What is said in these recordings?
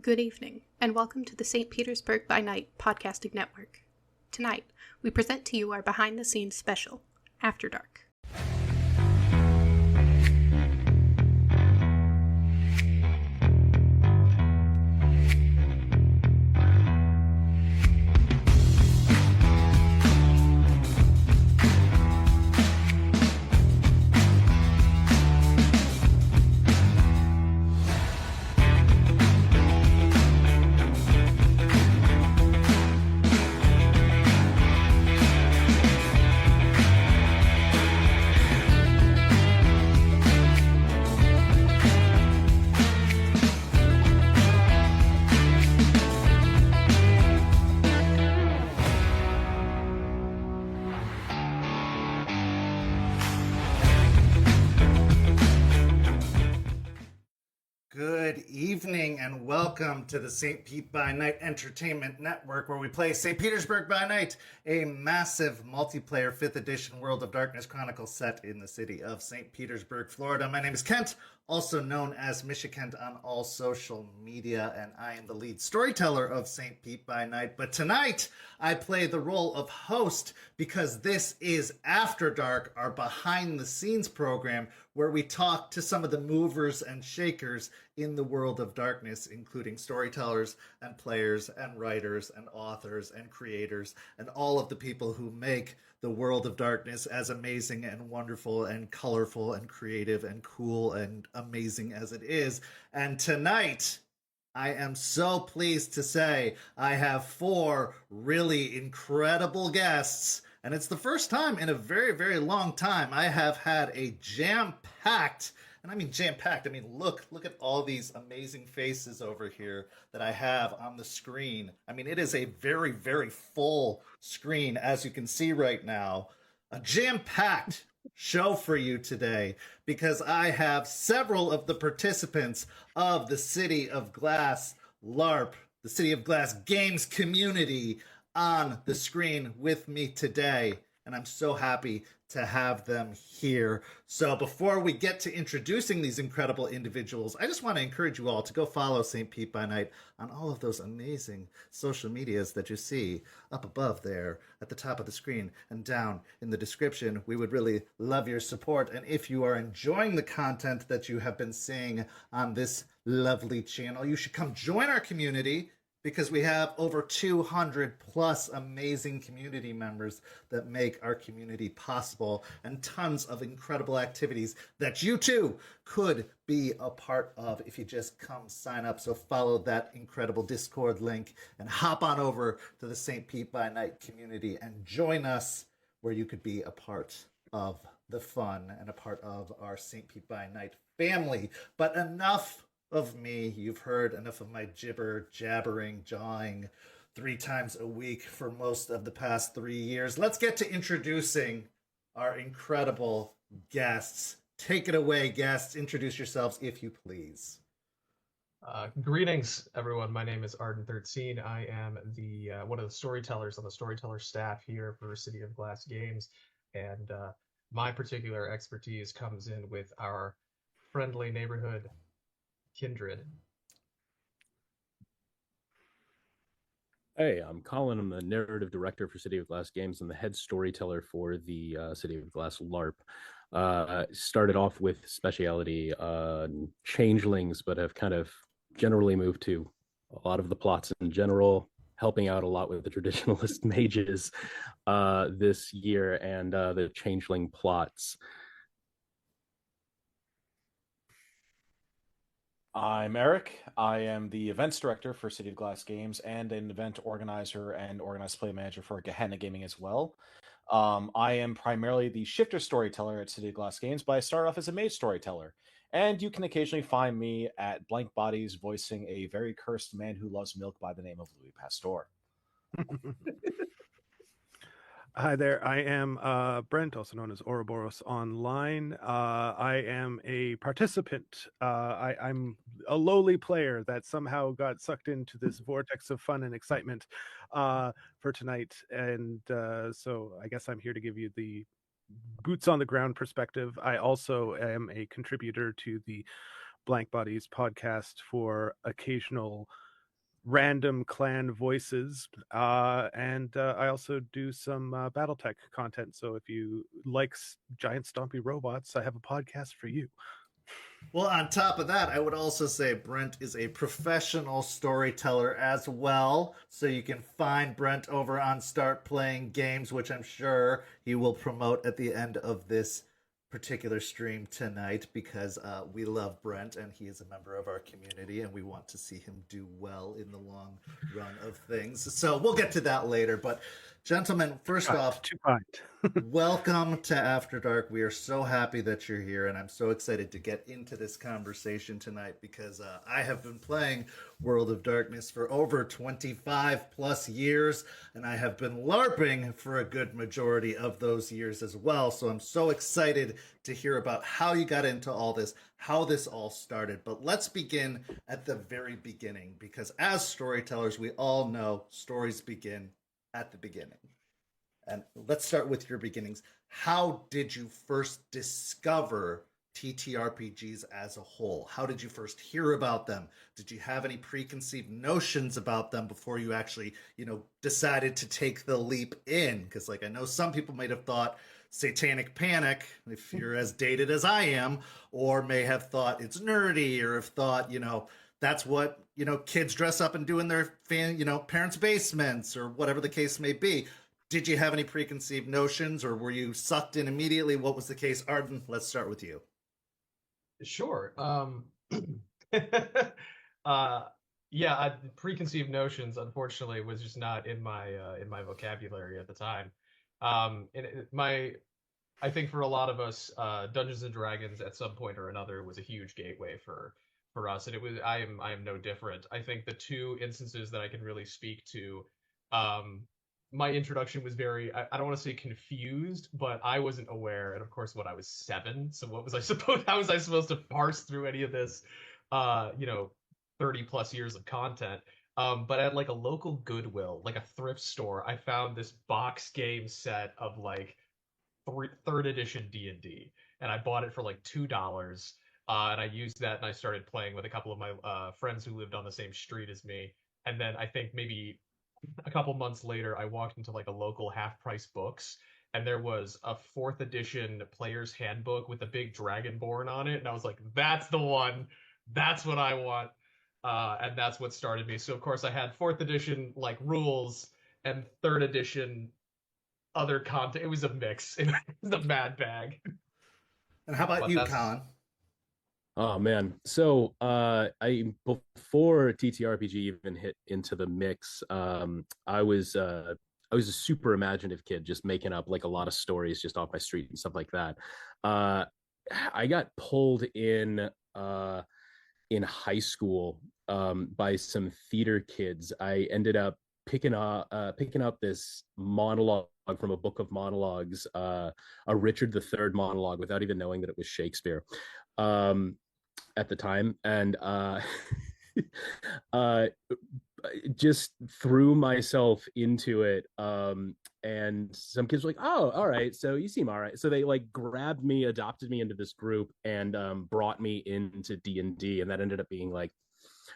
Good evening, and welcome to the St. Petersburg by Night podcasting network. Tonight, we present to you our behind-the-scenes special, After Dark. Good evening and welcome to the St. Pete by Night Entertainment Network, where we play St. Petersburg by Night, a massive multiplayer 5th edition World of Darkness Chronicle set in the city of St. Petersburg, Florida. My name is Kent, also known as Kent on all social media, and I am the lead storyteller of St. Pete by Night. But tonight, I play the role of host because this is After Dark, our behind-the-scenes program, where we talk to some of the movers and shakers in the world of darkness, including storytellers and players and writers and authors and creators and all of the people who make the world of darkness as amazing and wonderful and colorful and creative and cool and amazing as it is. And tonight, I am so pleased to say I have 4 really incredible guests, and it's the first time in a very, very long time I have had a jam-packed, and I mean jam-packed, I mean look at all these amazing faces over here that I have on the screen. I mean, it is a very, very full screen, as you can see right now. A jam-packed show for you today because I have several of the participants of the City of Glass LARP, the City of Glass Games community on the screen with me today, and I'm so happy to have them here. So before we get to introducing these incredible individuals, I just want to encourage you all to go follow St. Pete by Night on all of those amazing social medias that you see up above there at the top of the screen and down in the description. We would really love your support. And if you are enjoying the content that you have been seeing on this lovely channel, you should come join our community, because we have over 200 plus amazing community members that make our community possible, and tons of incredible activities that you too could be a part of if you just come sign up. So follow that incredible Discord link and hop on over to the St. Pete by Night community and join us, where you could be a part of the fun and a part of our St. Pete by Night family. But enough of me. You've heard enough of my jabbering, jawing 3 times a week for most of the past 3 years. Let's get to introducing our incredible guests. Take it away, guests. Introduce yourselves, if you please. Greetings, everyone. My name is Arden13. I am the one of the storytellers on the Storyteller staff here for City of Glass Games, and my particular expertise comes in with our friendly neighborhood kindred. Hey, I'm Collin. I'm the narrative director for City of Glass Games and the head storyteller for the City of Glass LARP. Started off with speciality changelings, but have kind of generally moved to a lot of the plots in general, helping out a lot with the traditionalist mages this year and the changeling plots. I'm Erik. I am the events director for City of Glass Games and an event organizer and organized play manager for Gehenna Gaming as well. I am primarily the shifter storyteller at City of Glass Games, but I started off as a mage storyteller. And you can occasionally find me at Blank Bodies voicing a very cursed man who loves milk by the name of Louis Pasteur. Hi there, I am Brent, also known as Ouroboros Online. I am a participant. I'm a lowly player that somehow got sucked into this vortex of fun and excitement for tonight. And so I guess I'm here to give you the boots on the ground perspective. I also am a contributor to the Blank Bodies podcast for occasional random clan voices, and I also do some BattleTech content. So if you like giant stompy robots, I have a podcast for you. Well, on top of that, I would also say Brent is a professional storyteller as well. So you can find Brent over on Start Playing Games, which I'm sure he will promote at the end of this particular stream tonight, because we love Brent and he is a member of our community and we want to see him do well in the long run of things. So we'll get to that later. But gentlemen, first off, welcome to After Dark. We are so happy that you're here, and I'm so excited to get into this conversation tonight because I have been playing World of Darkness for over 25 plus years, and I have been LARPing for a good majority of those years as well. So I'm so excited to hear about how you got into all this, how this all started. But let's begin at the very beginning, because as storytellers, we all know stories begin at the beginning. And let's start with your beginnings. How did you first discover TTRPGs as a whole? How did you first hear about them? Did you have any preconceived notions about them before you actually, decided to take the leap in? Because, I know some people might have thought Satanic Panic, if you're as dated as I am, or may have thought it's nerdy, or have thought, that's what, kids dress up and do in their parents' basements, or whatever the case may be. Did you have any preconceived notions, or were you sucked in immediately? What was the case? Arden, let's start with you. Sure. Preconceived notions, unfortunately, was just not in my vocabulary at the time. I think for a lot of us, Dungeons and Dragons at some point or another was a huge gateway for us, and I am no different. I think the two instances that I can really speak to, my introduction was very, I don't want to say confused, but I wasn't aware. And of course, when I was 7, so how was I supposed to parse through any of this, 30 plus years of content? But at a local Goodwill, a thrift store, I found this box game set of third edition D&D, and I bought it for $2. And I used that and I started playing with a couple of my friends who lived on the same street as me. And then I think maybe a couple months later, I walked into a local half-price books, and there was a 4th edition player's handbook with a big dragonborn on it, and I was like, "That's the one. That's what I want." And that's what started me. So of course, I had 4th edition rules and 3rd edition other content. It was a mix. It was a mad bag. And how about you, Collin? Oh man, so before TTRPG even hit into the mix, I was a super imaginative kid, just making up a lot of stories just off my street and stuff like that. I got pulled in high school by some theater kids. I ended up picking up this monologue from a book of monologues, a Richard III monologue, without even knowing that it was Shakespeare. At the time, and just threw myself into it, and some kids were like, "Oh, all right, so you seem all right." So they grabbed me, adopted me into this group, and brought me into D&D, and that ended up being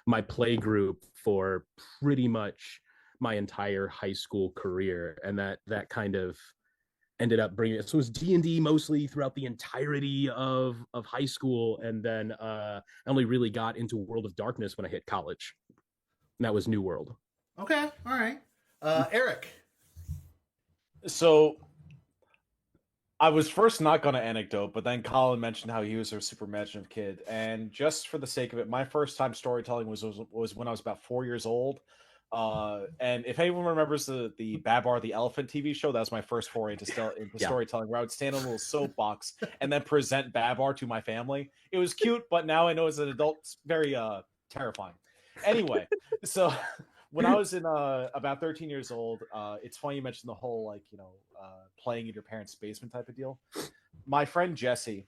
my play group for pretty much my entire high school career, and that kind of ended up bringing it. So it was D&D mostly throughout the entirety of high school, and then I only really got into World of Darkness when I hit college, and that was New World. Okay, all right. Erik. So I was first not going to anecdote, but then Collin mentioned how he was a super imaginative kid, and just for the sake of it, my first time storytelling was when I was about 4 years old. And if anyone remembers the Babar the Elephant TV show, that was my first foray into storytelling, where I would stand on a little soapbox and then present Babar to my family. It was cute, but now I know as an adult, it's very terrifying. Anyway, so when I was in about 13 years old, it's funny you mentioned the whole playing in your parents' basement type of deal. My friend Jesse,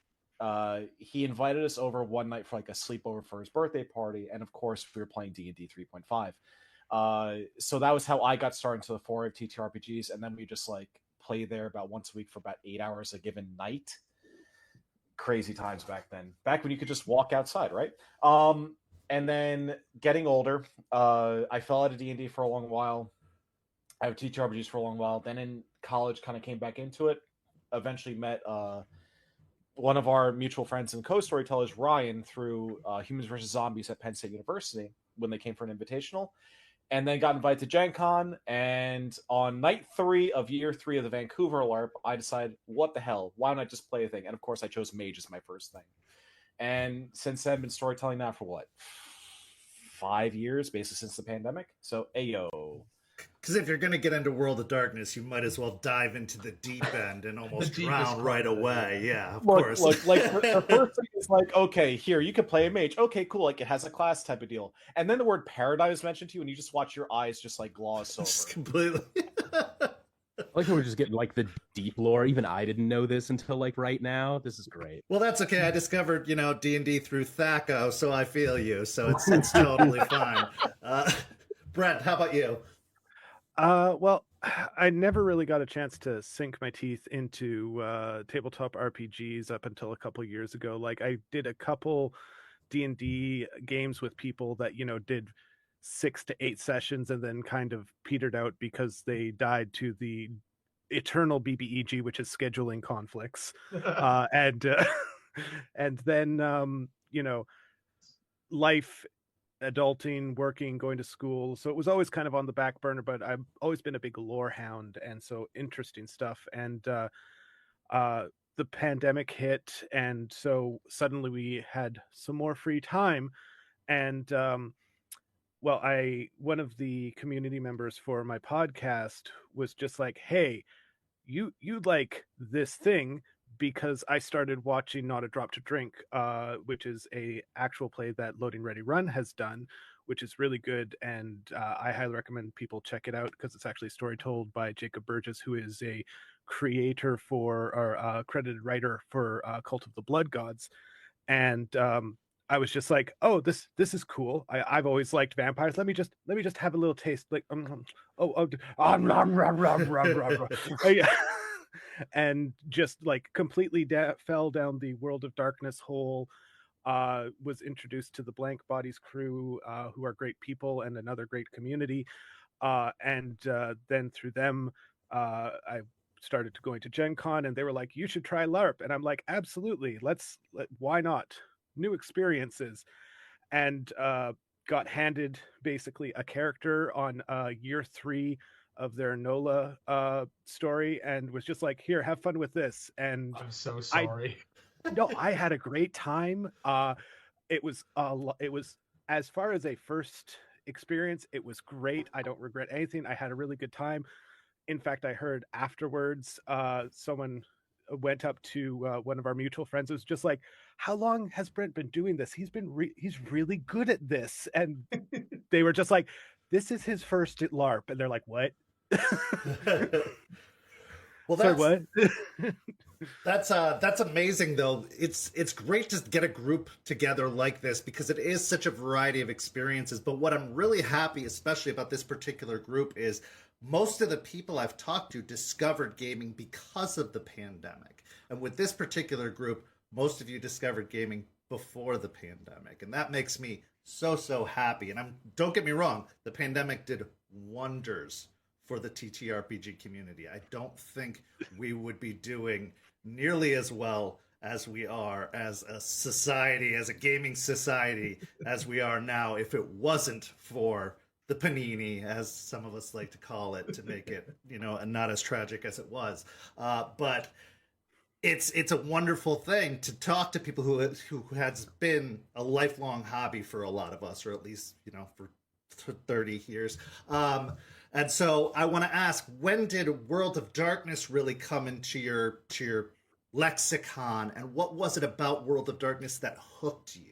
he invited us over one night for a sleepover for his birthday party, and of course we were playing D&D 3.5. So that was how I got started into the foray of TTRPGs, and then we just play there about once a week for about 8 hours a given night. Crazy times back then. Back when you could just walk outside, right? And then getting older, I fell out of D&D for a long while. I have TTRPGs for a long while. Then in college, kind of came back into it. Eventually met one of our mutual friends and co-storytellers, Ryan, through Humans vs. Zombies at Penn State University when they came for an invitational. And then got invited to GenCon. And on night 3 of year 3 of the Vancouver LARP, I decided, what the hell? Why don't I just play a thing? And of course, I chose Mage as my first thing. And since then, I've been storytelling now for what? 5 years, basically since the pandemic. So, ayo. Because if you're going to get into World of Darkness, you might as well dive into the deep end and almost drown right away. Yeah, of course. Like the first thing is like, okay, here, you can play a mage. Okay, cool. Like, it has a class type of deal. And then the word paradigm is mentioned to you, and you just watch your eyes just like gloss over. Just completely. Like we're just getting like the deep lore. Even I didn't know this until like right now. This is great. Well, that's okay. I discovered, D&D through Thaco, so I feel you. So it's totally fine. Brent, how about you? Well, I never really got a chance to sink my teeth into tabletop RPGs up until a couple years ago. Like I did a couple D&D games with people that, did 6 to 8 sessions and then kind of petered out because they died to the eternal BBEG, which is scheduling conflicts. And then, life, adulting, working, going to school. So it was always kind of on the back burner, but I've always been a big lore hound. And so interesting stuff. And the pandemic hit. And so suddenly we had some more free time. And one of the community members for my podcast was just like, hey, you like this thing, because I started watching Not a Drop to Drink, which is a actual play that Loading Ready Run has done, which is really good. And I highly recommend people check it out because it's actually a story told by Jacob Burgess, who is a creator or credited writer for Cult of the Blood Gods. And I was just like, oh, this is cool. I've always liked vampires. Let me just have a little taste. Like, and just like completely fell down the World of Darkness hole. Was introduced to the Blank Bodies crew, who are great people and another great community. And then through them, I started going to GenCon, and they were like, you should try LARP. And I'm like, absolutely. Why not? New experiences. And got handed basically a character on year 3 of their NOLA story, and was just like, here, have fun with this. And I'm so sorry. I had a great time. It was as far as a first experience, it was great. I don't regret anything. I had a really good time. In fact, I heard afterwards, someone went up to one of our mutual friends. It was just like, how long has Brent been doing this? He's really good at this. And they were just like, this is his first at LARP. And they're like, what? Well, sorry, what? That's amazing though. It's great to get a group together like this because it is such a variety of experiences. But what I'm really happy, especially about this particular group, is most of the people I've talked to discovered gaming because of the pandemic. And with this particular group, most of you discovered gaming before the pandemic. And that makes me so happy. And don't get me wrong, the pandemic did wonders for the TTRPG community. I don't think we would be doing nearly as well as we are as a society, as a gaming society, as we are now, if it wasn't for the panini, as some of us like to call it, to make it, not as tragic as it was. But it's a wonderful thing to talk to people who has been a lifelong hobby for a lot of us, or at least, for 30 years. And so I want to ask, when did World of Darkness really come into your lexicon, and what was it about World of Darkness that hooked you?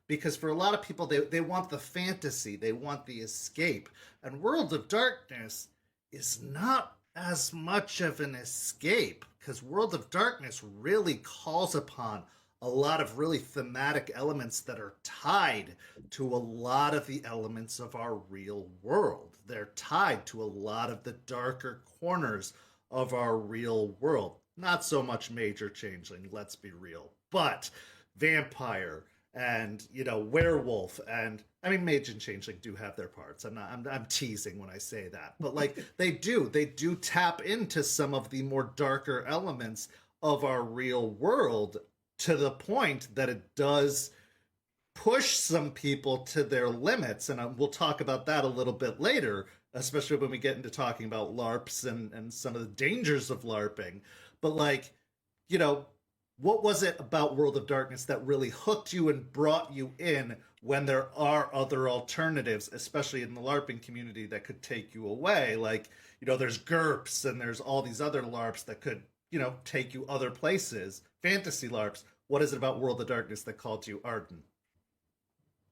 Because for a lot of people, they want the fantasy, they want the escape, and World of Darkness is not as much of an escape, because World of Darkness really calls upon a lot of really thematic elements that are tied to a lot of the elements of our real world. They're tied to a lot of the darker corners of our real world. Not so much Major Changeling, let's be real, but vampire and werewolf, and I mean mage and changeling do have their parts. I'm teasing when I say that, but like they do tap into some of the more darker elements of our real world to the point that it does push some people to their limits. And we'll talk about that a little bit later, especially when we get into talking about LARPs and some of the dangers of LARPing. But like, what was it about World of Darkness that really hooked you and brought you in when there are other alternatives, especially in the LARPing community, that could take you away? Like, there's GURPS and there's all these other LARPs that could, take you other places. Fantasy LARPs. What is it about World of Darkness that called you Arden?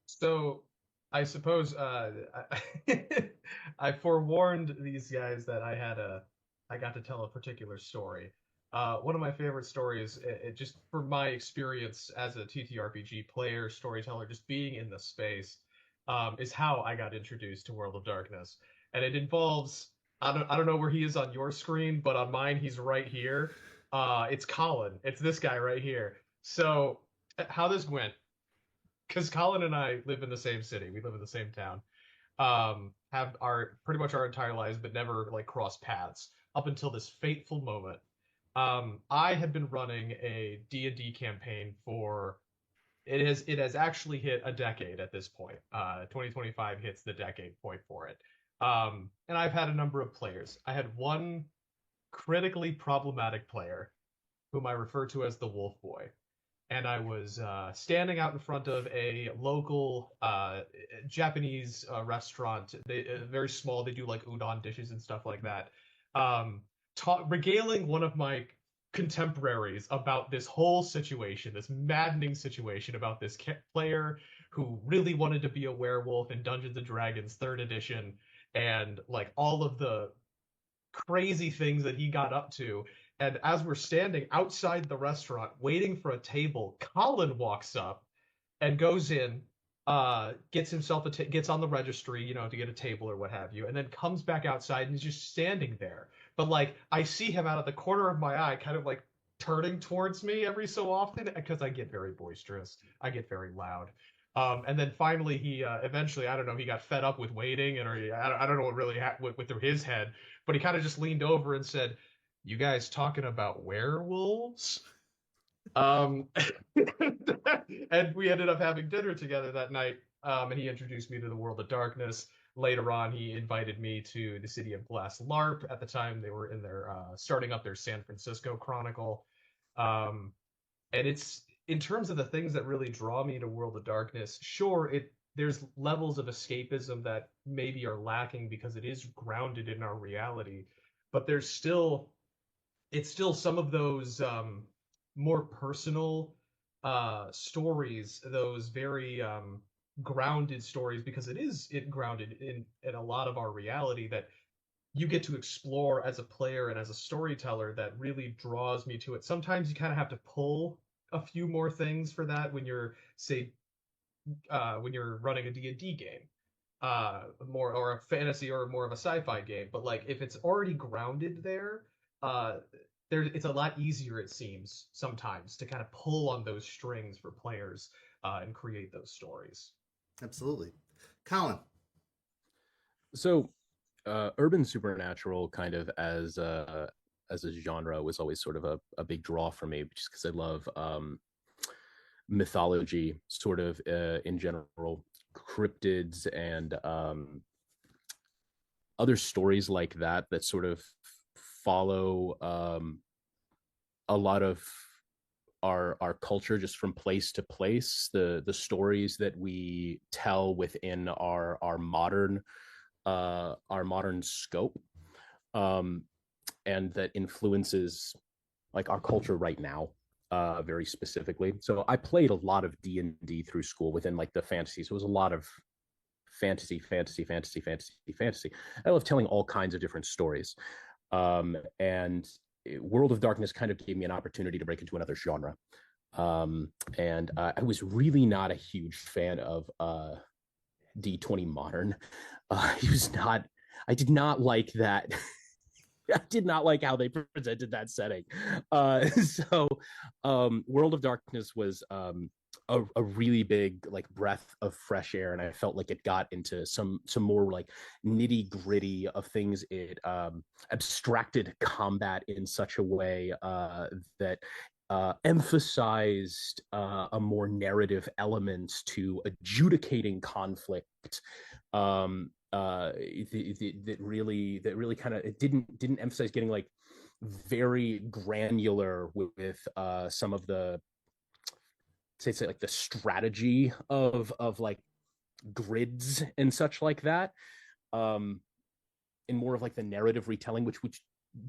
So I suppose I forewarned these guys that I got to tell a particular story. One of my favorite stories, just from my experience as a TTRPG player, storyteller, just being in the space, is how I got introduced to World of Darkness. And it involves, I don't know where he is on your screen, but on mine, he's right here. It's Collin. It's this guy right here. So how this went, because Collin and I live in the same city. We live in the same town. Have pretty much our entire lives, but never like crossed paths up until this fateful moment. I had been running a D&D campaign for it has actually hit a decade at this point. 2025 hits the decade point for it. And I've had a number of players. I had one critically problematic player whom I refer to as the Wolf Boy. And I was standing out in front of a local Japanese restaurant. Very small. They do like udon dishes and stuff like that. Regaling one of my contemporaries about this whole situation, this maddening situation about this player who really wanted to be a werewolf in Dungeons and Dragons 3rd edition, and like all of the crazy things that he got up to. And as we're standing outside the restaurant waiting for a table, Collin walks up and goes in, gets himself gets on the registry, to get a table or what have you, and then comes back outside and is just standing there. But like I see him out of the corner of my eye, kind of like turning towards me every so often, because I get very boisterous, I get very loud. And then finally, he eventually, I don't know, he got fed up with waiting, and or I don't know what really went through his head, but he kind of just leaned over and said, "You guys talking about werewolves?" And we ended up having dinner together that night, and he introduced me to the World of Darkness. Later on, he invited me to the City of Glass LARP. At the time, they were in their starting up their San Francisco Chronicle. And it's, in terms of the things that really draw me to World of Darkness, sure, there's levels of escapism that maybe are lacking because it is grounded in our reality, but it's still some of those more personal stories, those very grounded stories, because it grounded in a lot of our reality that you get to explore as a player and as a storyteller, that really draws me to it. Sometimes you kind of have to pull a few more things for that when you're, say, when you're running a D&D game, more, or a fantasy or more of a sci-fi game. But like if it's already grounded there, it's a lot easier, it seems, sometimes to kind of pull on those strings for players and create those stories. Absolutely. Collin. So urban supernatural kind of as a genre was always sort of a big draw for me, just because I love mythology sort of in general, cryptids and other stories like that sort of follow a lot of our culture, just from place to place, the stories that we tell within our modern scope, and that influences like our culture right now, very specifically. So I played a lot of D&D through school within like the fantasy. So it was a lot of fantasy. I love telling all kinds of different stories. And World of Darkness kind of gave me an opportunity to break into another genre. And I was really not a huge fan of D20 Modern. I did not like that. I did not like how they presented that setting. So World of Darkness was a really big like breath of fresh air, and I felt like it got into some more like nitty gritty of things. It abstracted combat in such a way that emphasized a more narrative element to adjudicating conflict. That really kind of, it didn't emphasize getting like very granular with some of the say like the strategy of like grids and such like that, and more of like the narrative retelling, which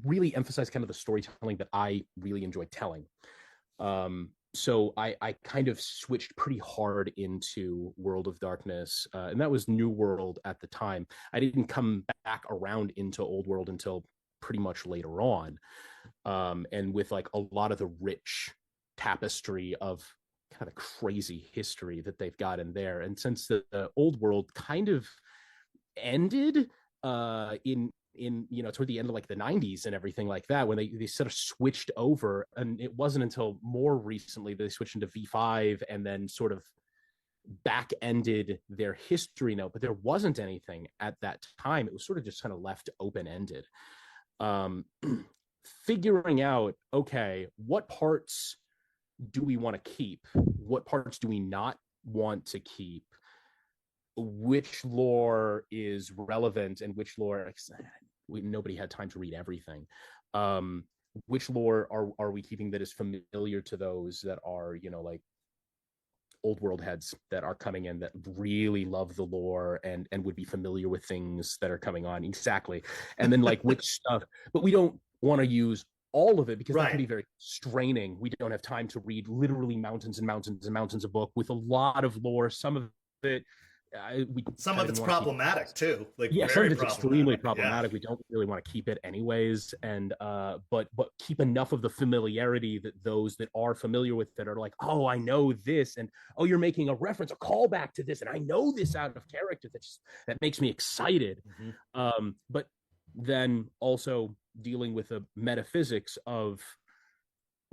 really emphasized kind of the storytelling that I really enjoy telling. So I kind of switched pretty hard into World of Darkness, and that was New World at the time. I didn't come back around into Old World until pretty much later on, and with like a lot of the rich tapestry of kind of crazy history that they've got in there. And since the Old World kind of ended in toward the end of like the 90s and everything like that, when they sort of switched over, and it wasn't until more recently they switched into V5 and then sort of back ended their history note, but there wasn't anything at that time. It was sort of just kind of left open ended. Figuring out, okay, what parts do we want to keep, what parts do we not want to keep, which lore is relevant and which lore, nobody had time to read everything. Which lore are we keeping that is familiar to those that are, like old world heads that are coming in that really love the lore and would be familiar with things that are coming on. Exactly. And then like which stuff, but we don't want to use all of it because that can be very straining. We don't have time to read literally mountains and mountains and mountains of book with a lot of lore. Some of it, some of it's problematic too. Like some of it's extremely problematic. We don't really want to keep it anyways. And but keep enough of the familiarity that those that are familiar with it are like, oh, I know this, and oh, you're making a reference, a callback to this, and I know this out of character. That makes me excited. But then also dealing with the metaphysics of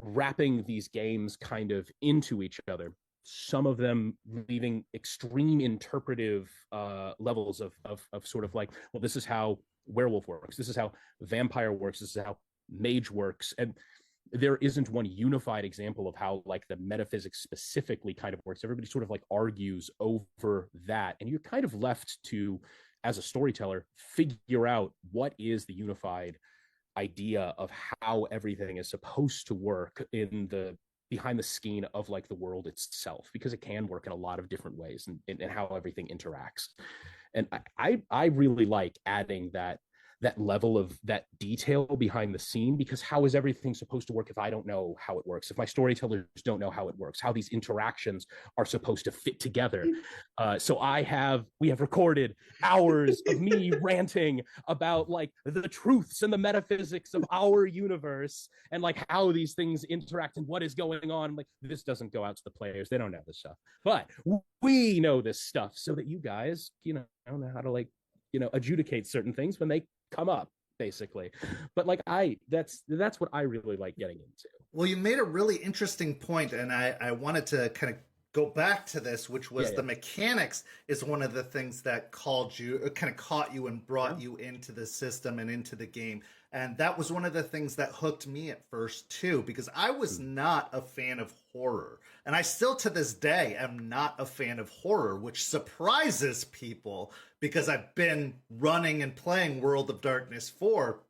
wrapping these games kind of into each other, some of them leaving extreme interpretive levels of sort of like, well, this is how werewolf works, this is how vampire works, this is how mage works, and there isn't one unified example of how like the metaphysics specifically kind of works. Everybody sort of like argues over that, and you're kind of left to, as a storyteller, figure out what is the unified idea of how everything is supposed to work in the behind the skein of like the world itself, because it can work in a lot of different ways and how everything interacts. And I really like adding that level of that detail behind the scene, because how is everything supposed to work if I don't know how it works, if my storytellers don't know how it works, how these interactions are supposed to fit together. So we have recorded hours of me ranting about like the truths and the metaphysics of our universe and like how these things interact and what is going on. Like, this doesn't go out to the players, they don't know this stuff, but we know this stuff so that you guys know how to like adjudicate certain things when they come up, basically. But like that's what I really like getting into. Well, you made a really interesting point, and I wanted to kind of go back to this, which was the mechanics is one of the things that caught you and brought you into the system and into the game. And that was one of the things that hooked me at first too, because I was not a fan of horror. And I still to this day am not a fan of horror, which surprises people because I've been running and playing World of Darkness for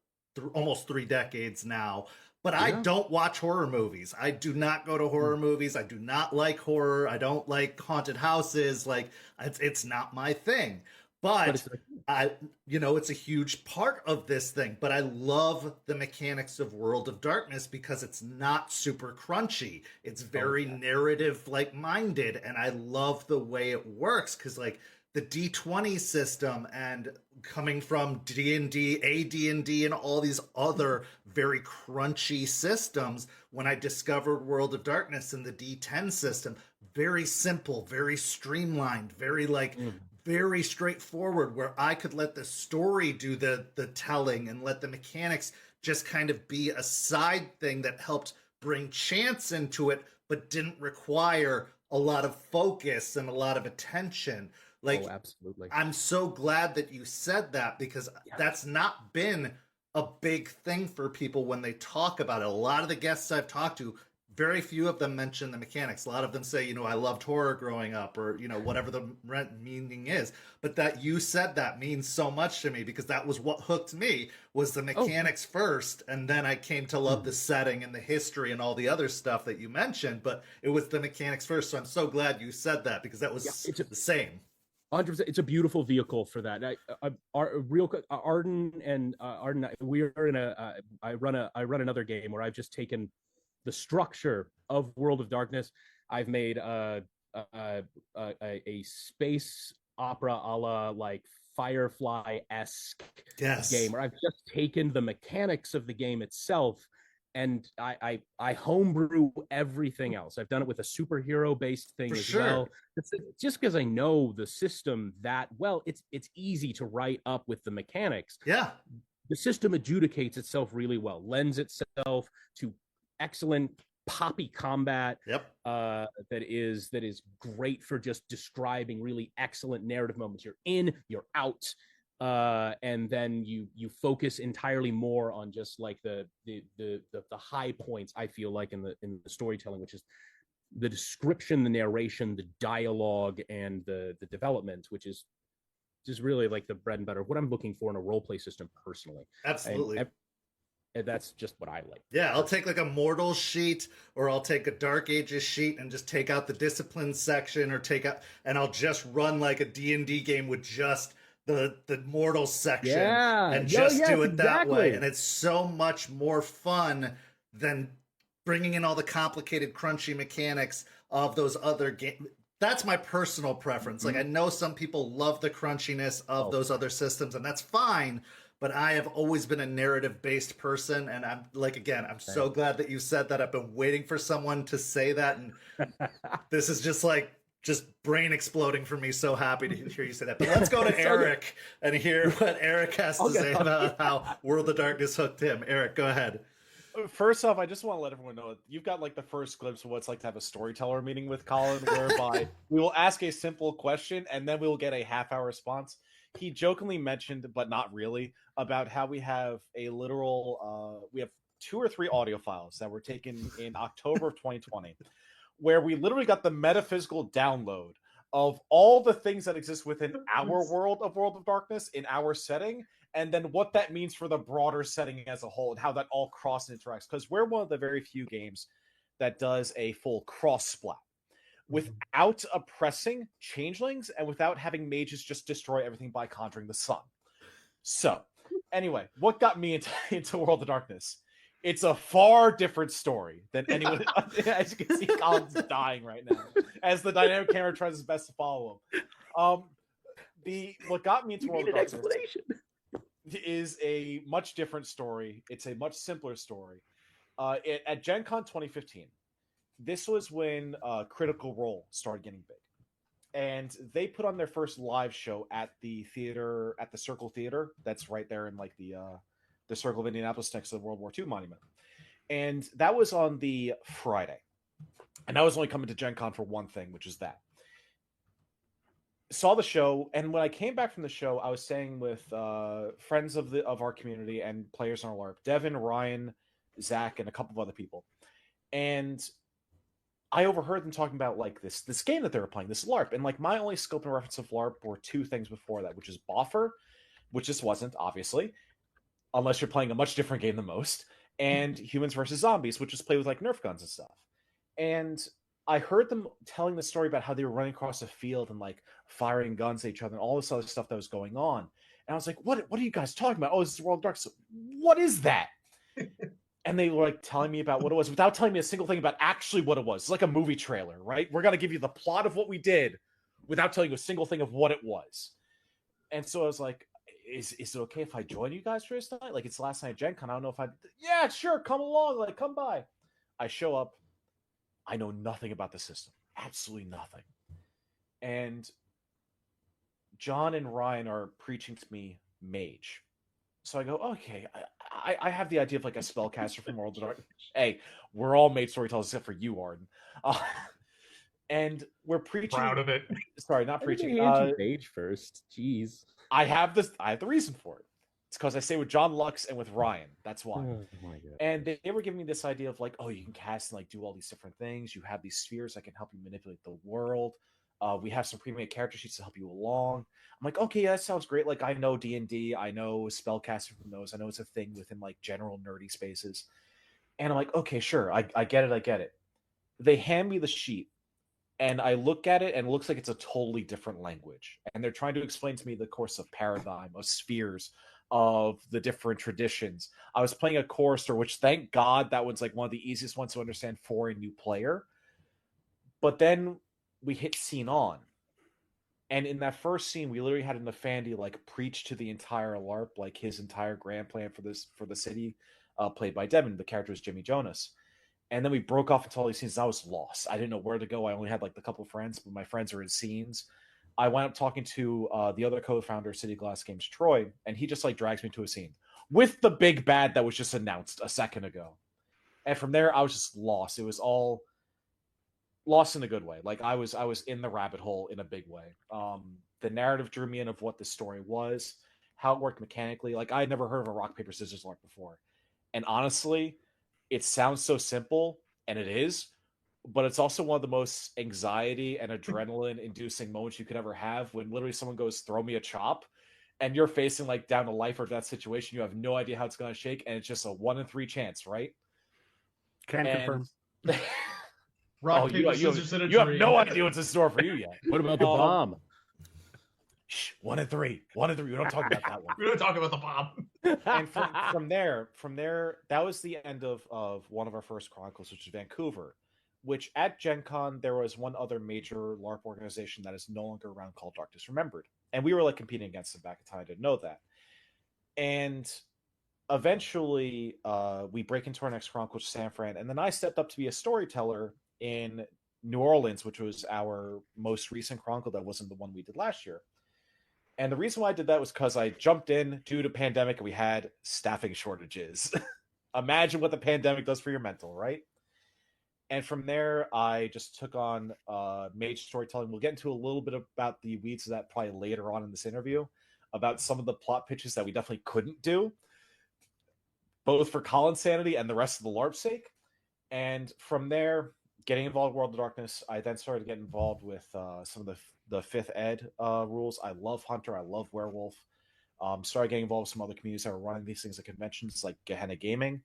almost 3 decades now. But I don't watch horror movies. I do not go to horror movies. I do not like horror. I don't like haunted houses. Like, it's not my thing. But it's a huge part of this thing. But I love the mechanics of World of Darkness because it's not super crunchy. It's very narrative like minded, and I love the way it works because like the D20 system and coming from D&D, AD&D, and all these other very crunchy systems, when I discovered World of Darkness and the D10 system, very simple, very streamlined, very like very straightforward, where I could let the story do the telling and let the mechanics just kind of be a side thing that helped bring chance into it, but didn't require a lot of focus and a lot of attention. Like, Oh, absolutely. I'm so glad that you said that, because that's not been a big thing for people when they talk about it. A lot of the guests I've talked to, very few of them mention the mechanics. A lot of them say, I loved horror growing up, or, whatever the meaning is. But that you said that means so much to me, because that was what hooked me, was the mechanics first. And then I came to love the setting and the history and all the other stuff that you mentioned. But it was the mechanics first. So I'm so glad you said that, because that was the same. 100%. It's a beautiful vehicle for that. Real quick, Arden and Arden, we are in I run another game where I've just taken the structure of World of Darkness. I've made a space opera a la like Firefly-esque game, where I've just taken the mechanics of the game itself and I homebrew everything else. I've done it with a superhero-based thing well. It's just because I know the system that well. It's easy to write up with the mechanics. Yeah, the system adjudicates itself really well, lends itself to excellent poppy combat. That is great for just describing really excellent narrative moments. You're in, you're out. And then you focus entirely more on just like the high points, I feel like, in the storytelling, which is the description, the narration, the dialogue, and the development, which is just really like the bread and butter of what I'm looking for in a role play system personally. Absolutely. And that's just what I like. Yeah, I'll take like a Mortal sheet, or I'll take a Dark Ages sheet and just take out the discipline section, or and I'll just run like a D&D game with just the Mortal section, and just do it that way. And it's so much more fun than bringing in all the complicated, crunchy mechanics of those other games. That's my personal preference. Like, I know some people love the crunchiness of those other systems, and that's fine. But I have always been a narrative-based person, and I'm like, again, I'm so glad that you said that. I've been waiting for someone to say that, and this is just brain exploding for me. So happy to hear you say that. But let's go to Erik and hear what Erik has to say about how World of Darkness hooked him. Erik, go ahead. First off, I just want to let everyone know you've got like the first glimpse of what it's like to have a storyteller meeting with Collin, whereby we will ask a simple question and then we will get a half-hour response. He jokingly mentioned, but not really, about how we have a literal, we have 2 or 3 audio files that were taken in October of 2020, where we literally got the metaphysical download of all the things that exist within our world of Darkness in our setting, and then what that means for the broader setting as a whole, and how that all cross interacts. Because we're one of the very few games that does a full cross splat without oppressing changelings and without having mages just destroy everything by conjuring the sun. So, anyway, what got me into World of Darkness? It's a far different story than anyone. As you can see, Collin's dying right now as the dynamic camera tries its best to follow him. What got me into World of Darkness is a much different story. It's a much simpler story. At GenCon 2015, this was when Critical Role started getting big. And they put on their first live show at the theater, at the Circle Theater. That's right there in like the Circle of Indianapolis next to the World War II monument. And that was on the Friday. And I was only coming to GenCon for one thing, which is that. Saw the show, and when I came back from the show, I was staying with friends of our community and players on our LARP, Devin, Ryan, Zach, and a couple of other people. And I overheard them talking about like this game that they were playing, this LARP. And like my only scope and reference of LARP were 2 things before that, which is Boffer, which this wasn't, obviously, unless you're playing a much different game than most, and Humans versus Zombies, which is played with like Nerf guns and stuff. And I heard them telling the story about how they were running across a field and like firing guns at each other and all this other stuff that was going on. And I was like, what are you guys talking about? Oh, this is World of Darkness. What is that? And they were like telling me about what it was without telling me a single thing about actually what it was. It's like a movie trailer, right? We're going to give you the plot of what we did without telling you a single thing of what it was. And so I was like, is it okay if I join you guys for this night? Like, it's the last night at GenCon. I don't know if yeah, sure, come along. Like, come by. I show up. I know nothing about the system. Absolutely nothing. And John and Ryan are preaching to me mage. So I go, okay, I have the idea of like a spellcaster from World of Darkness. Hey, we're all mage storytellers except for you, Arden. And we're preaching. Proud of it. Sorry, not Why did preaching. they hand you Page first? Jeez. I have the reason for it. It's because I stay with John Lux and with Ryan. That's why. Oh my god. And they were giving me this idea of like, oh, you can cast and like do all these different things. You have these spheres that can help you manipulate the world. We have some pre-made character sheets to help you along. I'm like, okay, yeah, that sounds great. Like, I know D&D, I know spellcasting from those. I know it's a thing within like general nerdy spaces. And I'm like, okay, sure, I get it, I get it. They hand me the sheet, and I look at it, and it looks like it's a totally different language. And they're trying to explain to me the course of paradigm, of spheres, of the different traditions. I was playing a chorister, which thank God that was like one of the easiest ones to understand for a new player. But then we hit scene on. And in that first scene, we literally had an Nefandi like preach to the entire LARP, like his entire grand plan for the city, played by Devin. The character is Jimmy Jonas. And then we broke off into all these scenes. I was lost. I didn't know where to go. I only had like a couple of friends, but my friends are in scenes. I wound up talking to the other co-founder of City Glass Games, Troy, and he just like drags me to a scene with the big bad that was just announced a second ago. And from there, I was just lost. It was all lost in a good way. Like I was in the rabbit hole in a big way. The narrative drew me in of what the story was, how it worked mechanically. Like I had never heard of a rock paper scissors LARP before, and honestly, it sounds so simple, and it is, but it's also one of the most anxiety and adrenaline inducing moments you could ever have when literally someone goes, throw me a chop, and you're facing like down to life or death situation. You have no idea how it's going to shake, and it's just a 1 in 3 chance, right? Confirm. Rock, paper, scissors, and a you have tree. no idea what's in store for you yet. What about the bomb? 1 in 3. 1 in 3. We don't talk about that one. We don't talk about the bomb. And from there, that was the end of one of our first chronicles, which is Vancouver. Which at GenCon there was one other major LARP organization that is no longer around called Darkness Remembered, and we were like competing against them back in time. I didn't know that, and eventually we break into our next chronicle, which is San Fran, and then I stepped up to be a storyteller in New Orleans, which was our most recent chronicle that wasn't the one we did last year. And the reason why I did that was because I jumped in due to pandemic and we had staffing shortages. Imagine what the pandemic does for your mental, right? And from there, I just took on mage storytelling. We'll get into a little bit about the weeds of that probably later on in this interview, about some of the plot pitches that we definitely couldn't do, both for Collin's sanity and the rest of the LARP's sake. And from there, getting involved in World of Darkness, I then started to get involved with some of the 5th ed rules. I love Hunter. I love Werewolf. Started getting involved with some other communities that were running these things at conventions like Gehenna Gaming.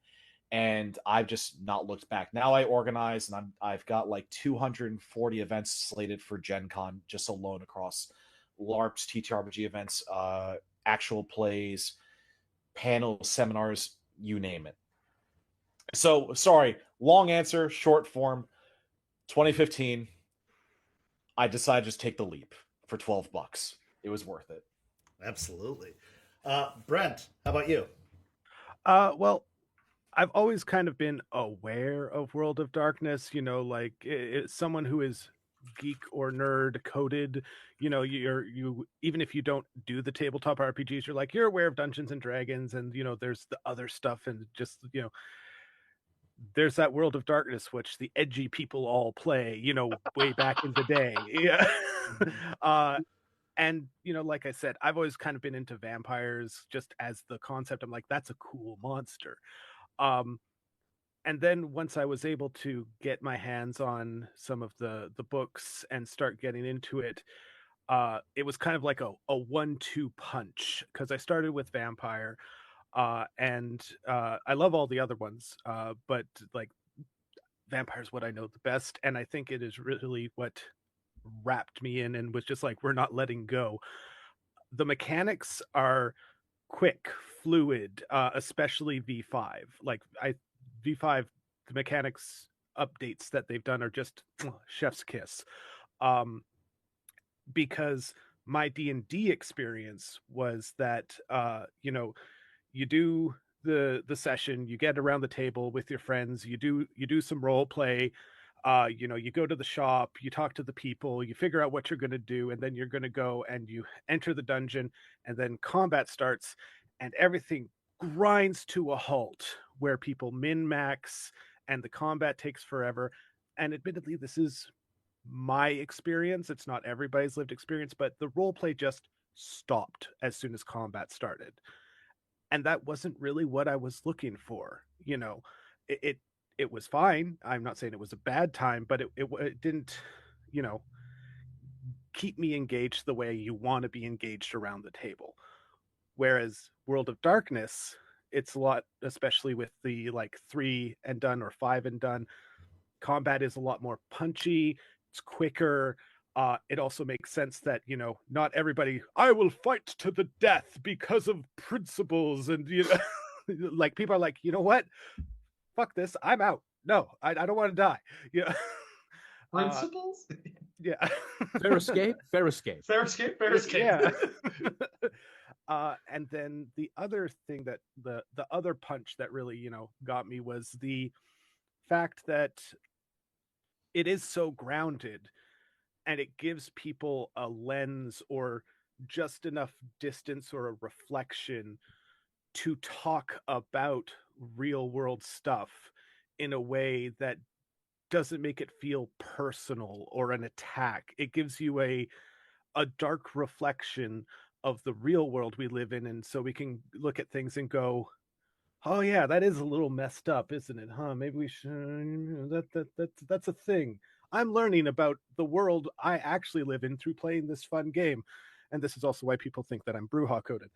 And I've just not looked back. Now I organize, and I've got like 240 events slated for GenCon just alone across LARPs, TTRPG events, actual plays, panels, seminars, you name it. So, sorry, long answer, short form. 2015, I decided to just take the leap for $12. It was worth it. Absolutely. Brent, how about you? Well, I've always kind of been aware of World of Darkness, like it's someone who is geek or nerd coded, you even if you don't do the tabletop RPGs, you're aware of Dungeons and Dragons, and there's the other stuff, and just there's that World of Darkness which the edgy people all play, way back in the day. Yeah. And like I said, I've always kind of been into vampires just as the concept. I'm like, that's a cool monster. And then once I was able to get my hands on some of the books and start getting into it, it was kind of like a 1-2 punch, because I started with vampire, and I love all the other ones, but like vampire is what I know the best, and I think it is really what wrapped me in and was just like, we're not letting go. The mechanics are quick, fluid, especially V5. Like V5, the mechanics updates that they've done are just chef's kiss. Because my D&D experience was that you do the session, you get around the table with your friends, you do some role play, you go to the shop, you talk to the people, you figure out what you're going to do, and then you're going to go and you enter the dungeon, and then combat starts, and everything grinds to a halt where people min-max and the combat takes forever. And admittedly, this is my experience. It's not everybody's lived experience, but the role play just stopped as soon as combat started. And that wasn't really what I was looking for. It was fine. I'm not saying it was a bad time, but it didn't, keep me engaged the way you want to be engaged around the table. Whereas World of Darkness, it's a lot, especially with the like 3 and done or 5 and done. Combat is a lot more punchy. It's quicker. It also makes sense that not everybody. I will fight to the death because of principles, and like people are like, you know what? Fuck this. I'm out. No, I don't want to die. Yeah. Principles? Yeah. Fair escape. Fair escape. Fair escape. Fair escape. Yeah. And then the other thing that the other punch that really got me was the fact that it is so grounded, and it gives people a lens or just enough distance or a reflection to talk about real world stuff in a way that doesn't make it feel personal or an attack. It gives you a dark reflection of the real world we live in, and so we can look at things and go, oh yeah, that is a little messed up, isn't it? Huh? Maybe we should. That's a thing. I'm learning about the world I actually live in through playing this fun game, and this is also why people think that I'm Brujah coded.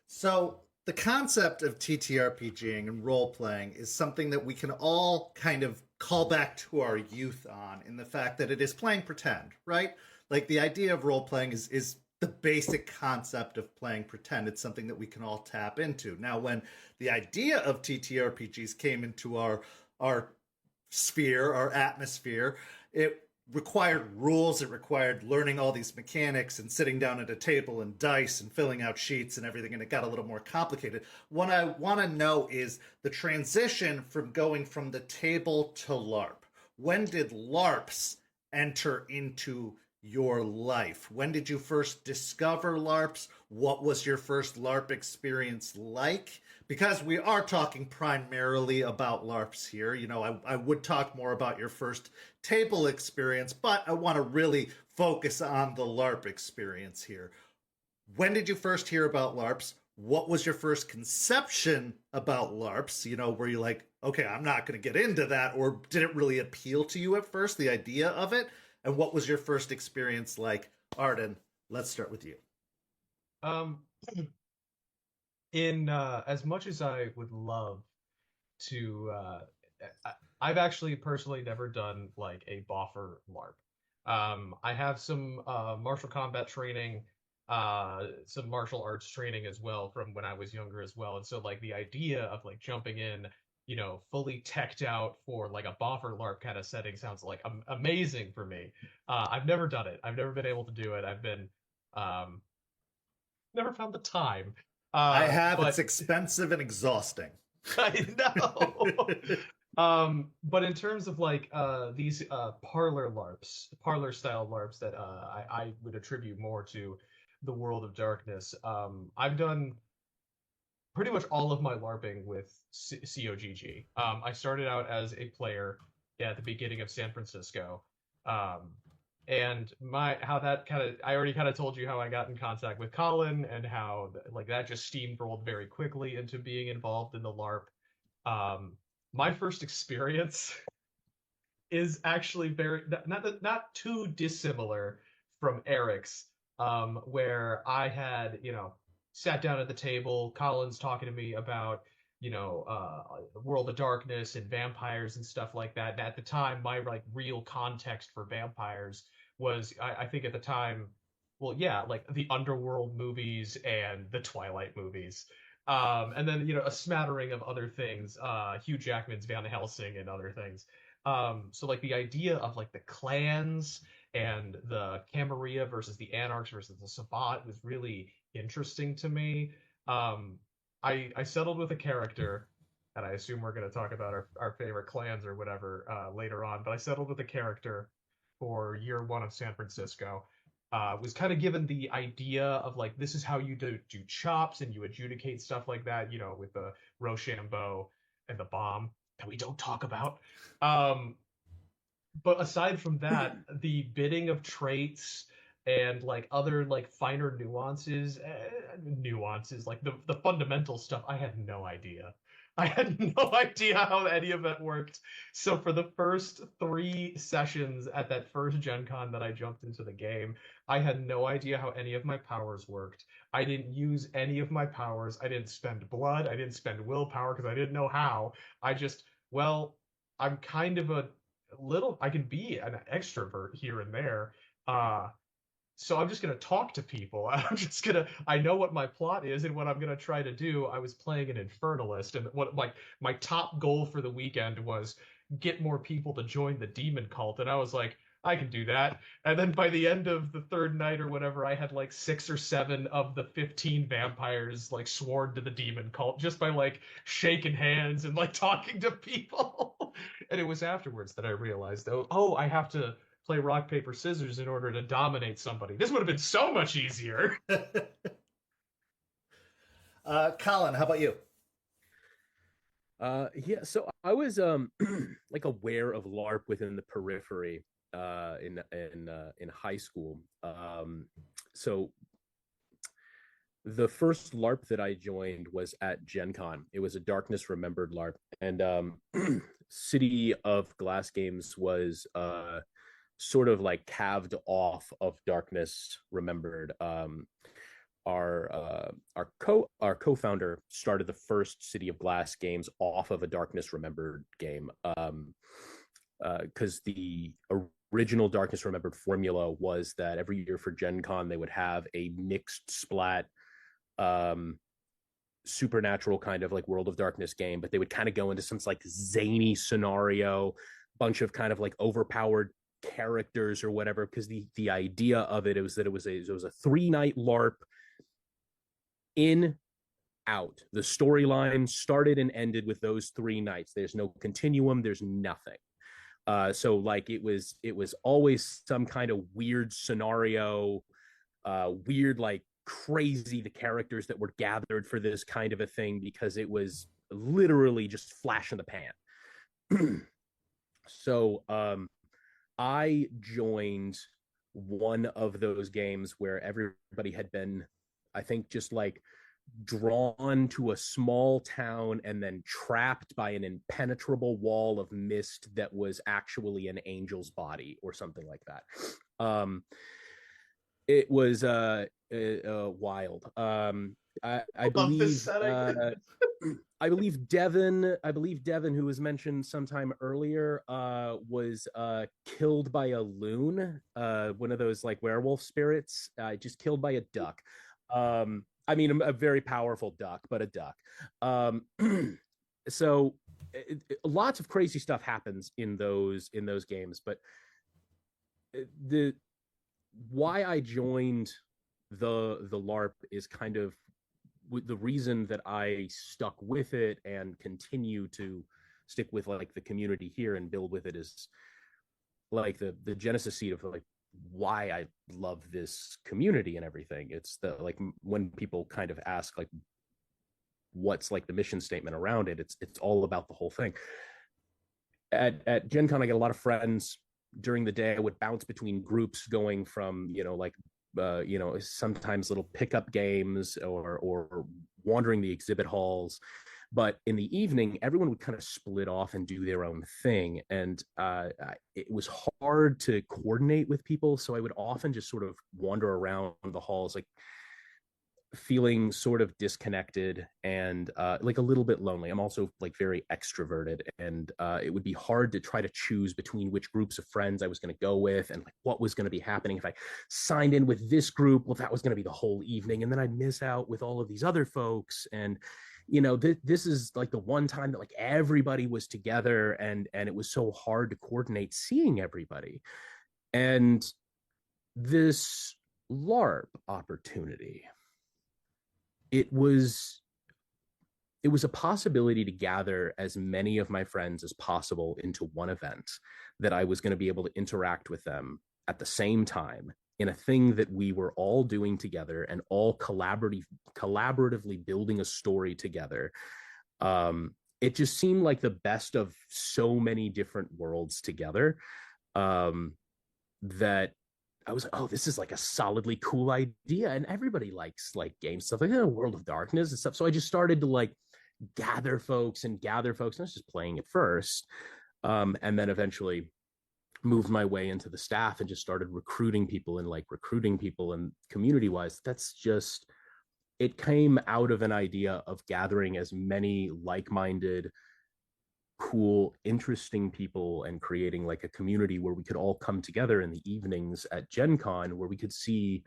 So the concept of TTRPGing and role playing is something that we can all kind of call back to our youth on, in the fact that it is playing pretend, right? Like the idea of role playing is the basic concept of playing pretend. It's something that we can all tap into. Now, when the idea of TTRPGs came into our sphere, our atmosphere, it required rules. It required learning all these mechanics and sitting down at a table and dice and filling out sheets and everything, and it got a little more complicated. What I want to know is the transition from going from the table to LARP. When did LARPs enter into your life? When did you first discover LARPs? What was your first LARP experience like? Because we are talking primarily about LARPs here. I would talk more about your first table experience, but I want to really focus on the LARP experience here. When did you first hear about LARPs? What was your first conception about LARPs? Were you like, okay, I'm not going to get into that? Or did it really appeal to you at first, the idea of it? And what was your first experience like? Arden, let's start with you. In as much as I would love to, I've actually personally never done like a boffer LARP. I have some martial combat training, some martial arts training as well from when I was younger as well. And so like the idea of like jumping in, fully teched out for like a boffer LARP kind of setting sounds like amazing for me. I've never done it. I've never been able to do it. I've been never found the time. I have. But it's expensive and exhausting. I know. But in terms of like these parlor LARPs, parlor style LARPs that I would attribute more to the World of Darkness, I've done pretty much all of my LARPing with COGG. I started out as a player at the beginning of San Francisco. And how that I already kind of told you how I got in contact with Collin, and how like that just steamrolled very quickly into being involved in the LARP. My first experience is actually very not too dissimilar from Erik's, where I had sat down at the table. Collin's talking to me about World of Darkness and vampires and stuff like that. And at the time, my like real context for vampires was, I think at the time, well, yeah, like the Underworld movies and the Twilight movies. And then, a smattering of other things, Hugh Jackman's Van Helsing and other things. So like the idea of like the clans and the Camarilla versus the Anarchs versus the Sabbat was really interesting to me. I settled with a character, and I assume we're going to talk about our favorite clans or whatever later on, but I settled with a character for year one of San Francisco. Was kind of given the idea of like, this is how you do chops and you adjudicate stuff like that, with the Rochambeau and the bomb. that we don't talk about. But aside from that, the bidding of traits and like other like finer nuances, like the fundamental stuff, I had no idea. I had no idea how any of that worked. So for the first 3 sessions at that first Gen Con that I jumped into the game, I had no idea how any of my powers worked. I didn't use any of my powers. I didn't spend blood. I didn't spend willpower because I didn't know how. I just, well, I'm kind of a little, I can be an extrovert here and there. Uh, so I'm just gonna talk to people. I know what my plot is and what I'm gonna try to do. I was playing an infernalist, and what my top goal for the weekend was get more people to join the demon cult, and I was like, I can do that. And then by the end of the third night or whatever, I had like 6 or 7 of the 15 vampires like sworn to the demon cult just by like shaking hands and like talking to people. And it was afterwards that I realized, oh, I have to play rock, paper, scissors in order to dominate somebody. This would have been so much easier. Collin, how about you? Yeah, so I was like aware of LARP within the periphery in high school. So the first LARP that I joined was at GenCon. It was a Darkness Remembered LARP, and City of Glass Games was sort of like calved off of Darkness Remembered. Our co-founder started the first City of Glass games off of a Darkness Remembered game, because the original Darkness Remembered formula was that every year for Gen Con they would have a mixed splat supernatural kind of like World of Darkness game, but they would kind of go into some like zany scenario, bunch of kind of like overpowered characters or whatever, because the idea of it was that it was a 3-night LARP, in, out. The storyline started and ended with those 3 nights. There's no continuum, there's nothing. So like it was always some kind of weird scenario, weird, like crazy, the characters that were gathered for this kind of a thing, because it was literally just flash in the pan. So I joined one of those games where everybody had been, I think, just like drawn to a small town and then trapped by an impenetrable wall of mist that was actually an angel's body or something like that. It was wild. I believe I believe Devin, who was mentioned sometime earlier, was killed by a loon, one of those like werewolf spirits, just killed by a duck. I mean, a very powerful duck, but a duck. So lots of crazy stuff happens in those games, but the why I joined the LARP is kind of the reason that I stuck with it and continue to stick with like the community here and build with it is like the genesis seed of like why I love this community and everything. It's the like when people kind of ask like what's like the mission statement around it, it's all about the whole thing. At Gen Con, I get a lot of friends. During the day I would bounce between groups going from, like sometimes little pickup games or wandering the exhibit halls. But in the evening, everyone would kind of split off and do their own thing. And it was hard to coordinate with people. So I would often just sort of wander around the halls, like feeling sort of disconnected and like a little bit lonely. I'm also like very extroverted, and it would be hard to try to choose between which groups of friends I was going to go with and like what was going to be happening. If I signed in with this group, well, that was going to be the whole evening, and then I'd miss out with all of these other folks. And this is like the one time that like everybody was together, and it was so hard to coordinate seeing everybody. And this LARP opportunity, it was a possibility to gather as many of my friends as possible into one event that I was going to be able to interact with them at the same time in a thing that we were all doing together and all collaboratively building a story together. it just seemed like the best of so many different worlds together, that I was like, oh, this is like a solidly cool idea. And everybody likes like game stuff like World of Darkness and stuff. So I just started to like gather folks. And I was just playing it first. And then eventually moved my way into the staff and just started recruiting people and community wise. That's just, it came out of an idea of gathering as many like-minded, cool, interesting people and creating like a community where we could all come together in the evenings at GenCon, where we could see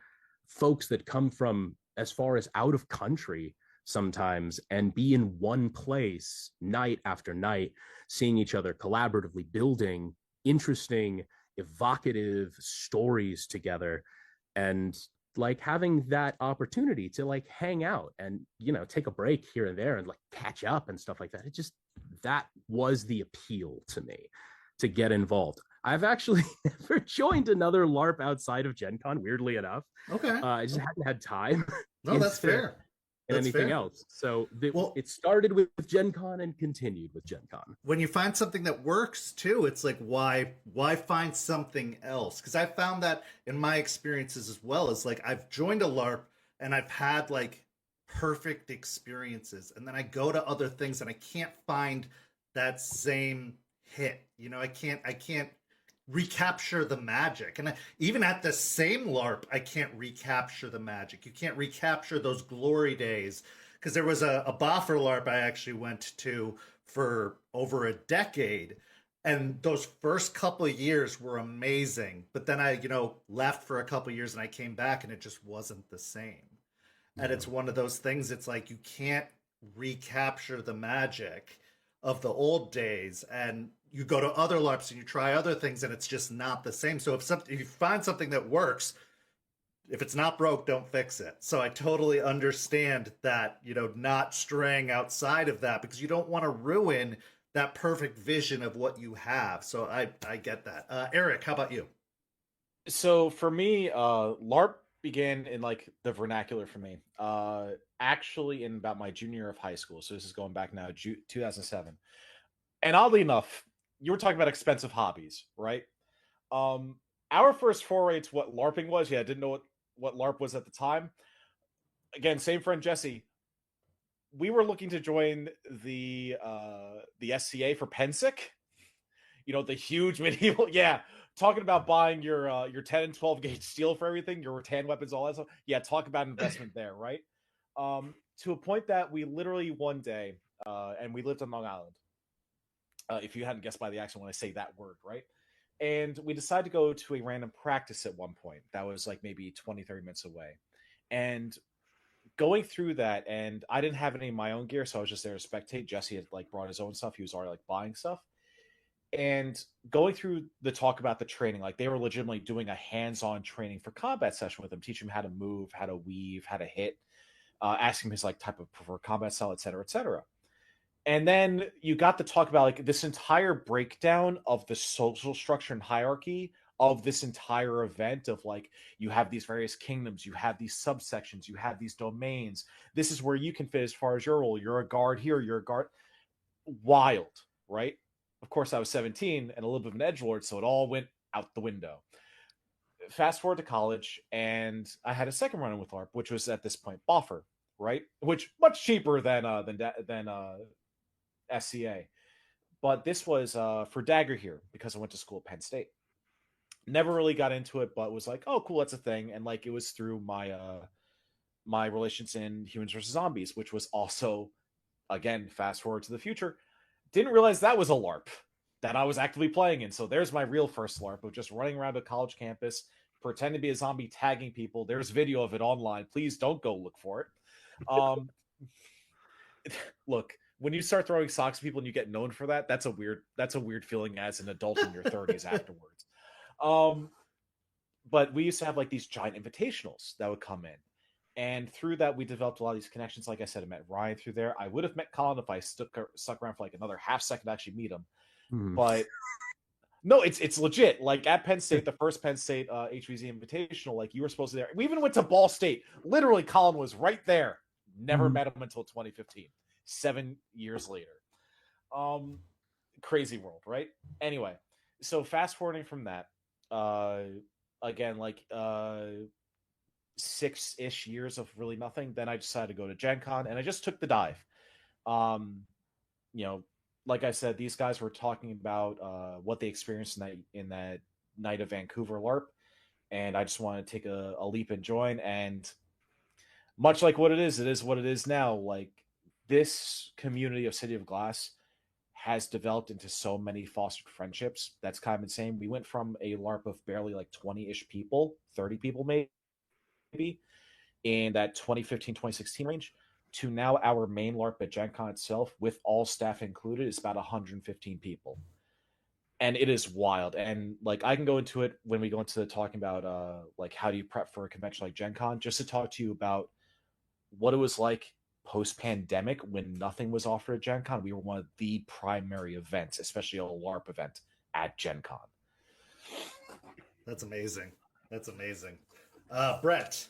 folks that come from as far as out of country sometimes and be in one place night after night, seeing each other collaboratively building interesting, evocative stories together, and like having that opportunity to like hang out and, you know, take a break here and there and like catch up and stuff like that. It just, that was the appeal to me to get involved. I've actually never joined another LARP outside of Gen Con, weirdly enough. Okay. I just hadn't had time. No, that's fair. And anything else. So it started with Gen Con and continued with Gen Con. When you find something that works too, it's like, why find something else? Because I found that in my experiences as well, is like I've joined a LARP and I've had like perfect experiences, and then I go to other things and I can't find that same hit. You know, I can't recapture the magic. And even at the same LARP, I can't recapture the magic. You can't recapture those glory days. Because there was a Boffer LARP I actually went to for over a decade. And those first couple of years were amazing. But then I, left for a couple of years and I came back and it just wasn't the same. And it's one of those things, it's like you can't recapture the magic of the old days. And you go to other LARPs and you try other things and it's just not the same. So if you find something that works, if it's not broke, don't fix it. So I totally understand that, not straying outside of that, because you don't want to ruin that perfect vision of what you have. So I get that. Erik, how about you? So for me, LARP began in like the vernacular for me, actually in about my junior year of high school. So this is going back now, 2007. And oddly enough, you were talking about expensive hobbies, right? Our first foray to what LARPing was, I didn't know what LARP was at the time. Again, same friend Jesse. We were looking to join the SCA for Pensick. The huge medieval, talking about buying your 10 and 12 gauge steel for everything, your rattan weapons, all that stuff. Yeah, talk about investment there, right? To a point that we literally one day, and we lived on Long Island. If you hadn't guessed by the accent when I say that word, right? And we decided to go to a random practice at one point. That was like maybe 20, 30 minutes away. And going through that, and I didn't have any of my own gear, so I was just there to spectate. Jesse had like brought his own stuff. He was already like buying stuff. And going through the talk about the training, like they were legitimately doing a hands-on training for combat session with him, teaching him how to move, how to weave, how to hit, asking him his like type of preferred combat style, et cetera, et cetera. And then you got to talk about like this entire breakdown of the social structure and hierarchy of this entire event of like, you have these various kingdoms, you have these subsections, you have these domains. This is where you can fit as far as your role. You're a guard here, you're a guard. Wild, right? Of course, I was 17 and a little bit of an edgelord, so it all went out the window. Fast forward to college, and I had a second run-in with LARP, which was at this point Boffer, right? Which much cheaper than SCA. But this was for Dagger here because I went to school at Penn State. Never really got into it, but was like, oh, cool, that's a thing. And like it was through my my relations in Humans vs. Zombies, which was also, again, fast forward to the future. Didn't realize that was a LARP that I was actively playing in. So there's my real first LARP of just running around a college campus, pretending to be a zombie, tagging people. There's video of it online. Please don't go look for it. Look, when you start throwing socks at people and you get known for that, that's a weird feeling as an adult in your 30s afterwards. But we used to have like these giant invitationals that would come in. And through that, we developed a lot of these connections. Like I said, I met Ryan through there. I would have met Collin if I stuck around for like another half second to actually meet him. But no, it's legit. Like at Penn State, the first Penn State HVZ Invitational, like you were supposed to be there. We even went to Ball State. Literally, Collin was right there. Never met him until 2015, 7 years later. Crazy world, right? Anyway, so fast forwarding from that, again, like 6-ish years of really nothing. Then I decided to go to GenCon, and I just took the dive. Um, you know, like I said, these guys were talking about what they experienced in that night of Vancouver LARP, and I just wanted to take a leap and join. And much like what it is what it is now. Like, this community of City of Glass has developed into so many fostered friendships. That's kind of insane. We went from a LARP of barely like 20-ish people, 30 people maybe, in that 2015-2016 range, to now our main LARP at Gen Con itself, with all staff included, is about 115 people. And it is wild. And like, I can go into it when we go into talking about like how do you prep for a convention like Gen Con, just to talk to you about what it was like post-pandemic when nothing was offered at Gen Con. We were one of the primary events, especially a LARP event at Gen Con. That's amazing. That's amazing. Brent.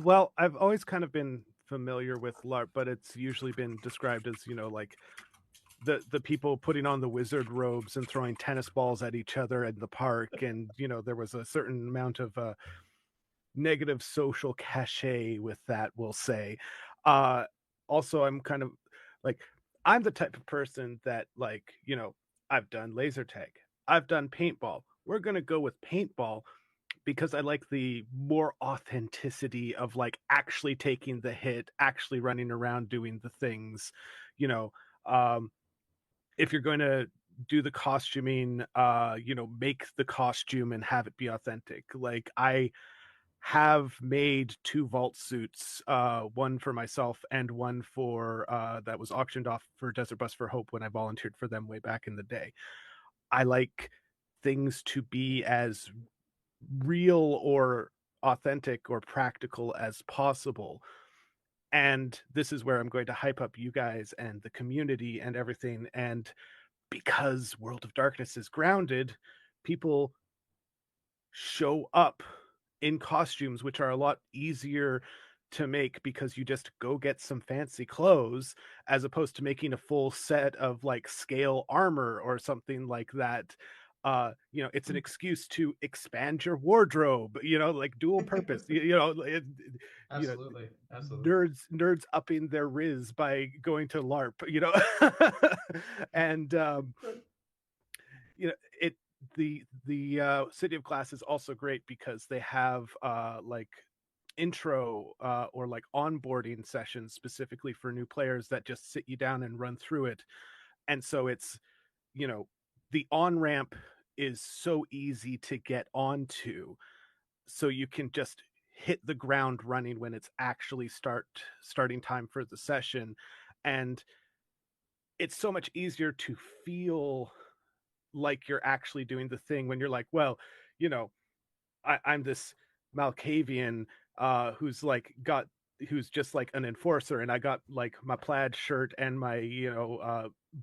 Well, I've always kind of been familiar with LARP, but it's usually been described as, like the people putting on the wizard robes and throwing tennis balls at each other in the park. And, there was a certain amount of negative social cachet with that, we'll say. Also, I'm kind of like, I'm the type of person that, like, I've done laser tag, I've done paintball. We're going to go with paintball because I like the more authenticity of like actually taking the hit, actually running around doing the things. If you're going to do the costuming, make the costume and have it be authentic. Like, I have made 2 vault suits, one for myself and one for that was auctioned off for Desert Bus for Hope when I volunteered for them way back in the day. I like things to be as real or authentic or practical as possible. And this is where I'm going to hype up you guys and the community and everything. And because World of Darkness is grounded, people show up in costumes, which are a lot easier to make because you just go get some fancy clothes, as opposed to making a full set of like scale armor or something like that. It's an excuse to expand your wardrobe, like dual purpose. Absolutely. Absolutely. Nerds upping their riz by going to LARP, and it the City of Glass is also great because they have like intro or like onboarding sessions specifically for new players that just sit you down and run through it. And so it's, the on ramp is so easy to get onto, so you can just hit the ground running when it's actually starting time for the session. And it's so much easier to feel like you're actually doing the thing when you're like, well, I'm this Malkavian who's just like an enforcer, and I got like my plaid shirt and my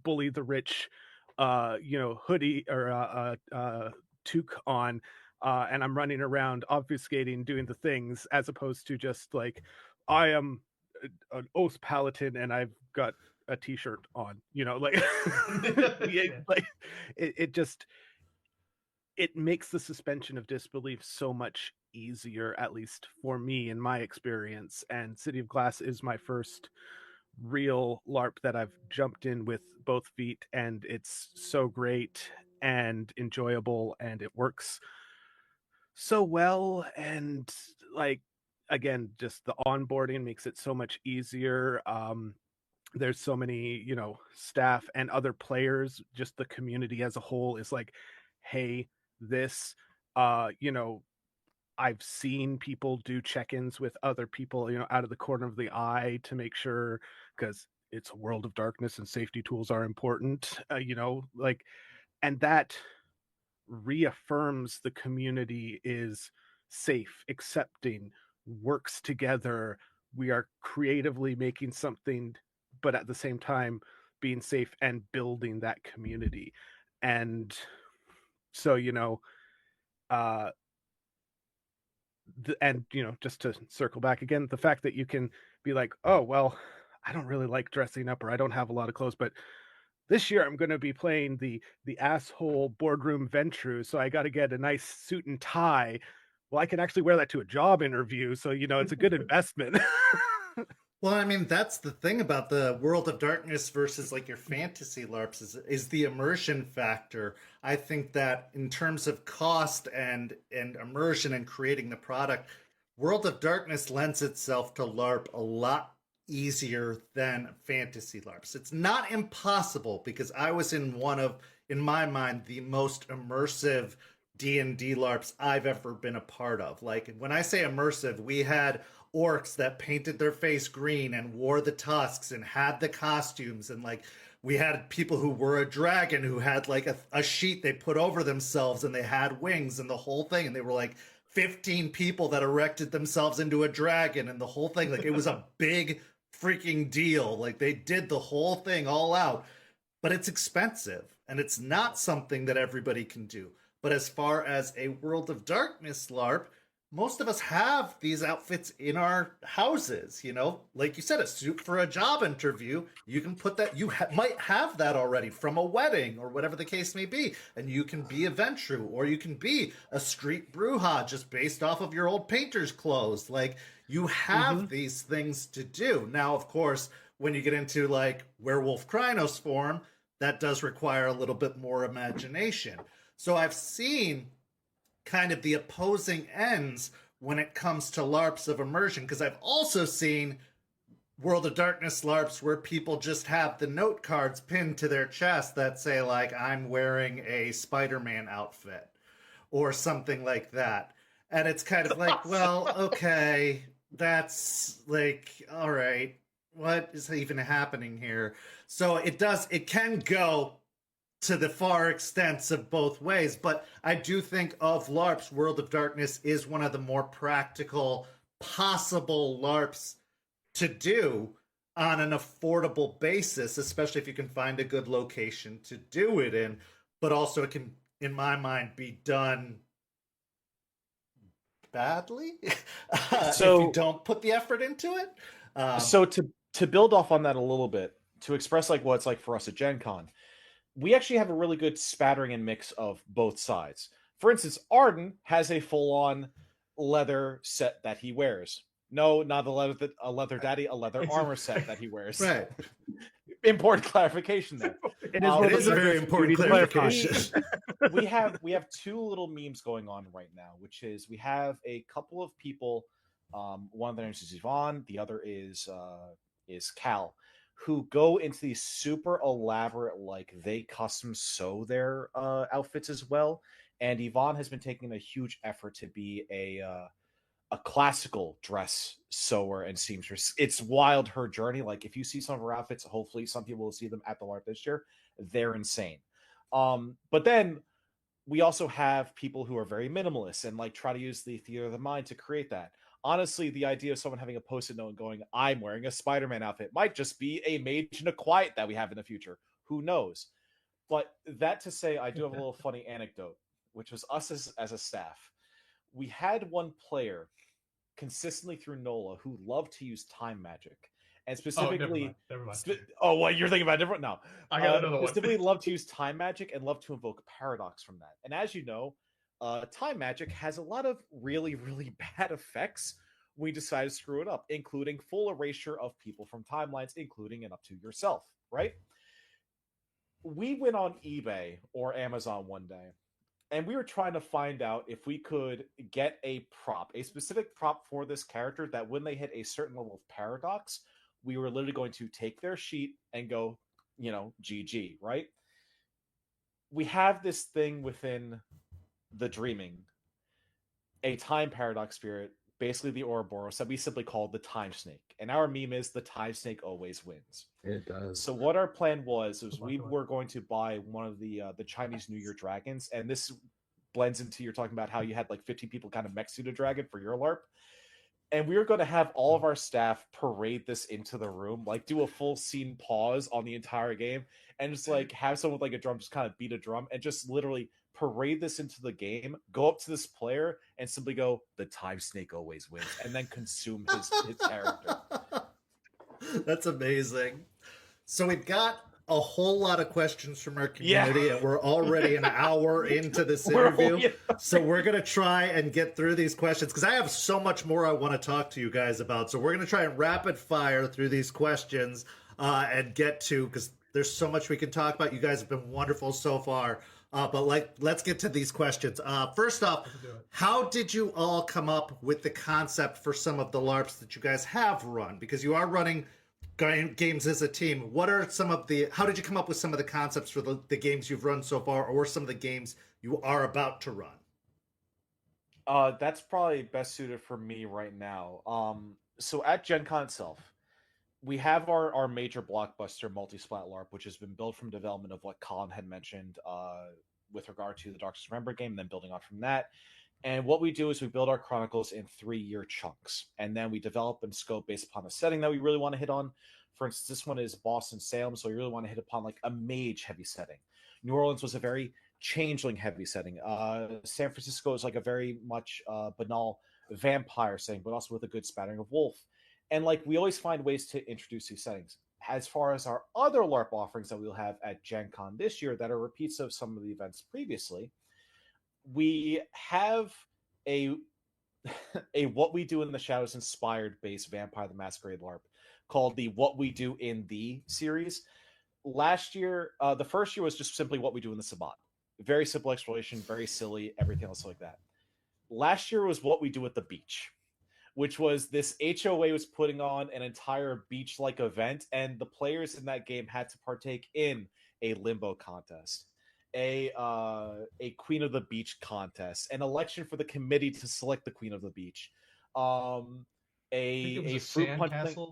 bully the rich hoodie or toque on, and I'm running around obfuscating, doing the things, as opposed to just like, I am an oath paladin and I've got a t-shirt on, like like it just, it makes the suspension of disbelief so much easier, at least for me in my experience. And City of Glass is my first real LARP that I've jumped in with both feet, and it's so great and enjoyable, and it works so well. And like, again, just the onboarding makes it so much easier. There's so many, staff and other players, just the community as a whole is like, hey, this, I've seen people do check-ins with other people, out of the corner of the eye to make sure, because it's a World of Darkness and safety tools are important, like, and that reaffirms the community is safe, accepting, works together. We are creatively making something, but at the same time being safe and building that community. And so, and just to circle back again, the fact that you can be like, oh well, I don't really like dressing up, or I don't have a lot of clothes, but this year I'm going to be playing the asshole boardroom Ventru, so I got to get a nice suit and tie. Well, I can actually wear that to a job interview, so it's a good investment. Well, I mean, that's the thing about the World of Darkness versus like your fantasy LARPs is the immersion factor. I think that in terms of cost and immersion and creating the product, World of Darkness lends itself to LARP a lot easier than fantasy LARPs. It's not impossible, because I was in one of, in my mind, the most immersive D&D LARPs I've ever been a part of. Like, when I say immersive, we had orcs that painted their face green and wore the tusks and had the costumes, and like we had people who were a dragon who had like a sheet they put over themselves, and they had wings and the whole thing, and they were like 15 people that erected themselves into a dragon and the whole thing. Like, it was a big freaking deal. Like, they did the whole thing all out, but it's expensive and it's not something that everybody can do. But as far as a World of Darkness LARP, most of us have these outfits in our houses, like you said, a suit for a job interview. You can put that, you might have that already from a wedding or whatever the case may be. And you can be a Ventru, or you can be a street Bruja just based off of your old painter's clothes. Like, you have these things to do. Now, of course, when you get into like Werewolf Krynos form, that does require a little bit more imagination. So I've seen kind of the opposing ends when it comes to LARPs of immersion, because I've also seen World of Darkness LARPs where people just have the note cards pinned to their chest that say, like, I'm wearing a Spider-Man outfit or something like that. And it's kind of like, well, okay, that's like, all right, what is even happening here? So it can go to the far extents of both ways, but I do think of LARPs, World of Darkness is one of the more practical possible LARPs to do on an affordable basis, especially if you can find a good location to do it in. But also it can, in my mind, be done badly if you don't put the effort into it. So to build off on that a little bit, to express like what it's like for us at GenCon, we actually have a really good spattering and mix of both sides. For instance, Arden has a full-on leather set that he wears. No, not a leather daddy, a leather armor set that he wears. Right. Important clarification there. It is a very important clarification. we have two little memes going on right now, which is we have a couple of people. One of their names is Yvonne, the other is Cal, who go into these super elaborate, like they custom sew their outfits as well. And Yvonne has been taking a huge effort to be a classical dress sewer and seamstress. It's wild, her journey. Like, if you see some of her outfits, hopefully some people will see them at the LARP this year. They're insane. But then we also have people who are very minimalist and like try to use the theater of the mind to create that. Honestly, the idea of someone having a post-it note and going, I'm wearing a Spider-Man outfit, might just be a Mage and a Quiet that we have in the future. Who knows? But that to say, I do have a little funny anecdote, which was us as a staff. We had one player consistently through NOLA who loved to use time magic. And specifically... Never mind. What, you're thinking about different? No. I got another one. Specifically loved to use time magic and loved to invoke paradox from that. And as you know, time magic has a lot of really, really bad effects when you decide to screw it up, including full erasure of people from timelines, including and up to yourself, right? We went on eBay or Amazon one day, and we were trying to find out if we could get a specific prop for this character that when they hit a certain level of paradox, we were literally going to take their sheet and go, GG, right? We have this thing within the Dreaming, a time paradox spirit, basically the Ouroboros, that we simply call the Time Snake. And our meme is the Time Snake always wins. It does. So what our plan was we were going to buy one of the Chinese New Year dragons, and this blends into you're talking about how you had like 15 people kind of mech suit a dragon for your LARP. And we were going to have all of our staff parade this into the room, like do a full scene pause on the entire game, and just like have someone with like a drum just kind of beat a drum and just literally parade this into the game, go up to this player and simply go, the Time Snake always wins, and then consume his character. That's amazing. So we've got a whole lot of questions from our community, and we're already an hour into this interview. So we're going to try and get through these questions because I have so much more I want to talk to you guys about. So we're going to try and rapid fire through these questions and get to, because there's so much we can talk about. You guys have been wonderful so far. But let's get to these questions. First off, how did you all come up with the concept for some of the LARPs that you guys have run? Because you are running games as a team. What are how did you come up with some of the concepts for the games you've run so far, or some of the games you are about to run? That's probably best suited for me right now. So at GenCon itself, we have our major blockbuster multi-splat LARP, which has been built from development of what Collin had mentioned with regard to the Darkest Remember game, and then building on from that. And what we do is we build our chronicles in 3-year chunks, and then we develop and scope based upon the setting that we really want to hit on. For instance, this one is Boston Salem, so we really want to hit upon like a mage-heavy setting. New Orleans was a very changeling-heavy setting. San Francisco is like a very much banal vampire setting, but also with a good spattering of wolf. And like we always find ways to introduce these settings. As far as our other LARP offerings that we'll have at Gen Con this year that are repeats of some of the events previously, we have a What We Do in the Shadows inspired based Vampire the Masquerade LARP called the What We Do in the series. Last year, the first year was just simply What We Do in the Sabbat. Very simple exploration, very silly, everything else like that. Last year was What We Do at the Beach, which was this HOA was putting on an entire beach-like event, and the players in that game had to partake in a limbo contest, a Queen of the Beach contest, an election for the committee to select the Queen of the Beach, a fruit punch thing.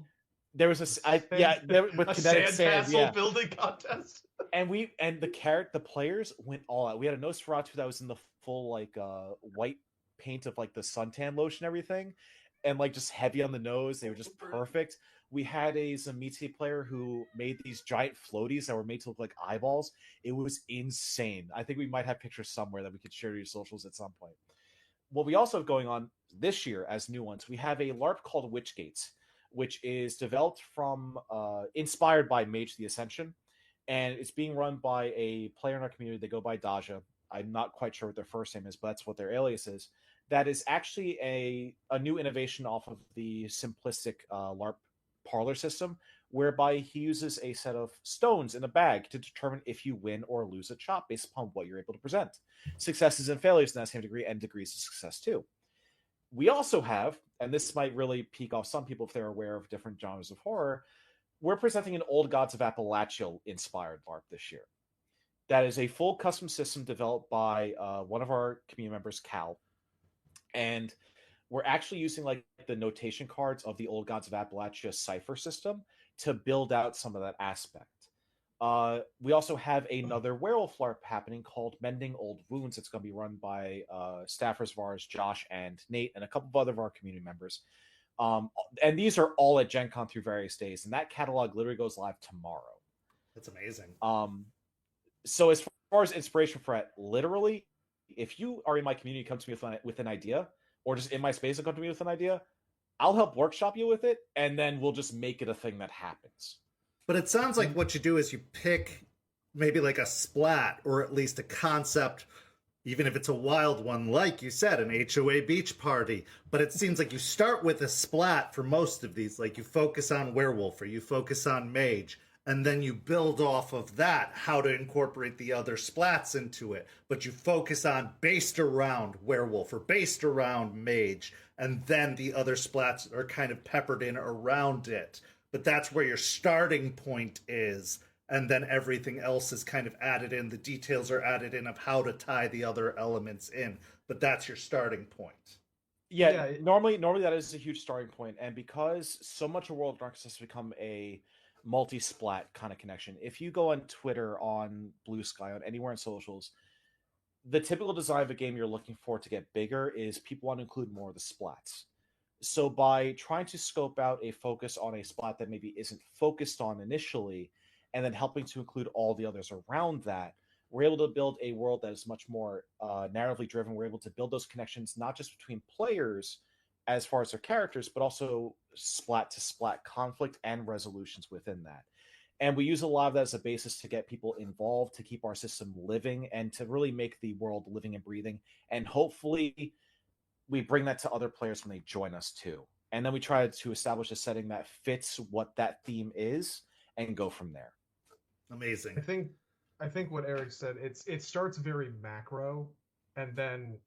There was with kinetic sand, building contest. And the players went all out. We had a Nosferatu that was in the full like white paint of like the suntan lotion, everything, and like just heavy on the nose. They were just perfect. We had a Zamiti player who made these giant floaties that were made to look like eyeballs. It was insane. I think we might have pictures somewhere that we could share to your socials at some point. What we also have going on this year as new ones, we have a LARP called Witch Gates, which is developed from, inspired by Mage the Ascension, and it's being run by a player in our community. They go by Daja. I'm not quite sure what their first name is, but that's what their alias is. That is actually a new innovation off of the simplistic LARP parlor system, whereby he uses a set of stones in a bag to determine if you win or lose a chop based upon what you're able to present. Successes and failures in that same degree, and degrees of success too. We also have, and this might really peak off some people if they're aware of different genres of horror, we're presenting an Old Gods of Appalachia inspired LARP this year. That is a full custom system developed by one of our community members, Cal. And we're actually using like the notation cards of the Old Gods of Appalachia cipher system to build out some of that aspect. We also have another werewolf LARP happening called Mending Old Wounds. It's going to be run by staffers of ours, Josh and Nate, and a couple of other of our community members. And these are all at Gen Con through various days, and that catalog literally goes live tomorrow. That's amazing. So as far as inspiration for it, literally, if you are in my community, come to me with an idea, or just in my space and come to me with an idea, I'll help workshop you with it, and then we'll just make it a thing that happens. But it sounds like what you do is you pick maybe like a splat, or at least a concept, even if it's a wild one, like you said, an HOA beach party. But it seems like you start with a splat for most of these. Like you focus on werewolf, or you focus on mage, and then you build off of that how to incorporate the other splats into it. But you focus on based around werewolf or based around mage, and then the other splats are kind of peppered in around it. But that's where your starting point is, and then everything else is kind of added in. The details are added in of how to tie the other elements in, but that's your starting point. Yeah. Normally that is a huge starting point, and because so much of World of Darkness has become a multi-splat kind of connection. If you go on Twitter, on Blue Sky, on anywhere on socials, the typical design of a game you're looking for to get bigger is people want to include more of the splats. So by trying to scope out a focus on a splat that maybe isn't focused on initially, and then helping to include all the others around that, we're able to build a world that is much more narratively driven. We're able to build those connections, not just between players, as far as their characters, but also splat to splat conflict and resolutions within that. And we use a lot of that as a basis to get people involved, to keep our system living, and to really make the world living and breathing. And hopefully we bring that to other players when they join us too. And then we try to establish a setting that fits what that theme is and go from there. Amazing. I think what Erik said, it starts very macro, and then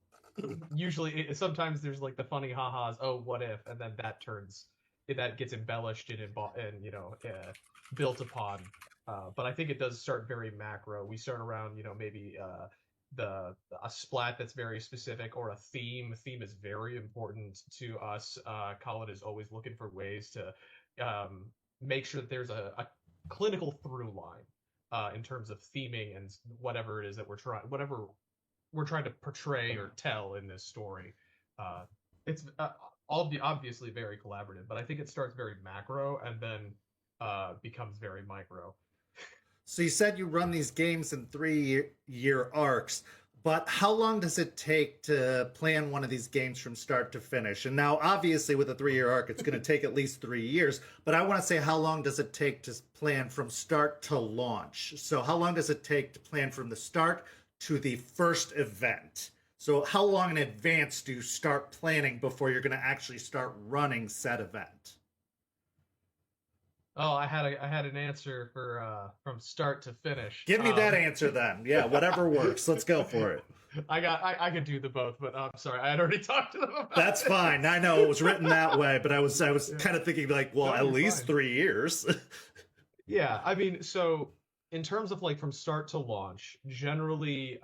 usually sometimes there's like the funny ha-has, oh, what if, and then that gets embellished and built upon. But I think it does start very macro. We start around, maybe a splat that's very specific, or a theme. A theme is very important to us. Collin is always looking for ways to make sure that there's a clinical through line in terms of theming and whatever it is that we're trying to portray or tell in this story. It's obviously very collaborative, but I think it starts very macro and then becomes very micro. So you said you run these games in 3-year arcs, but how long does it take to plan one of these games from start to finish? And now, obviously, with a 3-year arc, it's going to take at least 3 years. But I want to say, how long does it take to plan from start to launch? So how long does it take to plan from the start to the first event? So how long in advance do you start planning before you're going to actually start running said event? Oh, I had an answer for from start to finish. Give me that answer then. Yeah, whatever works. Let's go for it. I could do the both, but I'm sorry, I had already talked to them about That's it. fine. I know it was written that way, but I was kind of thinking like, well, No, at you're least fine. 3 years. Yeah, I mean, so in terms of like from start to launch, generally,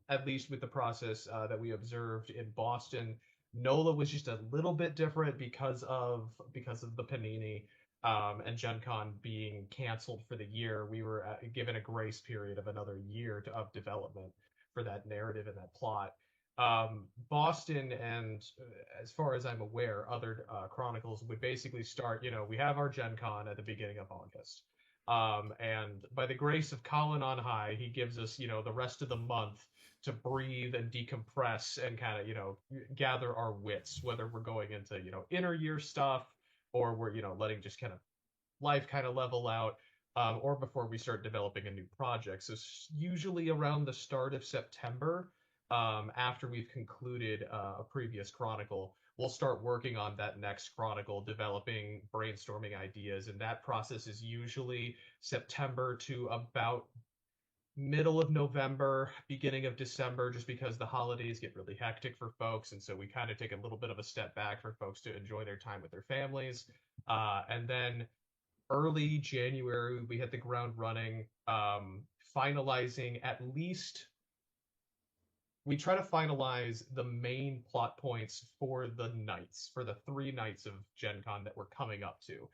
at least with the process that we observed in Boston, NOLA was just a little bit different because of the Panini and GenCon being canceled for the year. We were given a grace period of another year of development for that narrative and that plot. Boston and, as far as I'm aware, other chronicles would basically start. We have our GenCon at the beginning of August. And by the grace of Collin on high, he gives us, the rest of the month to breathe and decompress and kind of, gather our wits, whether we're going into, inner year stuff, or we're, letting just kind of life kind of level out, or before we start developing a new project. So usually around the start of September, after we've concluded a previous chronicle, we'll start working on that next chronicle, developing, brainstorming ideas, and that process is usually September to about middle of November, beginning of December, just because the holidays get really hectic for folks, and so we kind of take a little bit of a step back for folks to enjoy their time with their families. And then early January, we hit the ground running, finalizing at least. We try to finalize the main plot points for the nights, for the 3 nights of Gen Con that we're coming up to.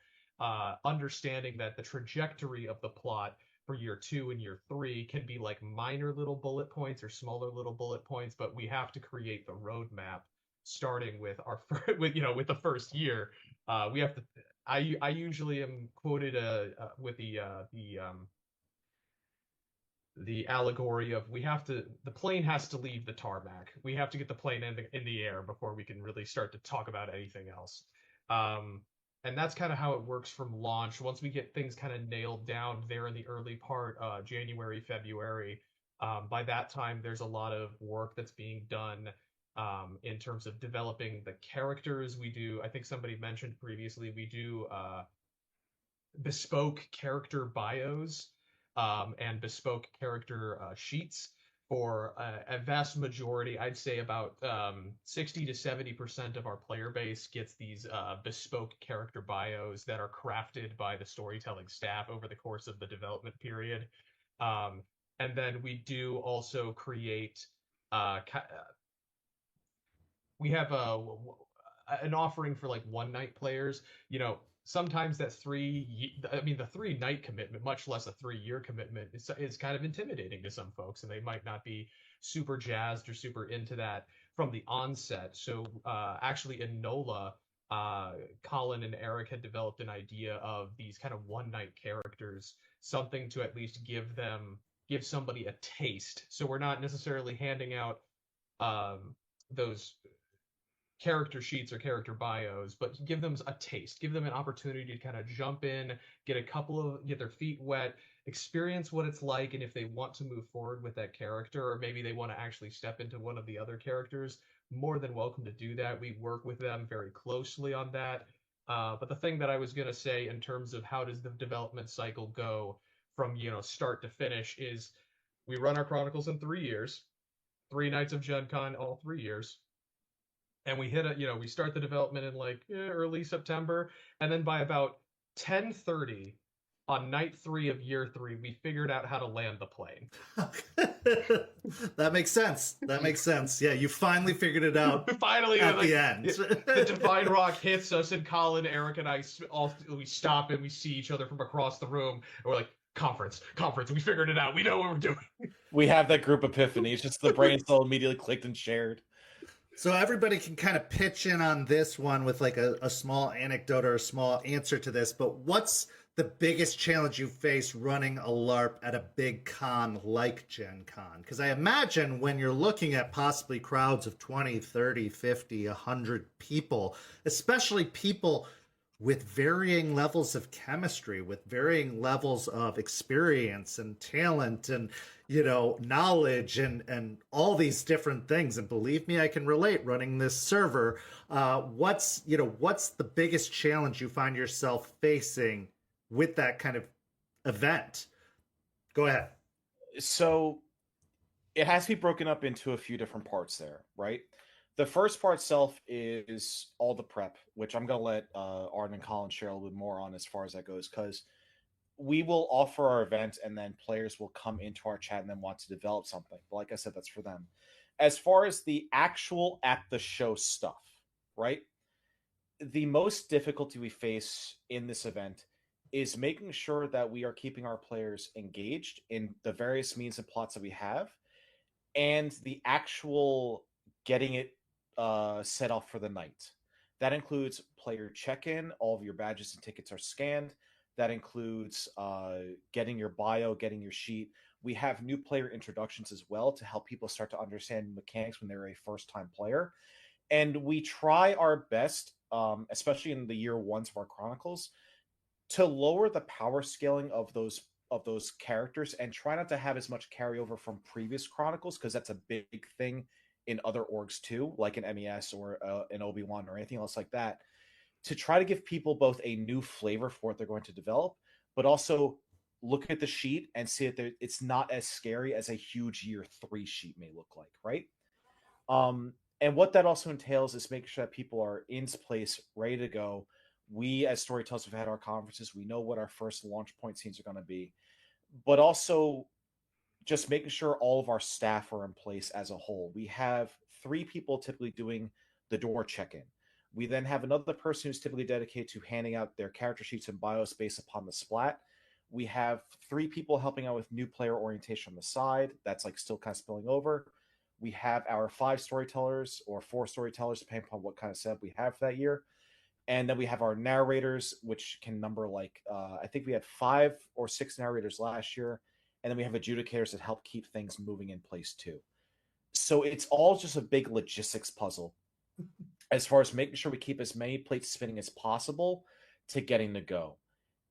Understanding that the trajectory of the plot for year 2 and year 3 can be like minor little bullet points or smaller little bullet points, but we have to create the roadmap starting with our with the first year. We have to. I usually am quoted with the allegory of the plane has to leave the tarmac. We have to get the plane in the air before we can really start to talk about anything else. And that's kind of how it works from launch. Once we get things kind of nailed down there in the early part, January, February, by that time, there's a lot of work that's being done in terms of developing the characters. I think somebody mentioned previously, we do bespoke character bios and bespoke character sheets for a vast majority. I'd say about 60 to 70% of our player base gets these bespoke character bios that are crafted by the storytelling staff over the course of the development period. And then we do also create we have an offering for like one night players. Sometimes that the 3 night commitment, much less a 3-year commitment, is kind of intimidating to some folks, and they might not be super jazzed or super into that from the onset. So actually in NOLA, Collin and Erik had developed an idea of these kind of one night characters, something to at least give somebody a taste. So we're not necessarily handing out those character sheets or character bios, but give them a taste, give them an opportunity to kind of jump in, get their feet wet, experience what it's like, and if they want to move forward with that character, or maybe they want to actually step into one of the other characters, more than welcome to do that. We work with them very closely on that. But the thing that I was going to say in terms of how does the development cycle go from start to finish is we run our Chronicles in 3 years, 3 nights of GenCon all 3 years. And we we start the development in like early September, and then by about 10:30 on night 3 of year 3, we figured out how to land the plane. That makes sense. That makes sense. Yeah, you finally figured it out. Finally, at the end. The divine rock hits us, and Collin, Erik, and I we stop and we see each other from across the room, and we're like, conference. We figured it out. We know what we're doing. We have that group epiphany. It's just the brain cell immediately clicked and shared. So everybody can kind of pitch in on this one with like a small anecdote or a small answer to this, but what's the biggest challenge you face running a LARP at a big con like GenCon? Because I imagine when you're looking at possibly crowds of 20, 30, 50, 100 people, especially people with varying levels of chemistry, with varying levels of experience and talent and, knowledge and all these different things. And believe me, I can relate running this server. What's the biggest challenge you find yourself facing with that kind of event? Go ahead. So it has to be broken up into a few different parts there, right? The first part itself is all the prep, which I'm going to let Arden and Collin share a little bit more on as far as that goes, because we will offer our event and then players will come into our chat and then want to develop something. But like I said, that's for them. As far as the actual at the show stuff, right? The most difficulty we face in this event is making sure that we are keeping our players engaged in the various means and plots that we have, and the actual getting it set off for the night. That includes player check-in. All of your badges and tickets are scanned. That includes getting your bio, getting your sheet. We have new player introductions as well to help people start to understand mechanics when they're a first-time player. And we try our best, especially in the year ones of our Chronicles, to lower the power scaling of those characters and try not to have as much carryover from previous Chronicles, because that's a big thing in other orgs too, like an MES or an Obi-Wan or anything else like that, to try to give people both a new flavor for what they're going to develop, but also look at the sheet and see that it's not as scary as a huge year 3 sheet may look like, right? And what that also entails is making sure that people are in place, ready to go. We, as storytellers, have had our conferences. We know what our first launch point scenes are going to be, but also just making sure all of our staff are in place as a whole. We have 3 people typically doing the door check-in. We then have another person who's typically dedicated to handing out their character sheets and bios based upon the splat. We have 3 people helping out with new player orientation on the side. That's like still kind of spilling over. We have our 5 storytellers or 4 storytellers, depending upon what kind of setup we have for that year. And then we have our narrators, which can number like, I think we had 5 or 6 narrators last year. And then we have adjudicators that help keep things moving in place too. So it's all just a big logistics puzzle as far as making sure we keep as many plates spinning as possible to getting to go.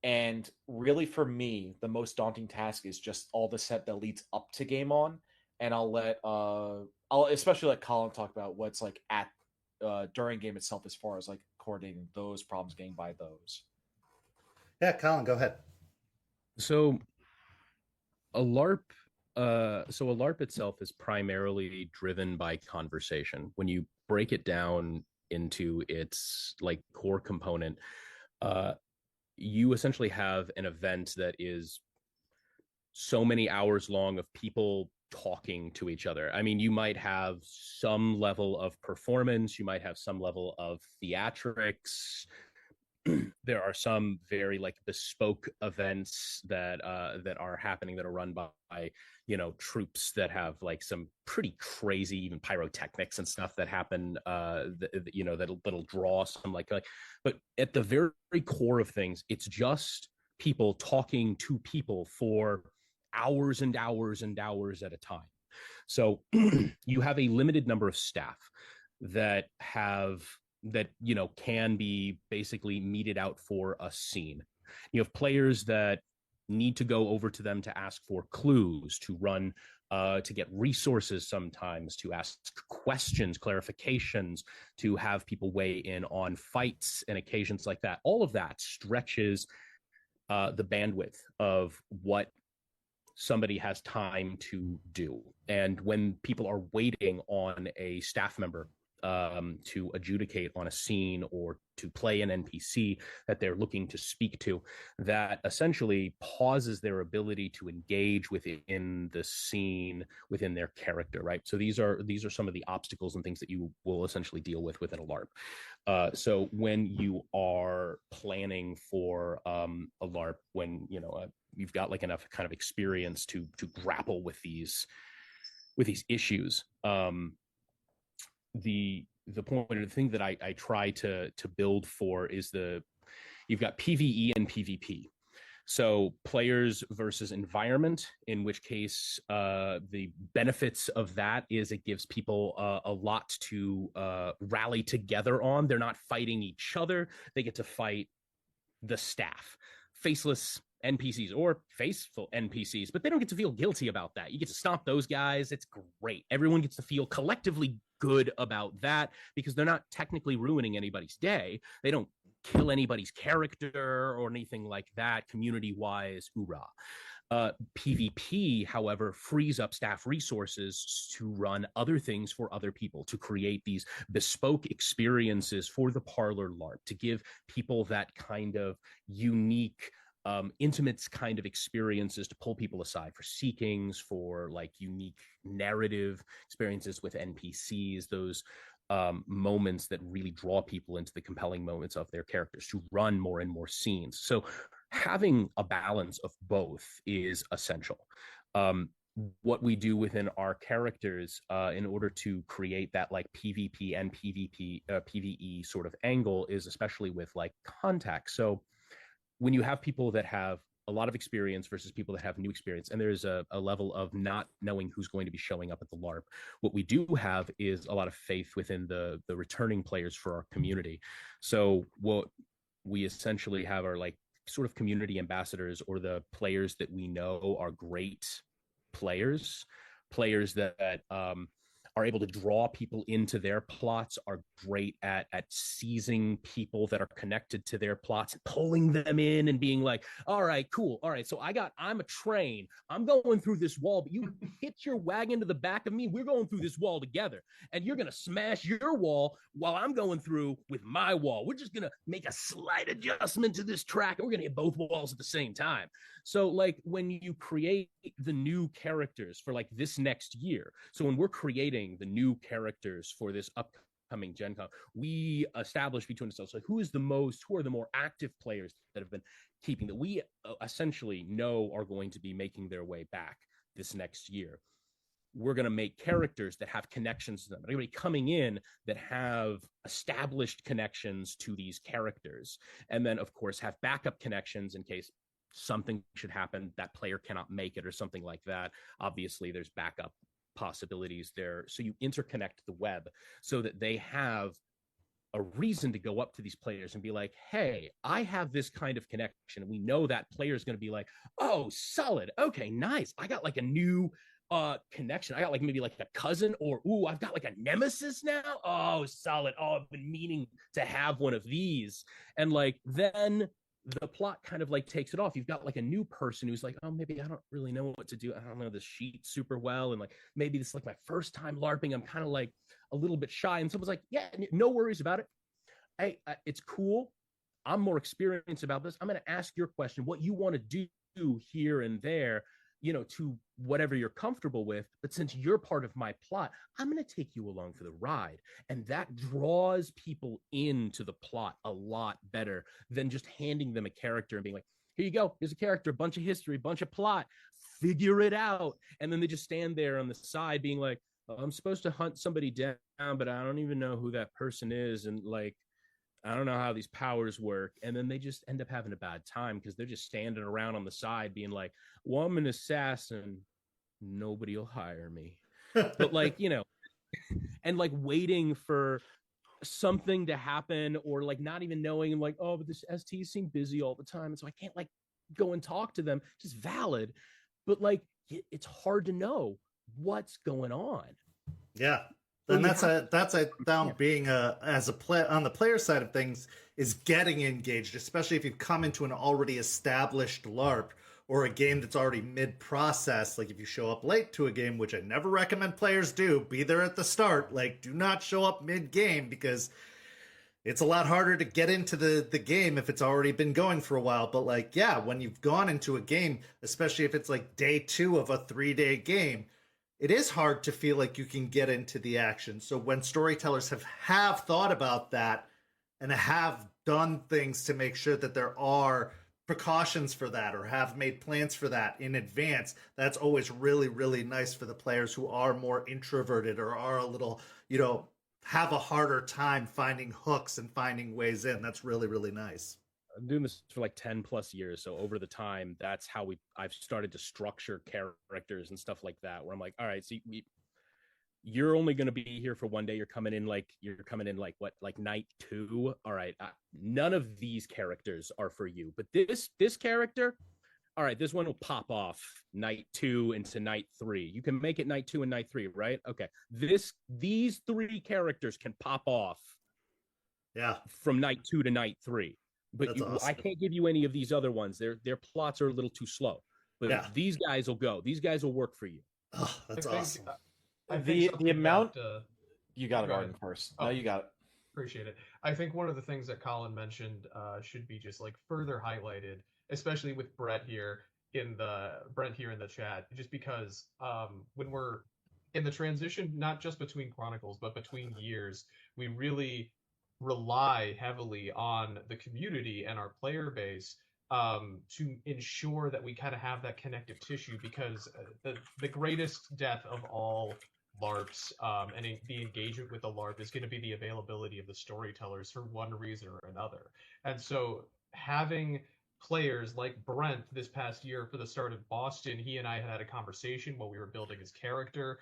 And really for me, the most daunting task is just all the set that leads up to game on. And I'll especially let Collin talk about what's like at during game itself as far as like coordinating those problems, getting by those. Yeah, Collin, go ahead. So a LARP itself is primarily driven by conversation. When you break it down into its like core component, you essentially have an event that is so many hours long of people talking to each other. I mean, you might have some level of performance, you might have some level of theatrics. There are some very like bespoke events that are happening that are run by troops that have like some pretty crazy even pyrotechnics and stuff that happen that'll draw some like but at the very core of things, it's just people talking to people for hours and hours and hours at a time. So you have a limited number of staff. that can be basically meted out for a scene. You have players that need to go over to them to ask for clues, to run, to get resources sometimes, to ask questions, clarifications, to have people weigh in on fights and occasions like that. All of that stretches the bandwidth of what somebody has time to do. And when people are waiting on a staff member to adjudicate on a scene or to play an NPC that they're looking to speak to, that essentially pauses their ability to engage within the scene, within their character, right? So these are some of the obstacles and things that you will essentially deal with within a LARP. So when you are planning for a LARP, when you've got like enough kind of experience to grapple with these issues, the point or the thing that I try to build for is you've got PvE and PvP. So players versus environment, in which case the benefits of that is it gives people a lot to rally together on. They're not fighting each other. They get to fight the staff, faceless NPCs or faceful NPCs, but they don't get to feel guilty about that. You get to stomp those guys. It's great. Everyone gets to feel collectively good about that because they're not technically ruining anybody's day. They don't kill anybody's character or anything like that, community-wise, hoorah. PvP, however, frees up staff resources to run other things for other people, to create these bespoke experiences for the parlor LARP, to give people that kind of unique intimate kind of experiences, to pull people aside for seekings, for like unique narrative experiences with NPCs, those moments that really draw people into the compelling moments of their characters, to run more and more scenes. So having a balance of both is essential. What we do within our characters in order to create that like PvP and PvE sort of angle is especially with like contact. So when you have people that have a lot of experience versus people that have new experience, and there's a level of not knowing who's going to be showing up at the LARP, what we do have is a lot of faith within the returning players for our community. So what we essentially have are like sort of community ambassadors, or the players that we know are great players that are able to draw people into their plots, are great at seizing people that are connected to their plots and pulling them in and being like, all right, cool. All right, so I'm a train. I'm going through this wall, but you hit your wagon to the back of me. We're going through this wall together. And you're going to smash your wall while I'm going through with my wall. We're just going to make a slight adjustment to this track, and we're going to hit both walls at the same time. So like when you create the new characters for like this next year, so when we're creating the new characters for this upcoming GenCon, we establish between ourselves like who are the more active players that have been keeping, that we essentially know are going to be making their way back this next year. We're going to make characters that have connections to them. Anybody coming in that have established connections to these characters, and then of course have backup connections in case something should happen, that player cannot make it or something like that. Obviously there's backup possibilities there. So you interconnect the web so that they have a reason to go up to these players and be like, hey, I have this kind of connection. We know that player is going to be like, oh, solid. Okay, nice. I got like a new connection. I got like maybe like a cousin, or ooh, I've got like a nemesis now. Oh, solid. Oh, I've been meaning to have one of these. And like then the plot kind of like takes it off. You've got like a new person who's like, oh, maybe I don't really know what to do. I don't know this sheet super well. And like, maybe this is like my first time LARPing. I'm kind of like a little bit shy. And someone's like, yeah, no worries about it. Hey, it's cool. I'm more experienced about this. I'm going to ask your question, what you want to do here and there, to whatever you're comfortable with. But since you're part of my plot, I'm going to take you along for the ride. And that draws people into the plot a lot better than just handing them a character and being like, here you go. Here's a character, a bunch of history, a bunch of plot, figure it out. And then they just stand there on the side being like, oh, I'm supposed to hunt somebody down, but I don't even know who that person is. And like, I don't know how these powers work. And then they just end up having a bad time because they're just standing around on the side being like, well, I'm an assassin. Nobody will hire me. But like, and like waiting for something to happen, or like not even knowing, like, oh, but this ST seem busy all the time, and so I can't like go and talk to them. It's just valid, but like it's hard to know what's going on. Yeah. So And that's a down Yeah. being as a play on the player side of things is getting engaged, especially if you've come into an already established LARP or a game that's already mid process. Like if you show up late to a game, which I never recommend players do, be there at the start. Like do not show up mid game, because it's a lot harder to get into the game if it's already been going for a while. But like, yeah, when you've gone into a game, especially if it's like day 2 of a 3-day game, it is hard to feel like you can get into the action. So when storytellers have thought about that and have done things to make sure that there are precautions for that, or have made plans for that in advance, that's always really, really nice for the players who are more introverted or are a little, have a harder time finding hooks and finding ways in. That's really, really nice. I'm doing this for like 10 plus years. So over the time, that's how I've started to structure characters and stuff like that, where I'm like, all right, so you're only going to be here for one day. You're coming in like what, like night 2. All right. None of these characters are for you, but this character, all right, this one will pop off night 2 into night 3. You can make it night 2 and night 3, right? Okay. These 3 characters can pop off. Yeah. From night 2 to night 3. But awesome. I can't give you any of these other ones. Their plots are a little too slow. But yeah, these guys will go. These guys will work for you. Oh, that's awesome. The amount you got it, Arden, first. Oh, no, you got it. Appreciate it. I think one of the things that Collin mentioned should be just like further highlighted, especially with Brent here in the chat, just because when we're in the transition, not just between Chronicles, but between years, we really rely heavily on the community and our player base to ensure that we kind of have that connective tissue, because the greatest death of all LARPs and the engagement with the LARP is going to be the availability of the storytellers for one reason or another. And so having players like Brent this past year for the start of Boston, he and I had a conversation while we were building his character.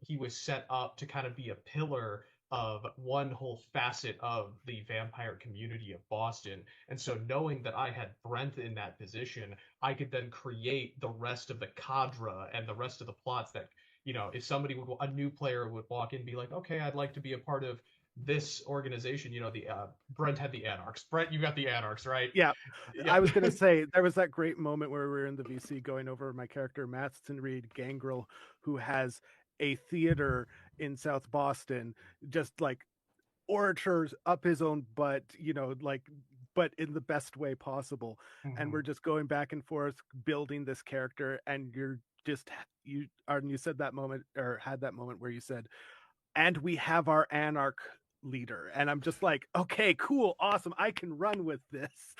He was set up to kind of be a pillar of one whole facet of the vampire community of Boston. And so knowing that I had Brent in that position, I could then create the rest of the cadre and the rest of the plots that, if a new player would walk in and be like, okay, I'd like to be a part of this organization, Brent had the Anarchs. Brent, you got the Anarchs, right? Yeah. I was going to say, there was that great moment where we were in the VC going over my character, Matston Reed Gangrel, who has a theater in South Boston, just like orators up his own butt, but in the best way possible. Mm-hmm. And we're just going back and forth building this character, and Arden, you said that moment, or had that moment where you said, and we have our Anarch leader, and I'm just like, okay, cool, awesome, I can run with this.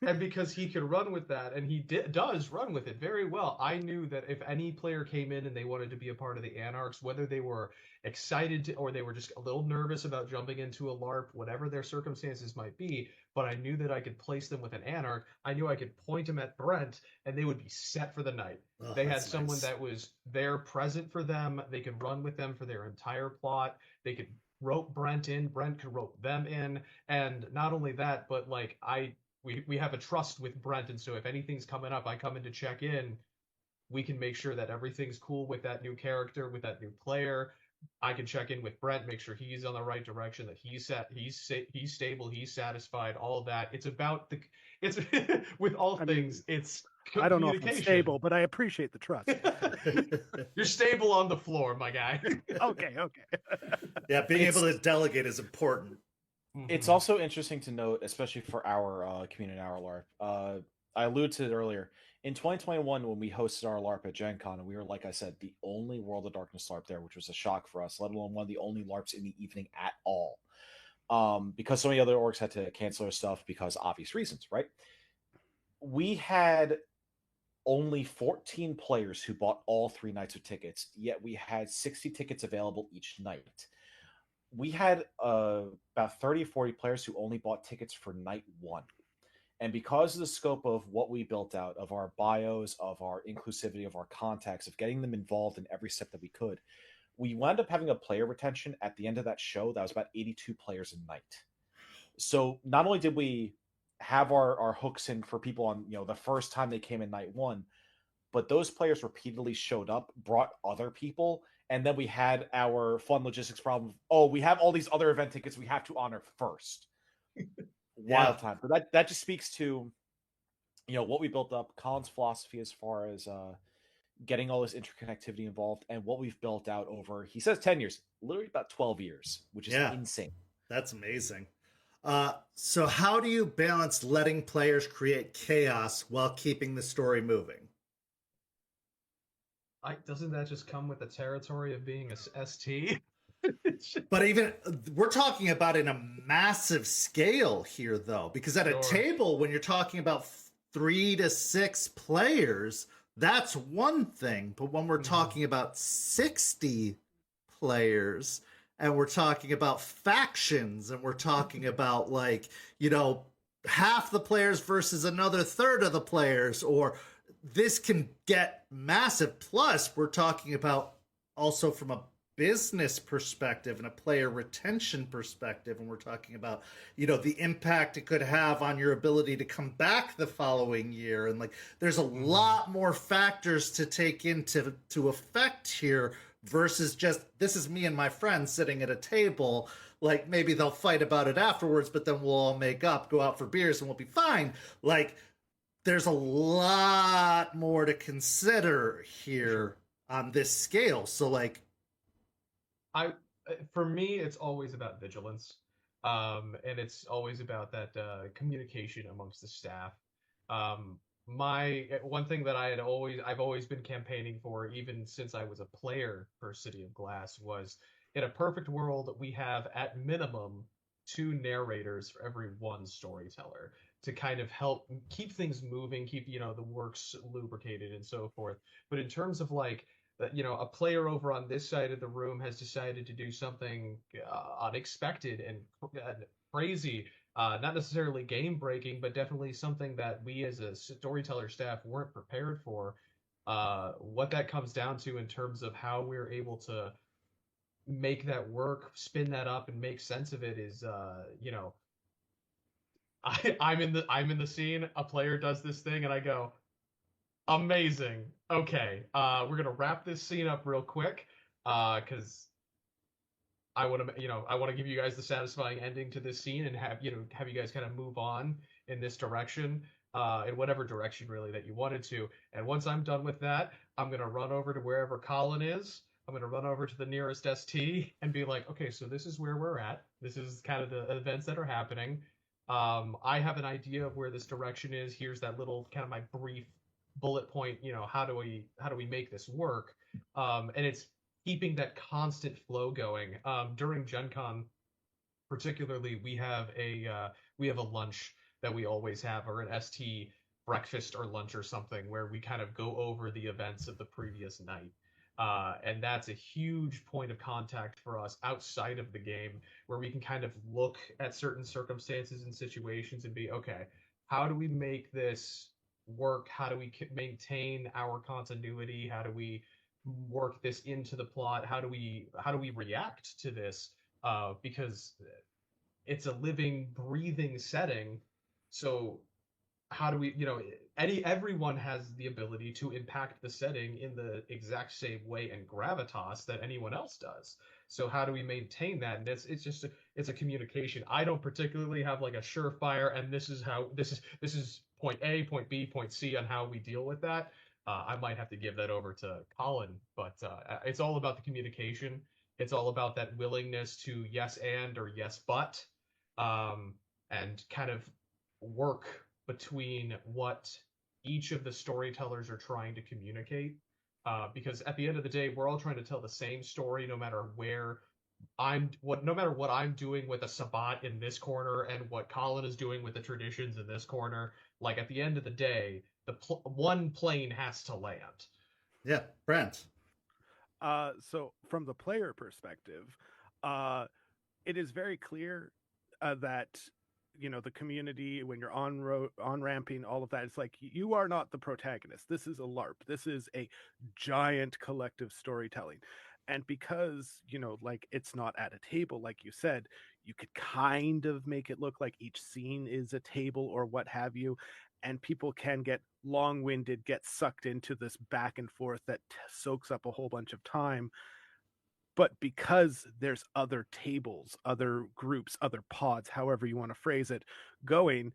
And because he could run with that, and he does run with it very well, I knew that if any player came in and they wanted to be a part of the Anarchs, whether they were excited to, or they were just a little nervous about jumping into a LARP, whatever their circumstances might be, but I knew that I could place them with an Anarch. I knew I could point them at Brent, and they would be set for the night. Oh, they had someone that was there present for them. They could run with them for their entire plot. They could rope Brent in. Brent could rope them in. And not only that, but like we have a trust with Brent, and so if anything's coming up, I come in to check in. We can make sure that everything's cool with that new character, with that new player. I can check in with Brent, make sure he's on the right direction, that he's stable, he's satisfied, all of that. It's about it's with all things, it's I don't know if I'm stable, but I appreciate the trust. You're stable on the floor, my guy. Okay. Yeah, being able to delegate is important. It's also interesting to note, especially for our community, our LARP. I alluded to it earlier. In 2021, when we hosted our LARP at GenCon, and we were, like I said, the only World of Darkness LARP there, which was a shock for us, let alone one of the only LARPs in the evening at all. Because so many other orgs had to cancel their stuff because obvious reasons, right? We had only 14 players who bought all 3 nights of tickets, yet we had 60 tickets available each night. We had about 30 or 40 players who only bought tickets for night 1. And because of the scope of what we built out, of our bios, of our inclusivity, of our contacts, of getting them involved in every step that we could, we wound up having a player retention at the end of that show that was about 82 players a night. So not only did we have our hooks in for people on, the first time they came in night one, but those players repeatedly showed up, brought other people, and then we had our fun logistics problem. Oh, we have all these other event tickets we have to honor first. Wild time. But that just speaks to, what we built up, Collin's philosophy as far as getting all this interconnectivity involved, and what we've built out over, he says 10 years, literally about 12 years, which is insane. That's amazing. So how do you balance letting players create chaos while keeping the story moving? Doesn't that just come with the territory of being a ST? But even we're talking about in a massive scale here, though, because at a table, when you're talking about 3 to 6 players, that's one thing. But when we're talking about 60 players, and we're talking about factions, and we're talking about half the players versus another third of the players, or this can get massive. Plus, we're talking about also from a business perspective and a player retention perspective, and we're talking about the impact it could have on your ability to come back the following year, and there's a lot more factors to take into effect here versus just this is me and my friends sitting at a table. Maybe they'll fight about it afterwards, but then we'll all make up, go out for beers, and we'll be fine. There's a lot more to consider here on this scale. So for me, it's always about vigilance. And it's always about that communication amongst the staff. One thing that I've always been campaigning for, even since I was a player for City of Glass, was in a perfect world, we have at minimum 2 narrators for every 1 storyteller to kind of help keep things moving, keep the works lubricated and so forth. But in terms of a player over on this side of the room has decided to do something unexpected and crazy, not necessarily game breaking, but definitely something that we as a storyteller staff weren't prepared for. What that comes down to in terms of how we're able to make that work, spin that up, and make sense of it is, I'm in the scene. A player does this thing, and I go, amazing. Okay, we're gonna wrap this scene up real quick, because I want to give you guys the satisfying ending to this scene, and have you guys kind of move on in this direction, in whatever direction really that you wanted to. And once I'm done with that, I'm gonna run over to wherever Collin is. I'm gonna run over to the nearest ST and be like, okay, so this is where we're at. This is kind of the events that are happening. I have an idea of where this direction is. Here's that little kind of my brief bullet point. How do we make this work? And it's keeping that constant flow going. During GenCon, particularly, we have a lunch that we always have, or an ST breakfast or lunch or something, where we kind of go over the events of the previous night. And that's a huge point of contact for us outside of the game, where we can kind of look at certain circumstances and situations and be, okay, how do we make this work? How do we maintain our continuity? How do we work this into the plot? How do we react to this? Because it's a living, breathing setting. So how do we, everyone has the ability to impact the setting in the exact same way and gravitas that anyone else does. So how do we maintain that? And it's a communication. I don't particularly have a surefire, and this is point A, point B, point C on how we deal with that. I might have to give that over to Collin, but it's all about the communication. It's all about that willingness to yes and or yes but, and kind of work between what each of the storytellers are trying to communicate. Because at the end of the day, we're all trying to tell the same story, no matter what I'm doing with a Sabbat in this corner and what Collin is doing with the traditions in this corner. At the end of the day, one plane has to land. Yeah, Brent. So from the player perspective, it is very clear that the community, when you're on ramping, all of that, it's you are not the protagonist. This is a LARP. This is a giant collective storytelling. And because, like it's not at a table, like you said, you could kind of make it look like each scene is a table or what have you. And people can get long-winded, get sucked into this back and forth that soaks up a whole bunch of time. But because there's other tables, other groups, other pods, however you want to phrase it, going,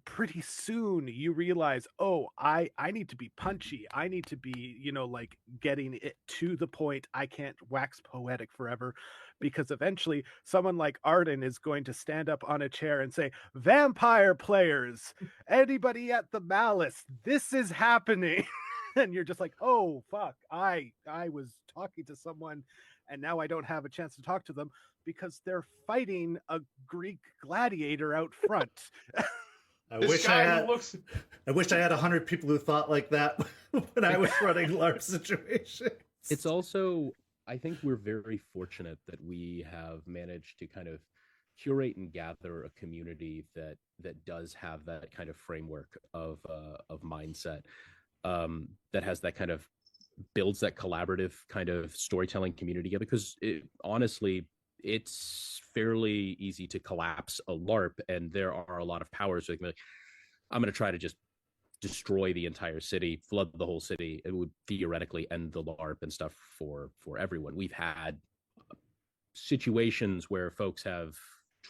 pretty soon you realize, oh, I need to be punchy. I need to be, like getting it to the point. I can't wax poetic forever, because eventually someone like Arden is going to stand up on a chair and say, vampire players, anybody at the malice, this is happening. And you're just like, oh, fuck, I was talking to someone and now I don't have a chance to talk to them because they're fighting a Greek gladiator out front. I wish I had 100 people who thought like that when I was running LARP situations. It's also, I think we're very fortunate that we have managed to kind of curate and gather a community that does have that kind of framework of mindset, that has that kind of builds that collaborative kind of storytelling community together. Because honestly, it's fairly easy to collapse a LARP, and there are a lot of powers. So I'm going to try to just destroy the entire city, flood the whole city. It would theoretically end the LARP and stuff for everyone. We've had situations where folks have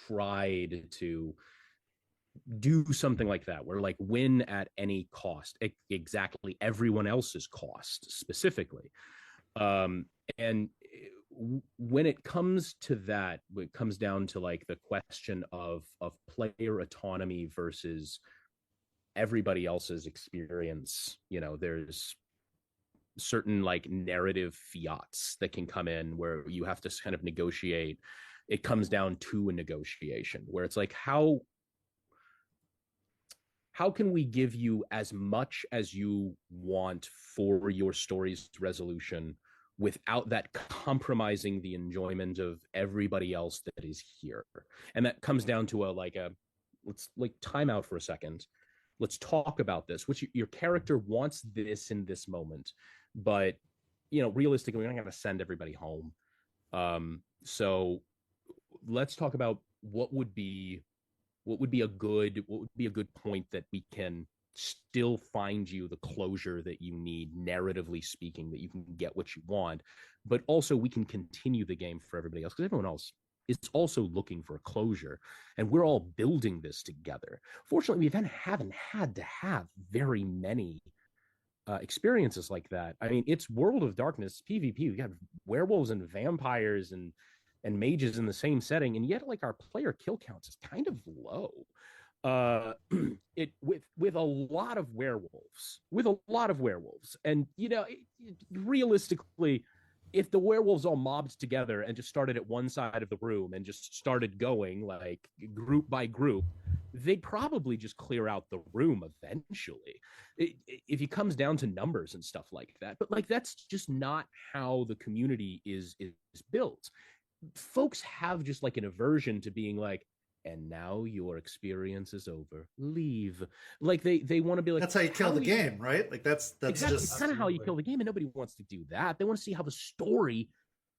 tried to do something like that, where like win at any cost, exactly everyone else's cost specifically. And when it comes to that, it comes down to like the question of player autonomy versus everybody else's experience. There's certain like narrative fiats that can come in where you have to kind of negotiate. It comes down to a negotiation where it's like, how can we give you as much as you want for your story's resolution without that compromising the enjoyment of everybody else that is here? And that comes down to let's like time out for a second. Let's talk about this. Your character wants this in this moment, but realistically, we're not going to send everybody home. So let's talk about what would be a good point that we can still find you the closure that you need, narratively speaking, that you can get what you want, but also we can continue the game for everybody else, because everyone else is also looking for a closure, and we're all building this together. Fortunately, we then haven't had to have very many experiences like that. I mean, it's World of Darkness PvP. We got werewolves and vampires and mages in the same setting, and yet like our player kill counts is kind of low. With a lot of werewolves, and realistically, if the werewolves all mobbed together and just started at one side of the room and just started going like group by group, they'd probably just clear out the room eventually, if it comes down to numbers and stuff like that. But like, that's just not how the community is built. Folks have just like an aversion to being like, and now your experience is over, leave. Like they want to be like, that's how you kill the game, right? Like that's exactly, just it's kind of how you kill the game, and nobody wants to do that. They want to see how the story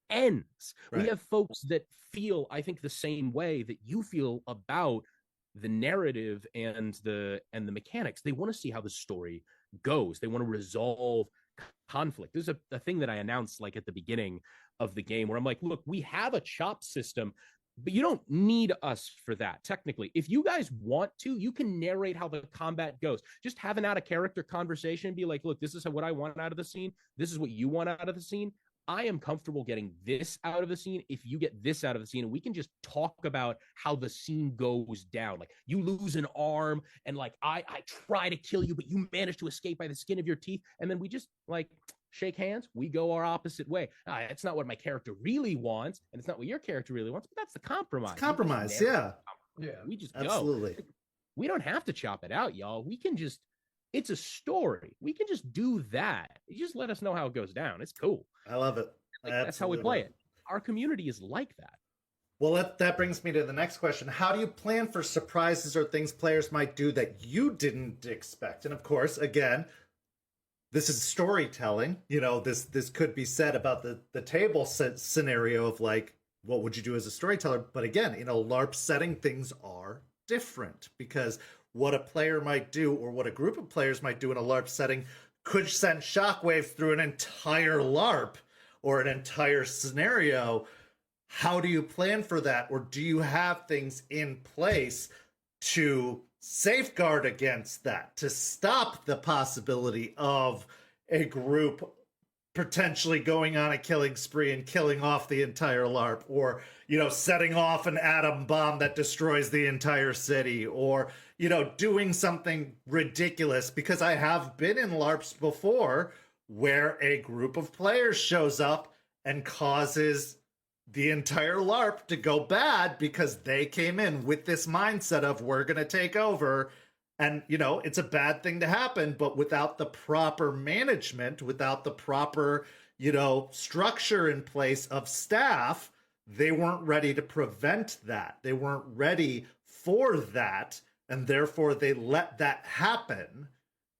ends. Right. We have folks that feel, I think, the same way that you feel about the narrative and the mechanics. They want to see how the story goes. They want to resolve conflict. There's a thing that I announced like at the beginning of the game where I'm like, look, we have a chop system, but you don't need us for that. Technically, if you guys want to, you can narrate how the combat goes. Just have an out of character conversation and be like, look, this is what I want out of the scene. This is what you want out of the scene. I am comfortable getting this out of the scene if you get this out of the scene, and we can just talk about how the scene goes down. Like, you lose an arm and like I try to kill you, but you manage to escape by the skin of your teeth, and then we just like shake hands, we go our opposite way. It's not what my character really wants, and it's not what your character really wants, but that's the compromise. It's compromise, yeah. We just absolutely go. We don't have to chop it out, y'all. We can just, it's a story. We can just do that. You just let us know how it goes down. It's cool. I love it. Like, that's how we play it. Our community is like that. Well, that brings me to the next question. How do you plan for surprises or things players might do that you didn't expect? And of course, again, this is storytelling. This could be said about the table scenario of like, what would you do as a storyteller? But again, in a LARP setting, things are different, because what a player might do, or what a group of players might do in a LARP setting, could send shockwaves through an entire LARP or an entire scenario. How do you plan for that? Or do you have things in place to safeguard against that, to stop the possibility of a group potentially going on a killing spree and killing off the entire LARP, or, setting off an atom bomb that destroys the entire city, or, doing something ridiculous? Because I have been in LARPs before where a group of players shows up and causes the entire LARP to go bad because they came in with this mindset of, we're going to take over. And, it's a bad thing to happen, but without the proper management, without the proper, structure in place of staff, they weren't ready to prevent that. They weren't ready for that. And therefore they let that happen,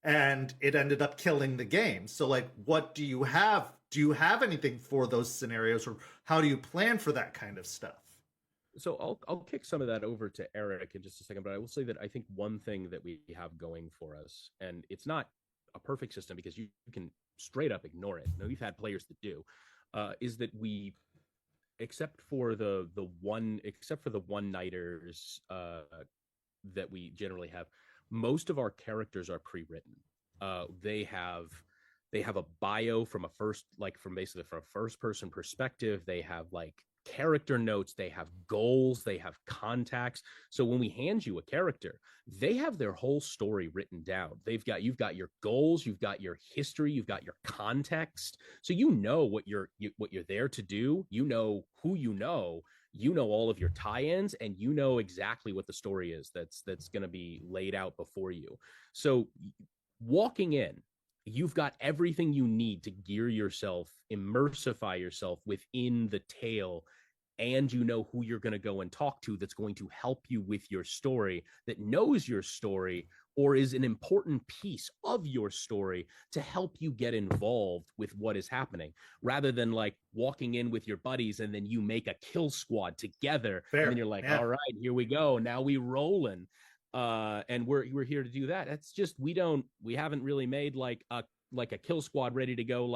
and it ended up killing the game. So like, what do you have? Do you have anything for those scenarios, or how do you plan for that kind of stuff? So I'll kick some of that over to Erik in just a second, but I will say that I think one thing that we have going for us, and it's not a perfect system because you can straight up ignore it. No, we've had players that do, is that we, except for the one-nighters that we generally have, most of our characters are pre-written. They have a bio from basically from a first person perspective. They have like character notes, they have goals, they have contacts. So when we hand you a character, they have their whole story written down. You've got your goals, you've got your history, you've got your context. So what you're there to do, who you know all of your tie-ins, and exactly what the story is that's going to be laid out before you. So walking in, you've got everything you need to gear yourself, immersify yourself within the tale, and who you're going to go and talk to that's going to help you with your story, that knows your story or is an important piece of your story to help you get involved with what is happening, rather than like walking in with your buddies and then you make a kill squad together. Fair. And then you're like, yeah. All right, here we go. Now we rolling. And we're here to do that. That's just, we haven't really made like a kill squad ready to go,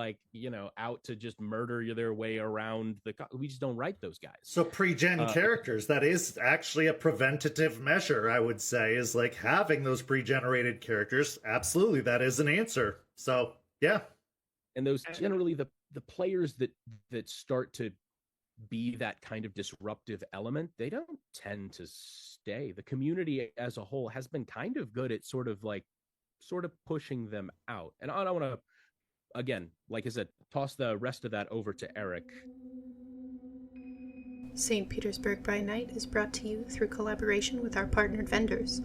out to just murder their way around we just don't write those guys. So pre-gen characters, that is actually a preventative measure, I would say, is like having those pre-generated characters. Absolutely, that is an answer. So yeah. And those generally the players that start to be that kind of disruptive element, they don't tend to stay. The community as a whole has been kind of good at sort of pushing them out. And I want to, again, like I said, toss the rest of that over to Erik. St. Petersburg by Night is brought to you through collaboration with our partnered vendors,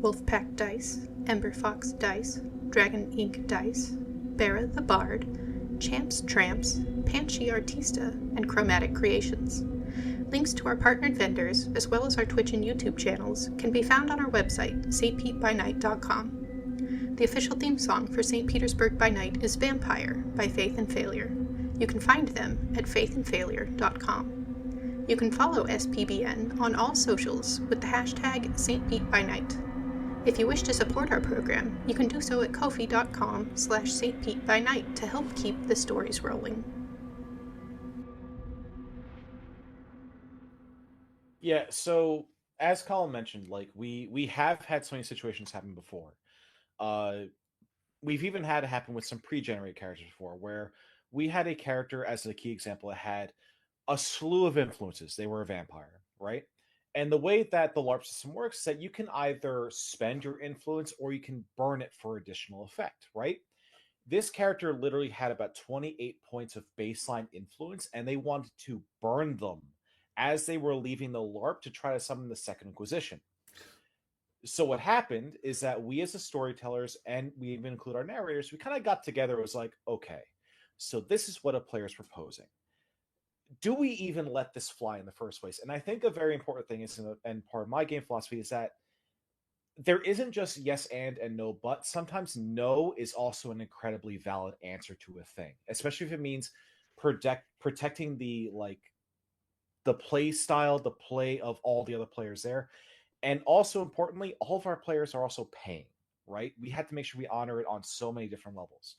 Wolfpack Dice, Ember Fox Dice, Dragon Ink Dice, Bera the Bard, Champs Tramps, Panchi Artista, and Chromatic Creations. Links to our partnered vendors, as well as our Twitch and YouTube channels, can be found on our website, stpetbynight.com. The official theme song for St. Petersburg by Night is Vampire by Faith and Failure. You can find them at faithandfailure.com. You can follow SPBN on all socials with the hashtag StPeteByNight. If you wish to support our program, you can do so at ko-fi.com/StPeteByNight to help keep the stories rolling. Yeah, so as Collin mentioned, like we have had so many situations happen before. We've even had it happen with some pre-generated characters before, where we had a character, as a key example, that had a slew of influences. They were a vampire, right? And the way that the LARP system works is that you can either spend your influence or you can burn it for additional effect, right? This character literally had about 28 points of baseline influence, and they wanted to burn them as they were leaving the LARP to try to summon the Second Inquisition. So what happened is that we as the storytellers, and we even include our narrators, we kind of got together. It was like, okay, so this is what a player's proposing. Do we even let this fly in the first place? And I think a very important thing is, and part of my game philosophy is that there isn't just yes and no but. Sometimes no is also an incredibly valid answer to a thing, especially if it means protecting the play style, the play of all the other players there. And also importantly, all of our players are also paying, right? We had to make sure we honor it on so many different levels.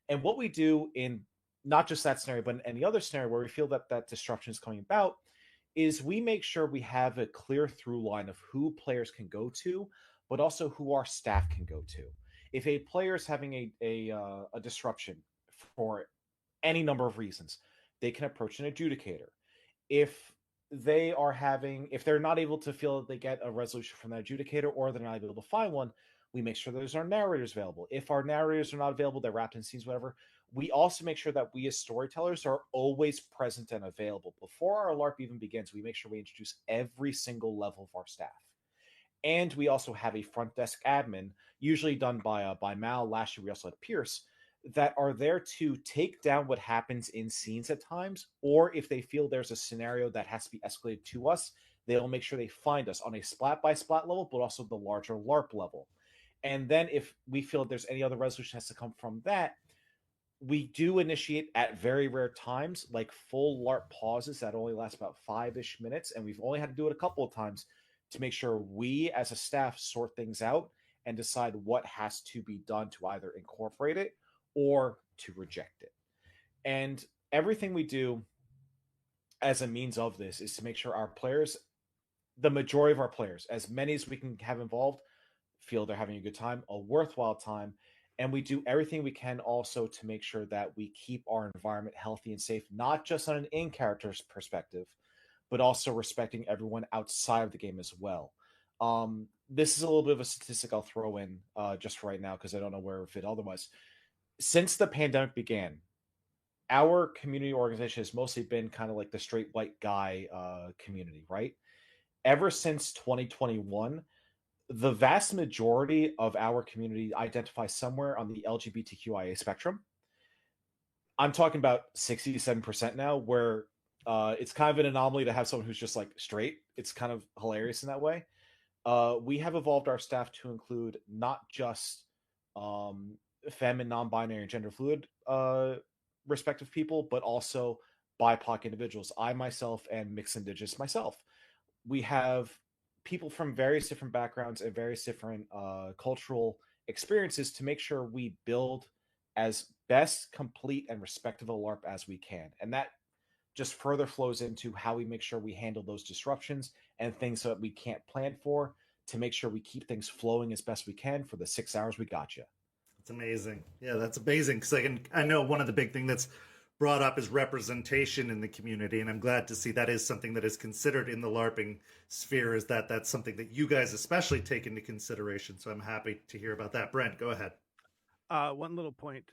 And what we do in not just that scenario, but in any other scenario where we feel that that disruption is coming about, is we make sure we have a clear through line of who players can go to, but also who our staff can go to. If a player is having a disruption for any number of reasons, they can approach an adjudicator. If if they're not able to feel that they get a resolution from that adjudicator, or they're not able to find one, we make sure there's our narrators available. If our narrators are not available, they're wrapped in scenes, whatever. We also make sure that we as storytellers are always present and available. Before our LARP even begins, we make sure we introduce every single level of our staff. And we also have a front desk admin, usually done by Mal. Last year, we also had Pierce, that are there to take down what happens in scenes at times, or if they feel there's a scenario that has to be escalated to us, they'll make sure they find us on a splat by splat level, but also the larger LARP level. And then if we feel there's any other resolution has to come from that, we do initiate at very rare times, like full LARP pauses that only last about 5-ish minutes. And we've only had to do it a couple of times to make sure we as a staff sort things out and decide what has to be done to either incorporate it or to reject it. And everything we do as a means of this is to make sure our players, the majority of our players, as many as we can have involved, feel they're having a good time, a worthwhile time. And we do everything we can also to make sure that we keep our environment healthy and safe, not just on an in-character's perspective, but also respecting everyone outside of the game as well. This is a little bit of a statistic I'll throw in just for right now, because I don't know where it would fit otherwise. Since the pandemic began, our community organization has mostly been kind of like the straight white guy community, right? Ever since 2021, the vast majority of our community identifies somewhere on the LGBTQIA spectrum. I'm talking about 67% now, where it's kind of an anomaly to have someone who's just like straight. It's kind of hilarious in that way. We have evolved our staff to include not just femme and non-binary and gender fluid respective people, but also BIPOC individuals. I myself am mixed indigenous myself. We have people from various different backgrounds and various different cultural experiences to make sure we build as best, complete, and respectable LARP as we can. And that just further flows into how we make sure we handle those disruptions and things that we can't plan for, to make sure we keep things flowing as best we can for the 6 hours we got you. That's amazing. Yeah, that's amazing. Because I know one of the big things that's brought up is representation in the community, and I'm glad to see that is something that is considered in the LARPing sphere, is that's something that you guys especially take into consideration. So I'm happy to hear about that. Brent, go ahead. One little point.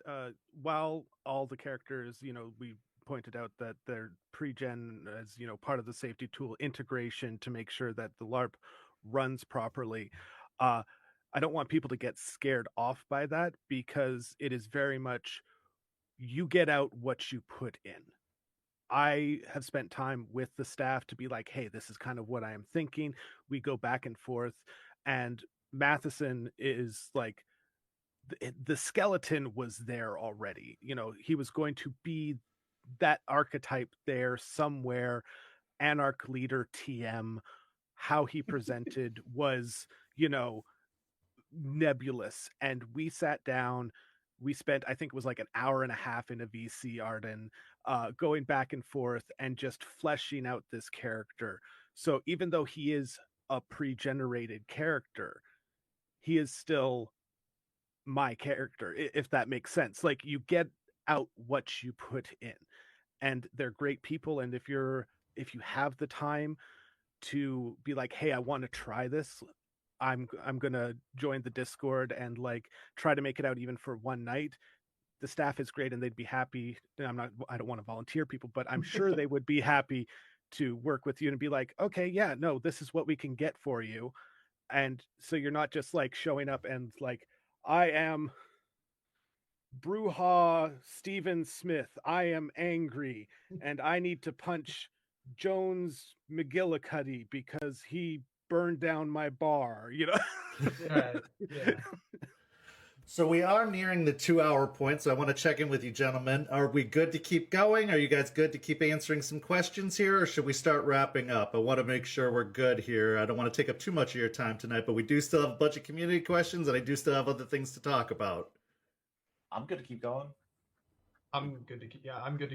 While all the characters, we pointed out that they're pre-gen as, part of the safety tool integration to make sure that the LARP runs properly. I don't want people to get scared off by that, because it is very much, you get out what you put in. I have spent time with the staff to be like, hey, this is kind of what I am thinking. We go back and forth, and Matheson is like, the skeleton was there already. He was going to be that archetype there somewhere. Anarch leader TM, how he presented was, nebulous. And we sat down, we spent, I think it was like an hour and a half in a VC Arden, going back and forth and just fleshing out this character. So even though he is a pre-generated character, he is still my character, if that makes sense. Like, you get out what you put in, and they're great people. And if you have the time to be like, hey, I want to try this, I'm gonna join the Discord and like try to make it out even for one night. The staff is great, and they'd be happy. I don't want to volunteer people, but I'm sure they would be happy to work with you and be like, okay, yeah, no, this is what we can get for you. And so you're not just like showing up and like, I am Brewhaw Stephen Smith, I am angry, and I need to punch Jones McGillicuddy because he burned down my bar. Right. Yeah. So we are nearing the 2 hour point, so I want to check in with you, gentlemen. Are we good to keep going? Are you guys good to keep answering some questions here, or should we start wrapping up? I want to make sure we're good here. I don't want to take up too much of your time tonight, but we do still have a bunch of community questions, and I do still have other things to talk about. I'm good to keep going. I'm good to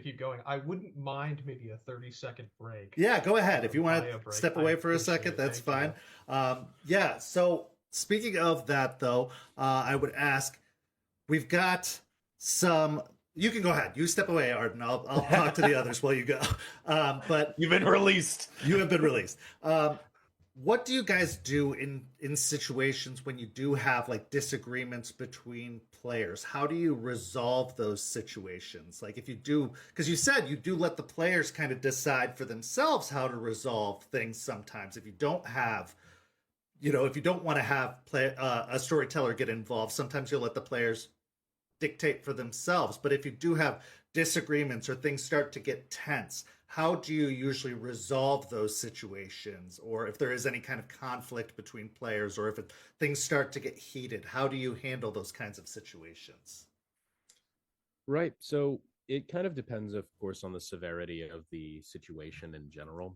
keep going. I wouldn't mind maybe a 30-second break. Yeah, go ahead. If you want to step away for a second, that's fine. Yeah, so speaking of that, though, I would ask, we've got some... You can go ahead. You step away, Arden. I'll talk to the others while you go. But You've been released. You have been released. What do you guys do in situations when you do have like disagreements between players? How do you resolve those situations? Like if you do, because you said you do let the players kind of decide for themselves how to resolve things sometimes. If you don't have, if you don't want to have a storyteller get involved, sometimes you'll let the players dictate for themselves. But if you do have disagreements or things start to get tense, how do you usually resolve those situations? Or if there is any kind of conflict between players, or if things start to get heated, how do you handle those kinds of situations? Right. So it kind of depends, of course, on the severity of the situation in general.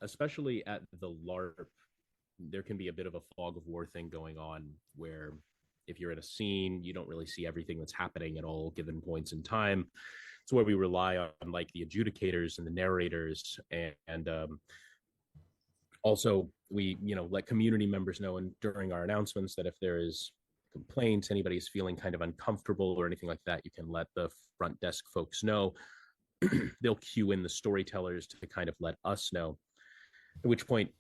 Especially at the LARP, there can be a bit of a fog of war thing going on where if you're in a scene, you don't really see everything that's happening at all given points in time. It's where we rely on like the adjudicators and the narrators, and also we let community members know, and during our announcements, that if there is complaints, anybody's feeling kind of uncomfortable or anything like that, you can let the front desk folks know. They'll cue in the storytellers to kind of let us know, at which point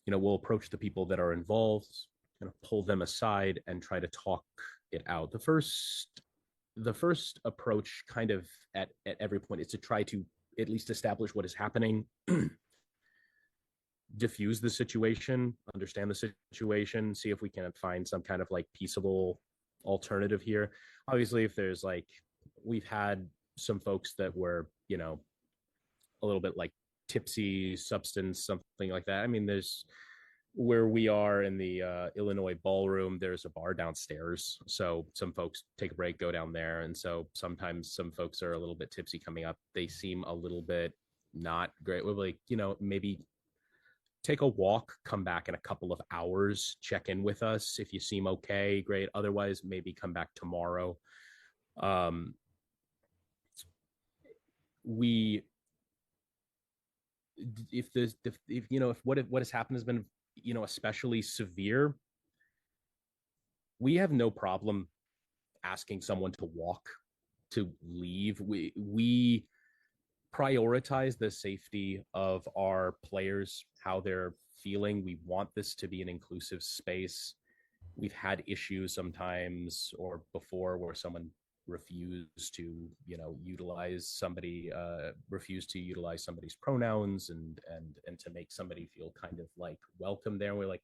we'll approach the people that are involved, kind of pull them aside and try to talk it out. The first approach kind of at every point is to try to at least establish what is happening, diffuse the situation, understand the situation, see if we can find some kind of like peaceable alternative here. Obviously, if there's like, we've had some folks that were, a little bit like tipsy, substance, something like that. I mean, there's where we are in the Illinois ballroom, there's a bar downstairs. So some folks take a break, go down there. And so sometimes some folks are a little bit tipsy coming up. They seem a little bit not great. We're like, maybe take a walk, come back in a couple of hours, check in with us. If you seem okay, great. Otherwise, maybe come back tomorrow. If what has happened has been especially severe, we have no problem asking someone to walk, to leave. We prioritize the safety of our players, how they're feeling. We want this to be an inclusive space. We've had issues sometimes or before where someone refused to utilize somebody's pronouns and to make somebody feel kind of like welcome there. And we're like,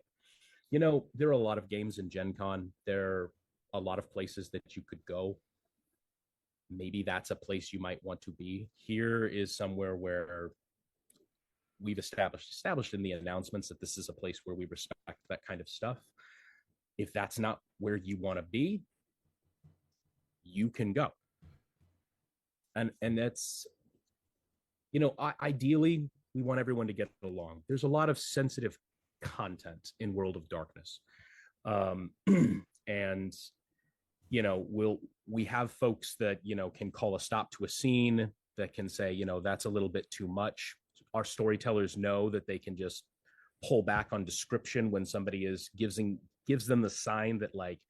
there are a lot of games in GenCon. There are a lot of places that you could go. Maybe that's a place you might want to be. Here is somewhere where we've established in the announcements that this is a place where we respect that kind of stuff. If that's not where you want to be, you can go. And that's, ideally, we want everyone to get along. There's a lot of sensitive content in World of Darkness. And, we have folks that, can call a stop to a scene, that can say, that's a little bit too much. Our storytellers know that they can just pull back on description when somebody gives them the sign that like,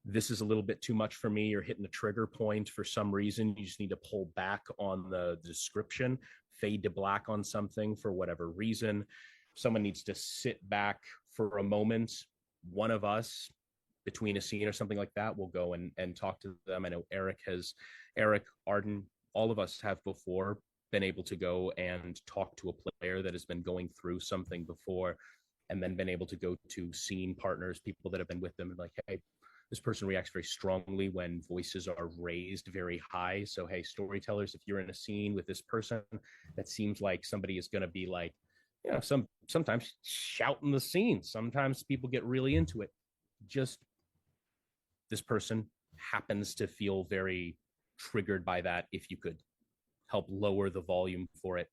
this is a little bit too much for me. You're hitting a trigger point for some reason. You just need to pull back on the description, fade to black on something for whatever reason. Someone needs to sit back for a moment. One of us, between a scene or something like that, will go and talk to them. I know Erik, Arden, all of us have before been able to go and talk to a player that has been going through something before, and then been able to go to scene partners, people that have been with them, and like, hey, this person reacts very strongly when voices are raised very high. So, hey, storytellers, if you're in a scene with this person, that seems like somebody is going to be like Sometimes shout in the scene. Sometimes people get really into it. Just this person happens to feel very triggered by that. If you could help lower the volume for it,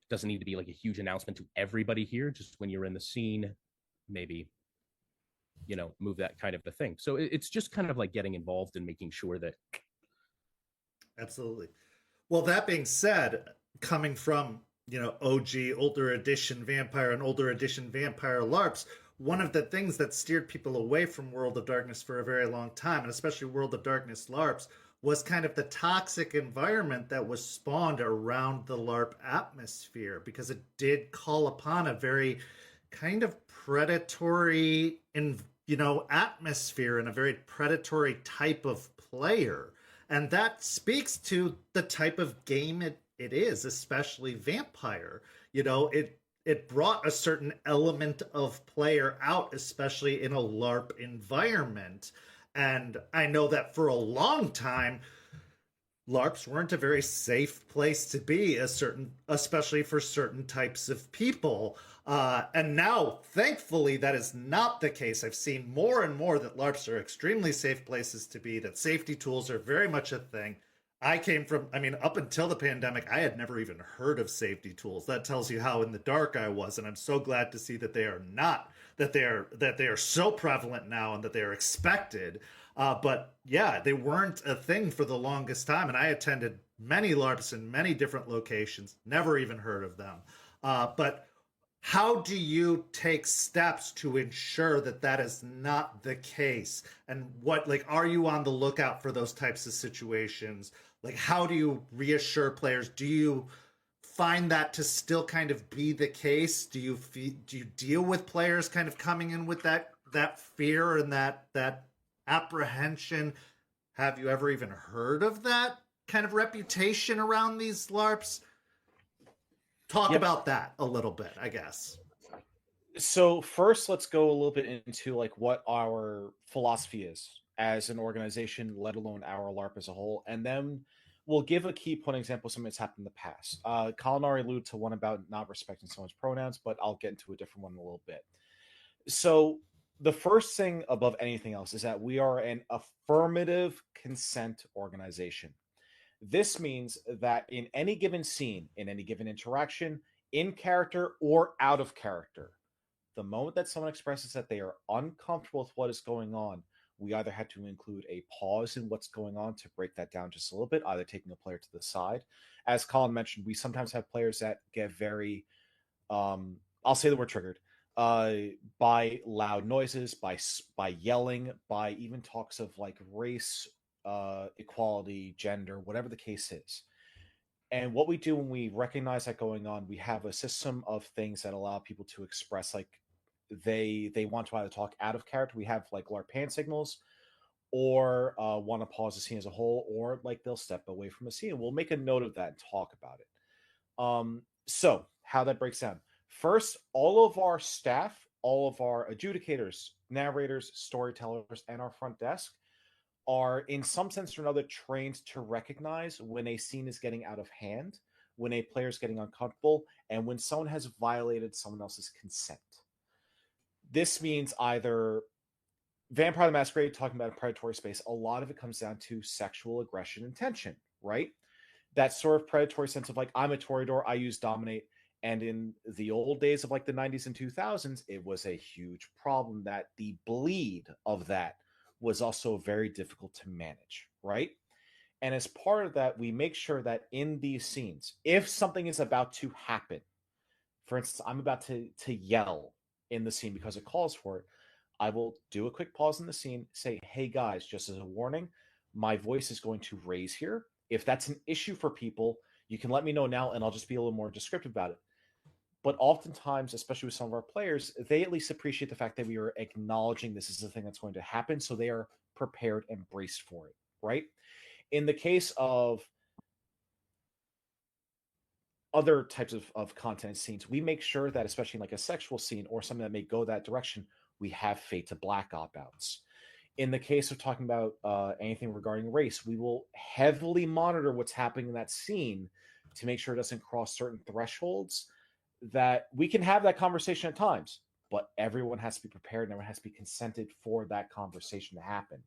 doesn't need to be like a huge announcement to everybody here. Just when you're in the scene, maybe move that kind of a thing. So it's just kind of like getting involved and making sure that. Absolutely. Well, that being said, coming from OG older edition vampire and older edition vampire LARPs, one of the things that steered people away from World of Darkness for a very long time, and especially World of Darkness LARPs, was kind of the toxic environment that was spawned around the LARP atmosphere, because it did call upon a very kind of predatory atmosphere and a very predatory type of player. And that speaks to the type of game it is, especially vampire. It brought a certain element of player out, especially in a LARP environment. And I know that for a long time, LARPs weren't a very safe place to be, especially for certain types of people. And now, thankfully, that is not the case. I've seen more and more that LARPs are extremely safe places to be, that safety tools are very much a thing. Up until the pandemic, I had never even heard of safety tools. That tells you how in the dark I was, and I'm so glad to see that they are not, that they are so prevalent now and that they are expected. But yeah, they weren't a thing for the longest time, and I attended many LARPs in many different locations, never even heard of them. But how do you take steps to ensure that that is not the case? And are you on the lookout for those types of situations? How do you reassure players? Do you find that to still kind of be the case? Do you deal with players kind of coming in with that fear and that apprehension? Have you ever even heard of that kind of reputation around these LARPs? Talk about that a little bit, I guess. So first, let's go a little bit into what our philosophy is as an organization, let alone our LARP as a whole, and then we'll give a key point example of something that's happened in the past. Collin already alluded to one about not respecting someone's pronouns, but I'll get into a different one in a little bit. So the first thing above anything else is that we are an affirmative consent organization. This means that in any given scene, in any given interaction, in character or out of character, the moment that someone expresses that they are uncomfortable with what is going on, we either had to include a pause in what's going on to break that down just a little bit, either taking a player to the side. As Collin mentioned, we sometimes have players that get very, I'll say the word triggered, by loud noises, by yelling, by even talks of race, equality, gender, whatever the case is. And what we do when we recognize that going on, we have a system of things that allow people to express they want to either talk out of character. We have LARP hand signals, or want to pause the scene as a whole, or they'll step away from the scene. We'll make a note of that and talk about it. So how that breaks down. First, all of our staff, all of our adjudicators, narrators, storytellers, and our front desk are in some sense or another trained to recognize when a scene is getting out of hand, when a player is getting uncomfortable, and when someone has violated someone else's consent. This means either Vampire the Masquerade, talking about a predatory space, a lot of it comes down to sexual aggression and tension, right? That sort of predatory sense of I'm a Toreador, I use dominate. And in the old days of the 90s and 2000s, it was a huge problem that the bleed of that was also very difficult to manage, right? And as part of that, we make sure that in these scenes, if something is about to happen, for instance, I'm about to yell in the scene because it calls for it, I will do a quick pause in the scene, say, hey guys, just as a warning, my voice is going to raise here. If that's an issue for people, you can let me know now and I'll just be a little more descriptive about it. But oftentimes, especially with some of our players, they at least appreciate the fact that we are acknowledging this is the thing that's going to happen, so they are prepared and braced for it, right? In the case of other types of content scenes, we make sure that, especially in a sexual scene or something that may go that direction, we have fade to black opt-outs. In the case of talking about anything regarding race, we will heavily monitor what's happening in that scene to make sure it doesn't cross certain thresholds that we can have that conversation at times, but everyone has to be prepared and everyone has to be consented for that conversation to happen.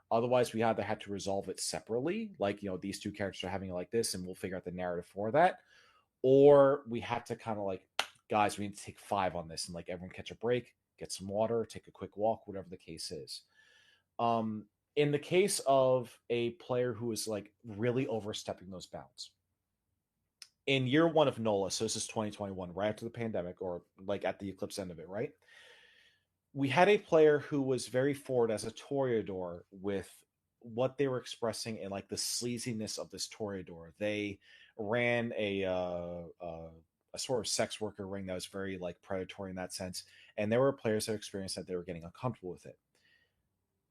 Otherwise, we either had to resolve it separately, like, these two characters are having it like this, and we'll figure out the narrative for that. Or we had to kind of like, guys, we need to take 5 on this, and like everyone catch a break, get some water, take a quick walk, whatever the case is. In the case of a player who is like really overstepping those bounds, in year 1 of NOLA, so this is 2021, right after the pandemic, or like at the eclipse end of it, right? We had a player who was very forward as a toreador with what they were expressing and like the sleaziness of this toreador. They ran a sort of sex worker ring that was very like predatory in that sense, and there were players that experienced that they were getting uncomfortable with it.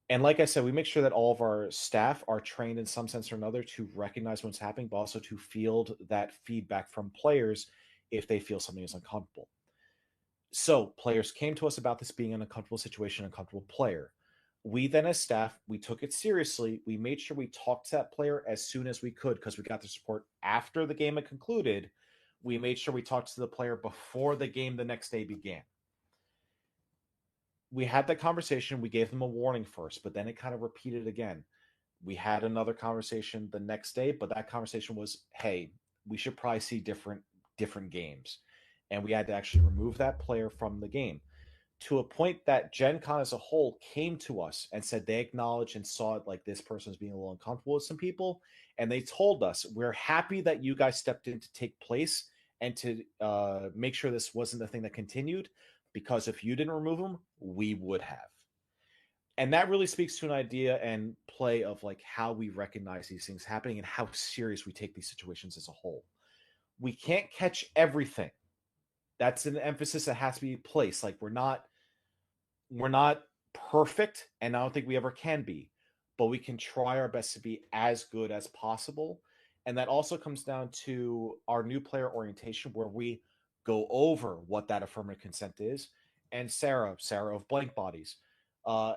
And like I said, we make sure that all of our staff are trained in some sense or another to recognize what's happening, but also to field that feedback from players if they feel something is uncomfortable. So players came to us about this being an uncomfortable situation, uncomfortable player. We then, as staff, we took it seriously. We made sure we talked to that player as soon as we could because we got the support after the game had concluded. We made sure we talked to the player before the game the next day began. We had that conversation. We gave them a warning first, but then it kind of repeated again. We had another conversation the next day, but that conversation was, hey, we should probably see different games. And we had to actually remove that player from the game, to a point that GenCon as a whole came to us and said they acknowledged and saw it like this person was being a little uncomfortable with some people. And they told us, we're happy that you guys stepped in to take place and to make sure this wasn't the thing that continued, because if you didn't remove them, we would have. And that really speaks to an idea and play of like how we recognize these things happening and how serious we take these situations as a whole. We can't catch everything. That's an emphasis that has to be placed. Like we're not perfect, and I don't think we ever can be, but we can try our best to be as good as possible. And that also comes down to our new player orientation, where we go over what that affirmative consent is. And Sarah of Blank Bodies,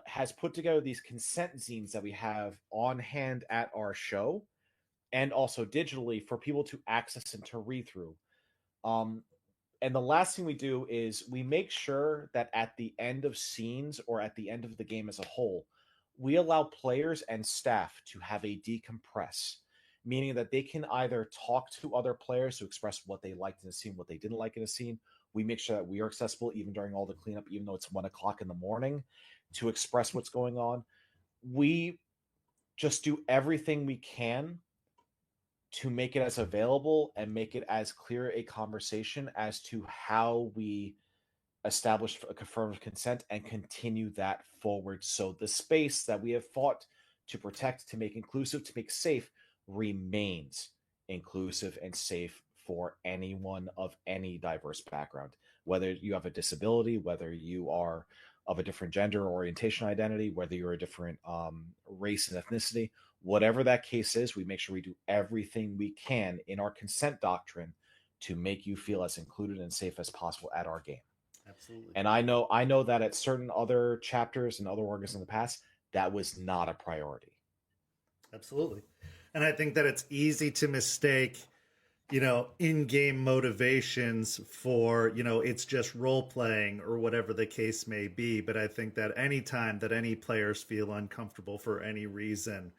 has put together these consent zines that we have on hand at our show, and also digitally for people to access and to read through. And the last thing we do is we make sure that at the end of scenes or at the end of the game as a whole, we allow players and staff to have a decompress, meaning that they can either talk to other players to express what they liked in a scene, what they didn't like in a scene. We make sure that we are accessible even during all the cleanup, even though it's 1 o'clock in the morning, to express what's going on. We just do everything we can to make it as available and make it as clear a conversation as to how we establish a confirmed consent and continue that forward. So the space that we have fought to protect, to make inclusive, to make safe, remains inclusive and safe for anyone of any diverse background, whether you have a disability, whether you are of a different gender or orientation identity, whether you're a different race and ethnicity. Whatever that case is, we make sure we do everything we can in our consent doctrine to make you feel as included and safe as possible at our game. Absolutely. And I know that at certain other chapters and other orgs in the past, that was not a priority. Absolutely. And I think that it's easy to mistake, in-game motivations for, it's just role-playing or whatever the case may be. But I think that any time that any players feel uncomfortable for any reason,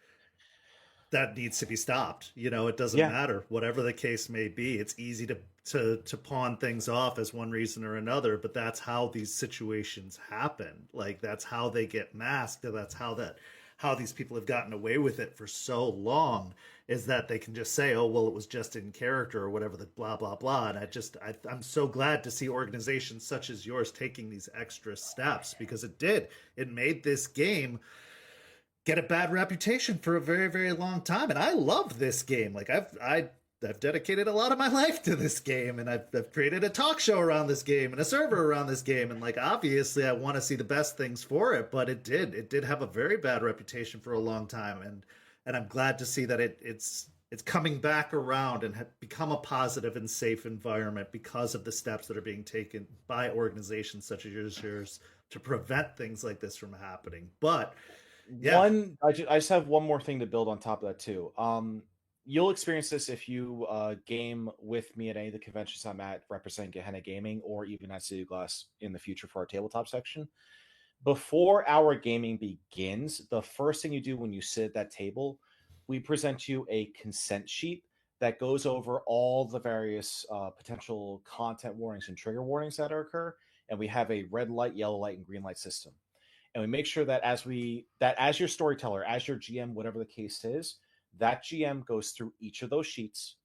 that needs to be stopped. It doesn't matter, whatever the case may be. It's easy to pawn things off as one reason or another, but that's how these situations happen. Like that's how they get masked, and that's how these people have gotten away with it for so long, is that they can just say, oh, well, it was just in character or whatever, the blah, blah, blah. And I'm so glad to see organizations such as yours taking these extra steps, because it made this game get a bad reputation for a very, very long time. And I love this game. Like I've dedicated a lot of my life to this game, and I've created a talk show around this game and a server around this game. And like, obviously I want to see the best things for it, but it did have a very bad reputation for a long time. And I'm glad to see that it's coming back around and have become a positive and safe environment because of the steps that are being taken by organizations such as yours to prevent things like this from happening. But yeah. I just have one more thing to build on top of that too. you'll experience this if you game with me at any of the conventions I'm at representing Gehenna Gaming, or even at City of Glass in the future for our tabletop section. Before our gaming begins, the first thing you do when you sit at that table, we present you a consent sheet that goes over all the various potential content warnings and trigger warnings that occur, and we have a red light, yellow light, and green light system. And we make sure that as your storyteller, as your GM, whatever the case is, that GM goes through each of those sheets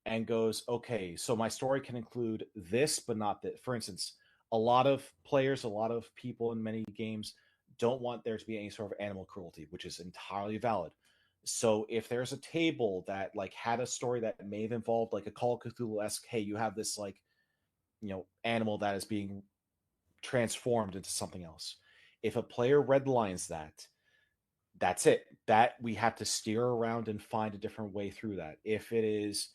and goes, okay, so my story can include this, but not that. For instance, a lot of players, a lot of people in many games don't want there to be any sort of animal cruelty, which is entirely valid. So if there's a table that like had a story that may have involved like a Call of Cthulhu-esque, hey, you have this like, animal that is being transformed into something else. If a player redlines that, that's it. That we have to steer around and find a different way through that. If it is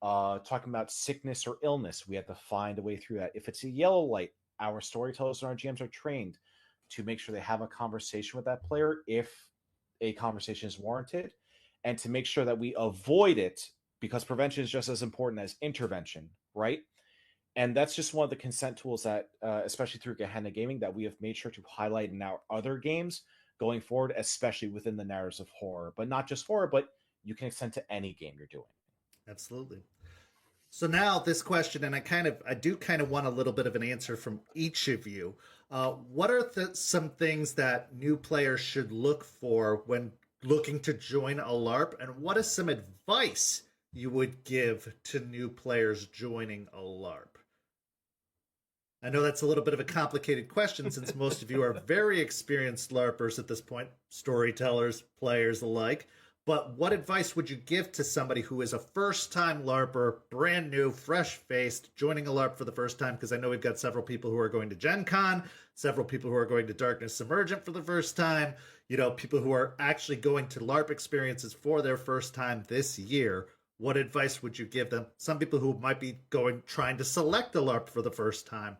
talking about sickness or illness, we have to find a way through that. If it's a yellow light, our storytellers and our GMs are trained to make sure they have a conversation with that player if a conversation is warranted, and to make sure that we avoid it, because prevention is just as important as intervention, right? And that's just one of the consent tools that, especially through Gehenna Gaming, that we have made sure to highlight in our other games going forward, especially within the narratives of horror. But not just horror, but you can extend to any game you're doing. Absolutely. So now this question, and I do kind of want a little bit of an answer from each of you. What are some things that new players should look for when looking to join a LARP, and what is some advice you would give to new players joining a LARP? I know that's a little bit of a complicated question since most of you are very experienced LARPers at this point, storytellers, players alike. But what advice would you give to somebody who is a first-time LARPer, brand new, fresh-faced, joining a LARP for the first time? Because I know we've got several people who are going to GenCon, several people who are going to Darkness Emergent for the first time, people who are actually going to LARP experiences for their first time this year. What advice would you give them? Some people who might be trying to select a LARP for the first time.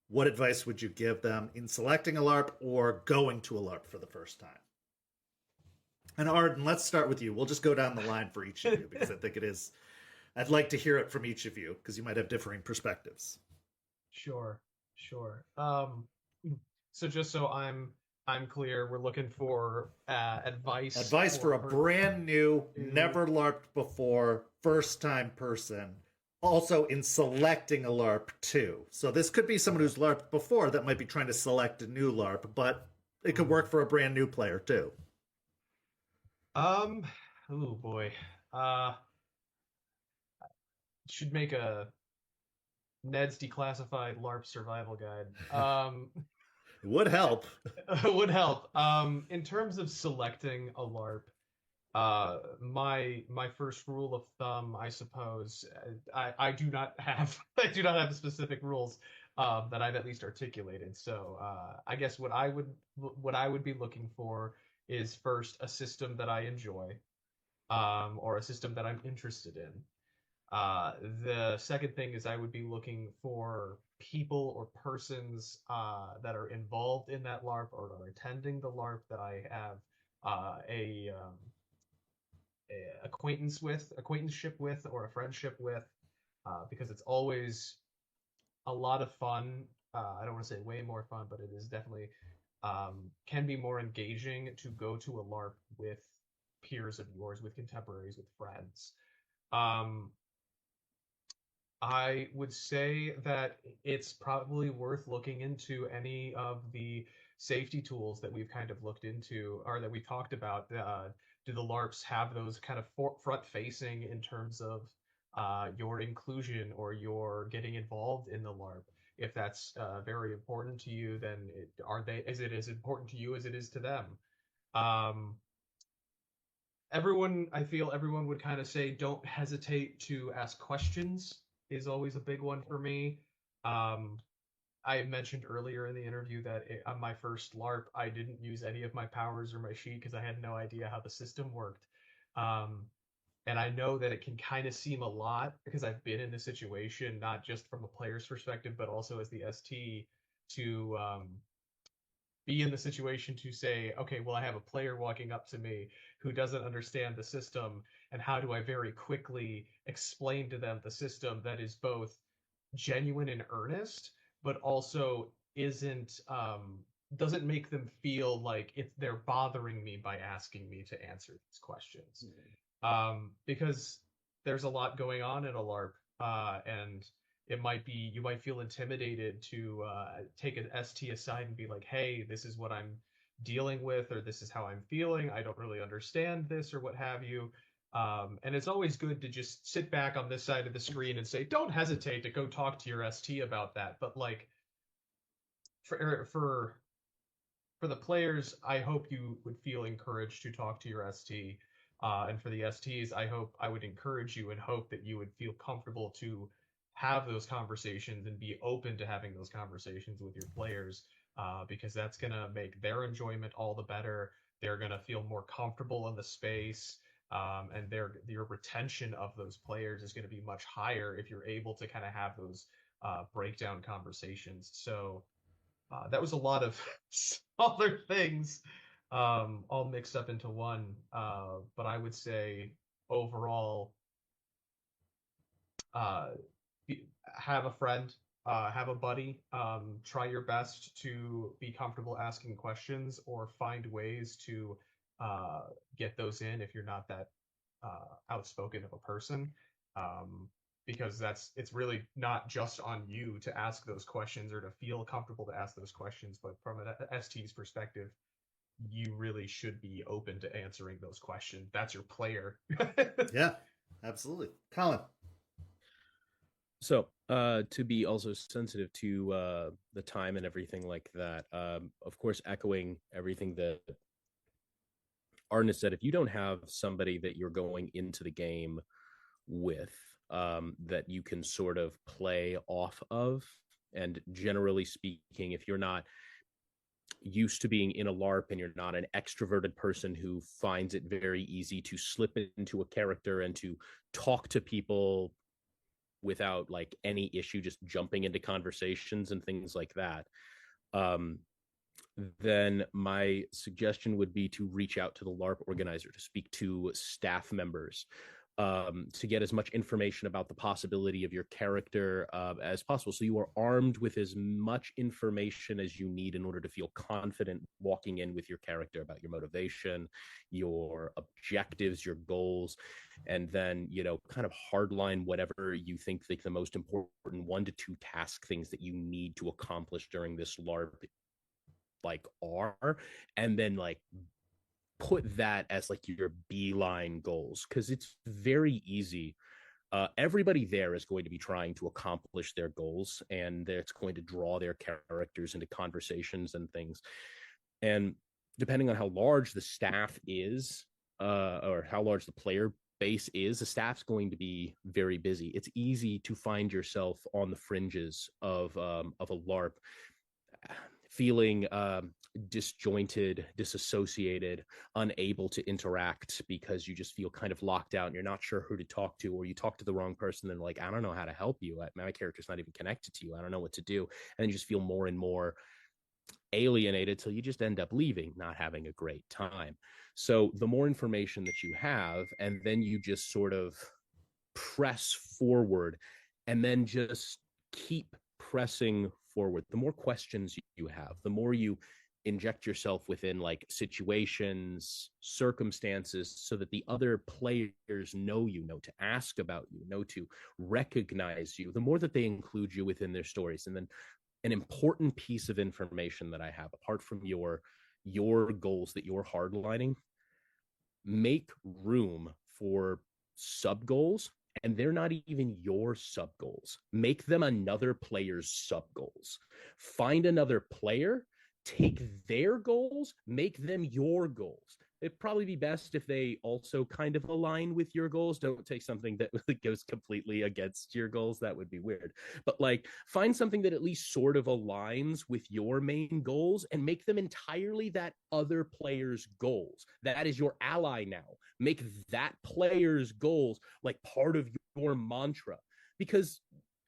What advice would you give them in selecting a LARP or going to a LARP for the first time? And Arden, let's start with you. We'll just go down the line for each of you because I think I'd like to hear it from each of you because you might have differing perspectives. Sure. So just so I'm clear, we're looking for advice. Advice for a brand new, never LARPed before, first time person. Also in selecting a LARP too. So this could be someone who's LARPed before that might be trying to select a new LARP, but it could work for a brand new player too. Oh boy. Should make a Ned's Declassified LARP Survival Guide. It would help. It would help. In terms of selecting a LARP, my first rule of thumb, I suppose, I do not have specific rules that I've at least articulated. So I guess what I would be looking for is first a system that I enjoy, or a system that I'm interested in. The second thing is I would be looking for people or persons that are involved in that LARP or are attending the LARP that I have a acquaintanceship with, or a friendship with, because it's always a lot of fun. I don't want to say way more fun, but it is definitely can be more engaging to go to a LARP with peers of yours, with contemporaries, with friends. I would say that it's probably worth looking into any of the safety tools that we've kind of looked into, or that we talked about. Do the LARPs have those kind of front-facing in terms of your inclusion or your getting involved in the LARP? If that's very important to you, then is it as important to you as it is to them? I feel everyone would kind of say, don't hesitate to ask questions is always a big one for me. I mentioned earlier in the interview that on my first LARP, I didn't use any of my powers or my sheet because I had no idea how the system worked. And I know that it can kind of seem a lot because I've been in the situation, not just from a player's perspective, but also as the ST, to be in the situation to say, okay, well, I have a player walking up to me who doesn't understand the system, and how do I very quickly explain to them the system that is both genuine and earnest, but also isn't doesn't make them feel like they're bothering me by asking me to answer these questions. Because there's a lot going on in a LARP, and you might feel intimidated to take an ST aside and be like, hey, this is what I'm dealing with, or this is how I'm feeling. I don't really understand this, or what have you. And it's always good to just sit back on this side of the screen and say, don't hesitate to go talk to your ST about that. But like for the players, I hope you would feel encouraged to talk to your ST. And for the STs, I would encourage you and hope that you would feel comfortable to have those conversations and be open to having those conversations with your players, because that's going to make their enjoyment all the better. They're going to feel more comfortable in the space, and your retention of those players is going to be much higher if you're able to kind of have those breakdown conversations. So that was a lot of other things all mixed up into one. But I would say overall, uh, have a friend, have a buddy, try your best to be comfortable asking questions or find ways to get those in if you're not that outspoken of a person. Because it's really not just on you to ask those questions or to feel comfortable to ask those questions, but from an ST's perspective, you really should be open to answering those questions. That's your player. Yeah, absolutely. Collin. So, to be also sensitive to the time and everything like that, of course, echoing everything that Arden has said, if you don't have somebody that you're going into the game with, that you can sort of play off of, and generally speaking, if you're not used to being in a LARP and you're not an extroverted person who finds it very easy to slip into a character and to talk to people without like any issue, just jumping into conversations and things like that, then my suggestion would be to reach out to the LARP organizer, to speak to staff members, to get as much information about the possibility of your character as possible. So you are armed with as much information as you need in order to feel confident walking in with your character about your motivation, your objectives, your goals, and then, kind of hardline whatever you think like the most important 1 to 2 task things that you need to accomplish during this LARP like are, and then like put that as like your beeline goals, because it's very easy. Everybody there is going to be trying to accomplish their goals, and it's going to draw their characters into conversations and things. And depending on how large the staff is, or how large the player base is, the staff's going to be very busy. It's easy to find yourself on the fringes of a LARP, feeling disjointed, disassociated, unable to interact because you just feel kind of locked out and you're not sure who to talk to, or you talk to the wrong person and like, I don't know how to help you. My character's not even connected to you. I don't know what to do. And you just feel more and more alienated till you just end up leaving, not having a great time. So the more information that you have, and then you just sort of press forward and then just keep pressing forward. The more questions you have, the more you inject yourself within like situations, circumstances, so that the other players know to ask about you, know to recognize you, the more that they include you within their stories. And then an important piece of information that I have, apart from your goals that you're hardlining, make room for sub goals, and they're not even your sub goals. Make them another player's sub goals. Find another player, take their goals, make them your goals. It'd probably be best if they also kind of align with your goals. Don't take something that goes completely against your goals. That would be weird. But like, find something that at least sort of aligns with your main goals and make them entirely that other player's goals. That is your ally now. Make that player's goals like part of your mantra. Because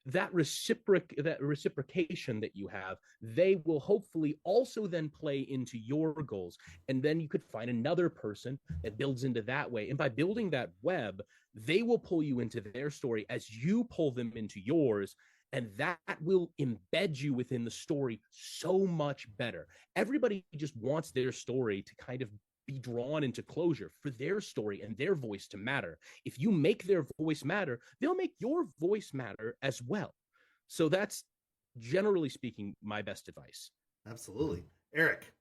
that reciprocation that you have, they will hopefully also then play into your goals. And then you could find another person that builds into that way. And by building that web, they will pull you into their story as you pull them into yours. And that will embed you within the story so much better. Everybody just wants their story to kind of be drawn into closure, for their story and their voice to matter. If you make their voice matter, they'll make your voice matter as well. So that's, generally speaking, my best advice. Absolutely. Erik.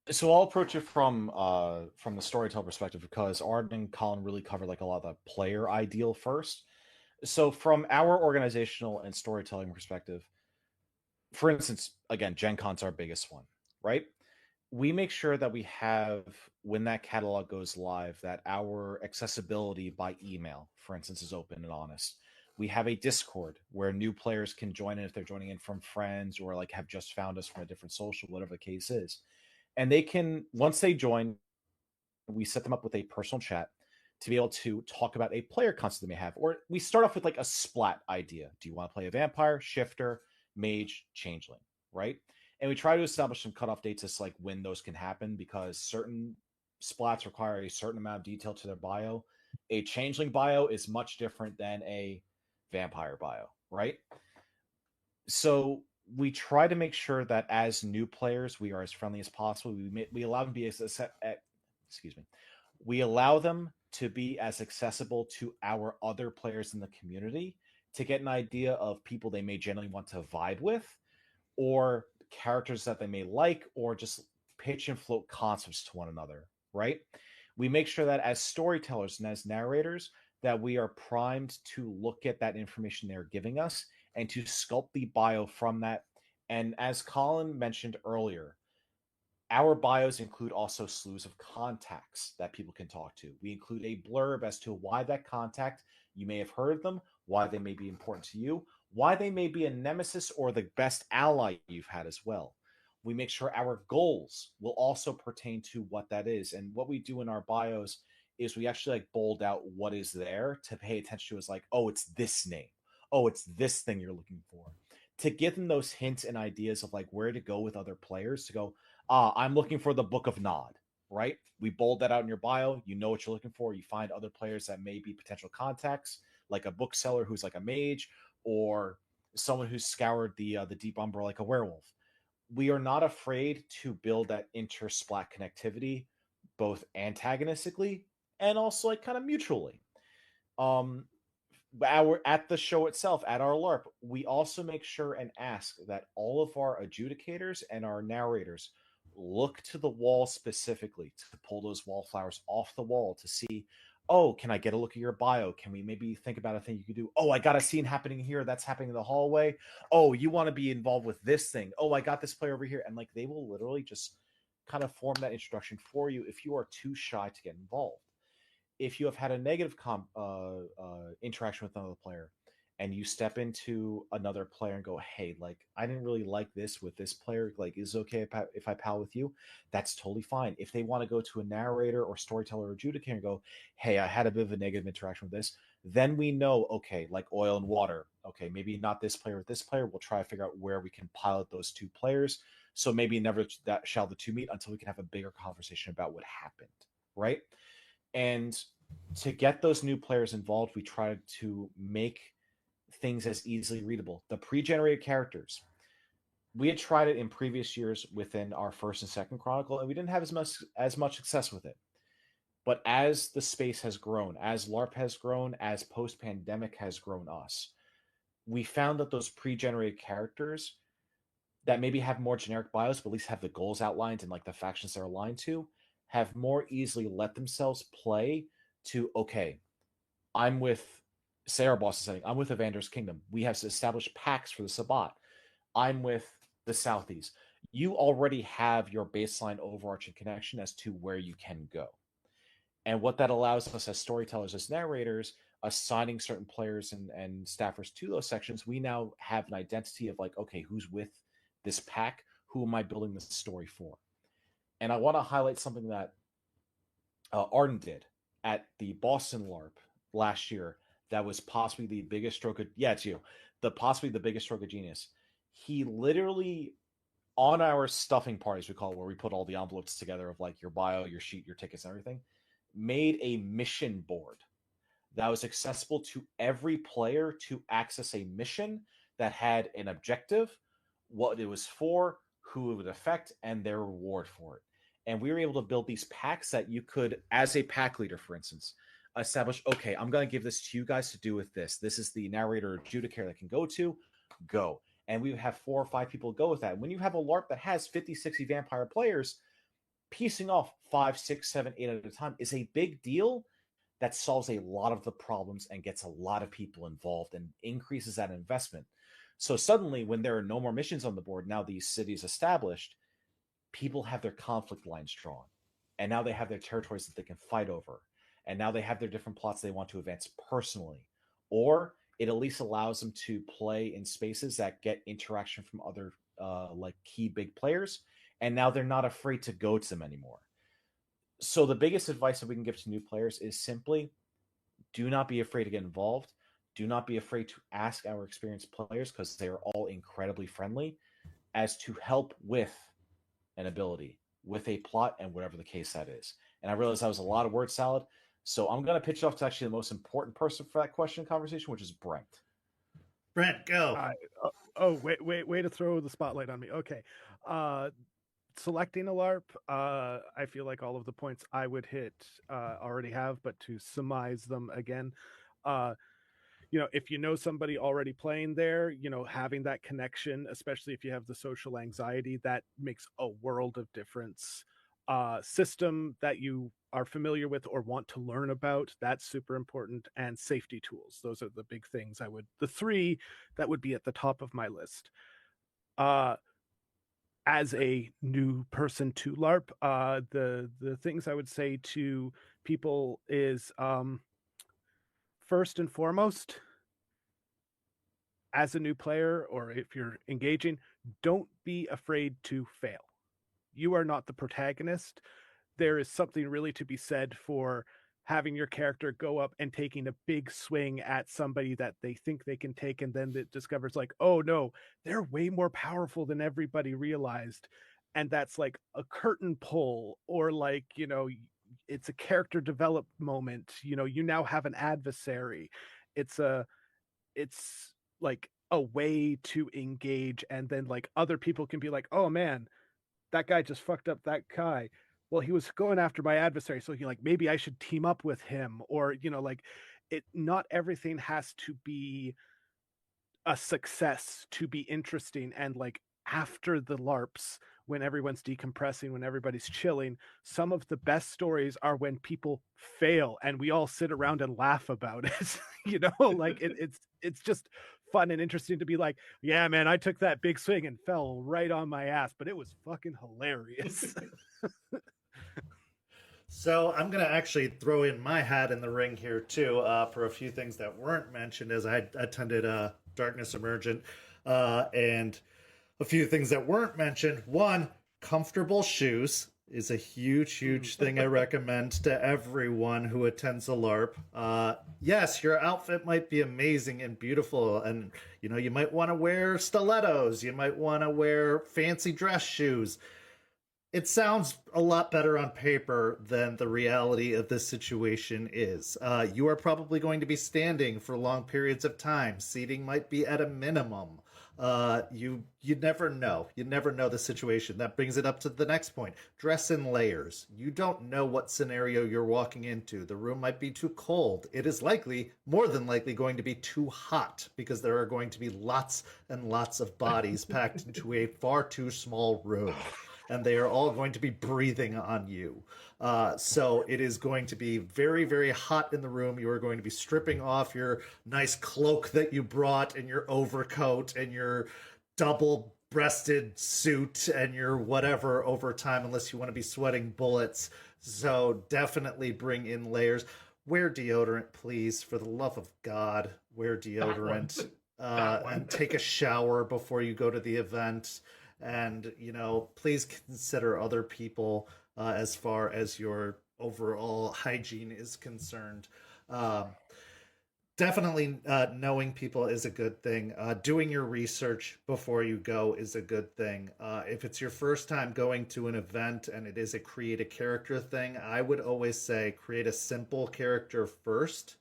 So I'll approach it from the storyteller perspective, because Arden and Collin really cover like a lot of the player ideal first. So from our organizational and storytelling perspective, for instance, again, GenCon's our biggest one, right? We make sure that we have, when that catalog goes live, that our accessibility by email, for instance, is open and honest. We have a Discord where new players can join in if they're joining in from friends or like have just found us from a different social, whatever the case is. And they can, once they join, we set them up with a personal chat to be able to talk about a player concept they may have. Or we start off with like a splat idea. Do you want to play a vampire, shifter, mage, changeling, right? And we try to establish some cutoff dates as like when those can happen, because certain splats require a certain amount of detail to their bio. A changeling bio is much different than a vampire bio, right? So we try to make sure that as new players, we are as friendly as possible. We allow them to be we allow them to be as accessible to our other players in the community to get an idea of people they may generally want to vibe with, or characters that they may like, or just pitch and float concepts to one another, right? We make sure that as storytellers and as narrators, that we are primed to look at that information they're giving us and to sculpt the bio from that. And as Collin mentioned earlier, our bios include also slews of contacts that people can talk to. We include a blurb as to why that contact, you may have heard of them, why they may be important to you, why they may be a nemesis or the best ally you've had as well. We make sure our goals will also pertain to what that is. And what we do in our bios is we actually like bold out what is there to pay attention to, is like, oh, it's this name. Oh, it's this thing you're looking for. To give them those hints and ideas of like where to go with other players, to go, I'm looking for the Book of Nod, right? We bold that out in your bio. You know what you're looking for. You find other players that may be potential contacts, like a bookseller who's like a mage, or someone who's scoured the Deep Umbra like a werewolf. We are not afraid to build that intersplat connectivity, both antagonistically and also like kind of mutually. At the show itself, at our LARP, we also make sure and ask that all of our adjudicators and our narrators look to the wall specifically to pull those wallflowers off the wall to see, oh, can I get a look at your bio? Can we maybe think about a thing you could do? Oh, I got a scene happening here. That's happening in the hallway. Oh, you want to be involved with this thing. Oh, I got this player over here. And like, they will literally just kind of form that introduction for you if you are too shy to get involved. If you have had a negative interaction with another player, and you step into another player and go, hey, like, I didn't really like this with this player, like, is it okay if I pal with you? That's totally fine. If they want to go to a narrator or storyteller or adjudicator and go, hey, I had a bit of a negative interaction with this, then we know, okay, like oil and water, okay, maybe not this player with this player. We'll try to figure out where we can pilot those two players. So maybe never that shall the two meet until we can have a bigger conversation about what happened, right? And to get those new players involved, we try to make things as easily readable. The pre-generated characters, we had tried it in previous years within our first and second chronicle, and we didn't have as much success with it. But as the space has grown, as LARP has grown, as post-pandemic has grown us, we found that those pre-generated characters that maybe have more generic bios, but at least have the goals outlined and like the factions they're aligned to, have more easily let themselves play to, okay, I'm with, say our boss is saying, I'm with Evander's Kingdom. We have established packs for the Sabbat. I'm with the Southeast. You already have your baseline overarching connection as to where you can go. And what that allows us as storytellers, as narrators, assigning certain players and staffers to those sections, we now have an identity of like, okay, who's with this pack? Who am I building this story for? And I want to highlight something that Arden did at the Boston LARP last year that was possibly the biggest stroke of it's you, possibly the biggest stroke of genius. He literally, on our stuffing parties, we call it, where we put all the envelopes together of like your bio, your sheet, your tickets, and everything, made a mission board that was accessible to every player to access a mission that had an objective, what it was for, who it would affect, and their reward for it. And we were able to build these packs that you could, as a pack leader, for instance, establish, okay, I'm going to give this to you guys to do with this. This is the narrator or adjudicator that can go. And we have 4 or 5 people go with that. When you have a LARP that has 50, 60 vampire players, piecing off 5, 6, 7, 8 at a time is a big deal that solves a lot of the problems and gets a lot of people involved and increases that investment. So suddenly, when there are no more missions on the board, now these cities established, people have their conflict lines drawn. And now they have their territories that they can fight over. And now they have their different plots they want to advance personally. Or it at least allows them to play in spaces that get interaction from other like key big players. And now they're not afraid to go to them anymore. So the biggest advice that we can give to new players is simply do not be afraid to get involved. Do not be afraid to ask our experienced players, because they are all incredibly friendly, as to help with an ability, with a plot, and whatever the case that is. And I realized that was a lot of word salad. So I'm going to pitch it off to actually the most important person for that question conversation, which is Brent. Brent, go. Way to throw the spotlight on me. Okay. Selecting a LARP, I feel like all of the points I would hit already have, but to surmise them again, if you know somebody already playing there, having that connection, especially if you have the social anxiety, that makes a world of difference. System that you are familiar with or want to learn about, that's super important. And safety tools, those are the big things. The 3 that would be at the top of my list. As a new person to LARP, the things I would say to people is, first and foremost, as a new player, or if you're engaging, don't be afraid to fail. You are not the protagonist. There is something really to be said for having your character go up and taking a big swing at somebody that they think they can take, and then it discovers like, oh no, they're way more powerful than everybody realized. And that's like a curtain pull, or like, it's a character develop moment. You now have an adversary. It's like a way to engage, and then like other people can be like, oh man, that guy just fucked up that guy. Well, he was going after my adversary, so maybe I should team up with him. Or not everything has to be a success to be interesting. And like after the LARPs, when everyone's decompressing, when everybody's chilling, some of the best stories are when people fail and we all sit around and laugh about it. It's just fun and interesting to be like, yeah man, I took that big swing and fell right on my ass, but it was fucking hilarious. So I'm going to actually throw in my hat in the ring here too, for a few things that weren't mentioned, as I attended Darkness Emergent, and a few things that weren't mentioned. One, comfortable shoes is a huge thing I recommend to everyone who attends a LARP. Yes, your outfit might be amazing and beautiful, and you might want to wear stilettos, you might want to wear fancy dress shoes. It sounds a lot better on paper than the reality of this situation is. You are probably going to be standing for long periods of time. Seating might be at a minimum. You never know. You never know the situation. That brings it up to the next point. Dress in layers. You don't know what scenario you're walking into. The room might be too cold. It is more than likely going to be too hot, because there are going to be lots and lots of bodies packed into a far too small room. And they are all going to be breathing on you. So it is going to be very, very hot in the room. You are going to be stripping off your nice cloak that you brought, and your overcoat, and your double-breasted suit, and your whatever over time, unless you want to be sweating bullets. So definitely bring in layers. Wear deodorant, please. For the love of God, wear deodorant. And take a shower before you go to the event. And, please consider other people as far as your overall hygiene is concerned. Definitely knowing people is a good thing. Doing your research before you go is a good thing. If it's your first time going to an event and it is a create a character thing, I would always say create a simple character first.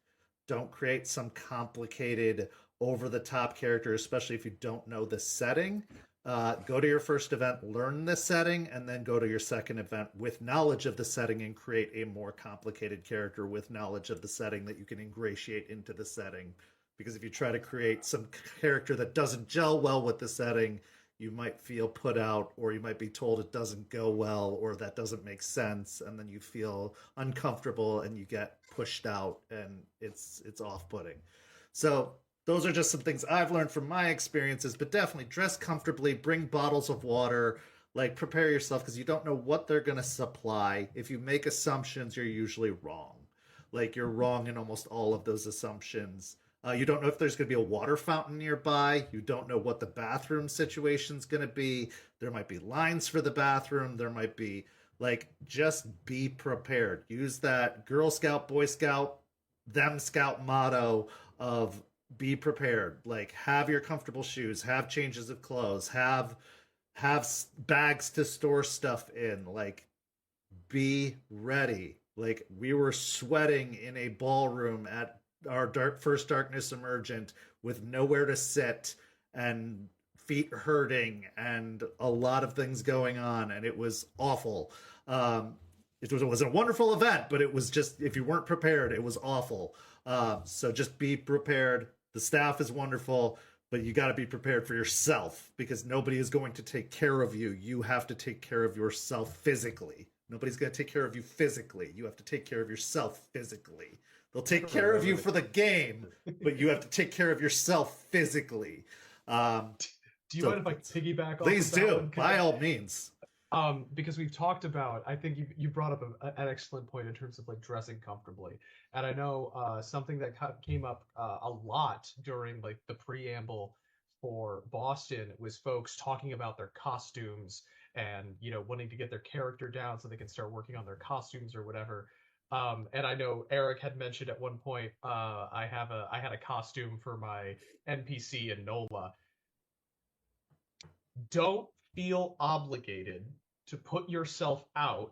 Don't create some complicated, over the top character, especially if you don't know the setting. Go to your first event, learn the setting, and then go to your second event with knowledge of the setting and create a more complicated character with knowledge of the setting that you can ingratiate into the setting. Because if you try to create some character that doesn't gel well with the setting, you might feel put out, or you might be told it doesn't go well, or that doesn't make sense, and then you feel uncomfortable and you get pushed out, and it's off-putting. So those are just some things I've learned from my experiences, but definitely dress comfortably, bring bottles of water, like prepare yourself because you don't know what they're going to supply. If you make assumptions, you're usually wrong. Like you're wrong in almost all of those assumptions. You don't know if there's going to be a water fountain nearby. You don't know what the bathroom situation's going to be. There might be lines for the bathroom. There might be like, just be prepared. Use that Girl Scout, Boy Scout, them Scout motto of be prepared. Like have your comfortable shoes, have changes of clothes, have bags to store stuff in. Like be ready. Like we were sweating in a ballroom at our first Darkness Emergent with nowhere to sit and feet hurting and a lot of things going on, and it was awful. It was a wonderful event, but it was just, if you weren't prepared, it was awful. So just be prepared. The staff is wonderful, but you got to be prepared for yourself because nobody is going to take care of you. You have to take care of yourself physically. Nobody's going to take care of you physically. You have to take care of yourself physically. They'll take care of you for the game, but you have to take care of yourself physically. Do you mind if I piggyback off Please of that do, one? by all means. Because we've talked about, I think you brought up an excellent point in terms of like dressing comfortably, and I know something that came up a lot during like the preamble for Boston was folks talking about their costumes and wanting to get their character down so they can start working on their costumes or whatever. And I know Erik had mentioned at one point I had a costume for my NPC in NOLA. Don't feel obligated to put yourself out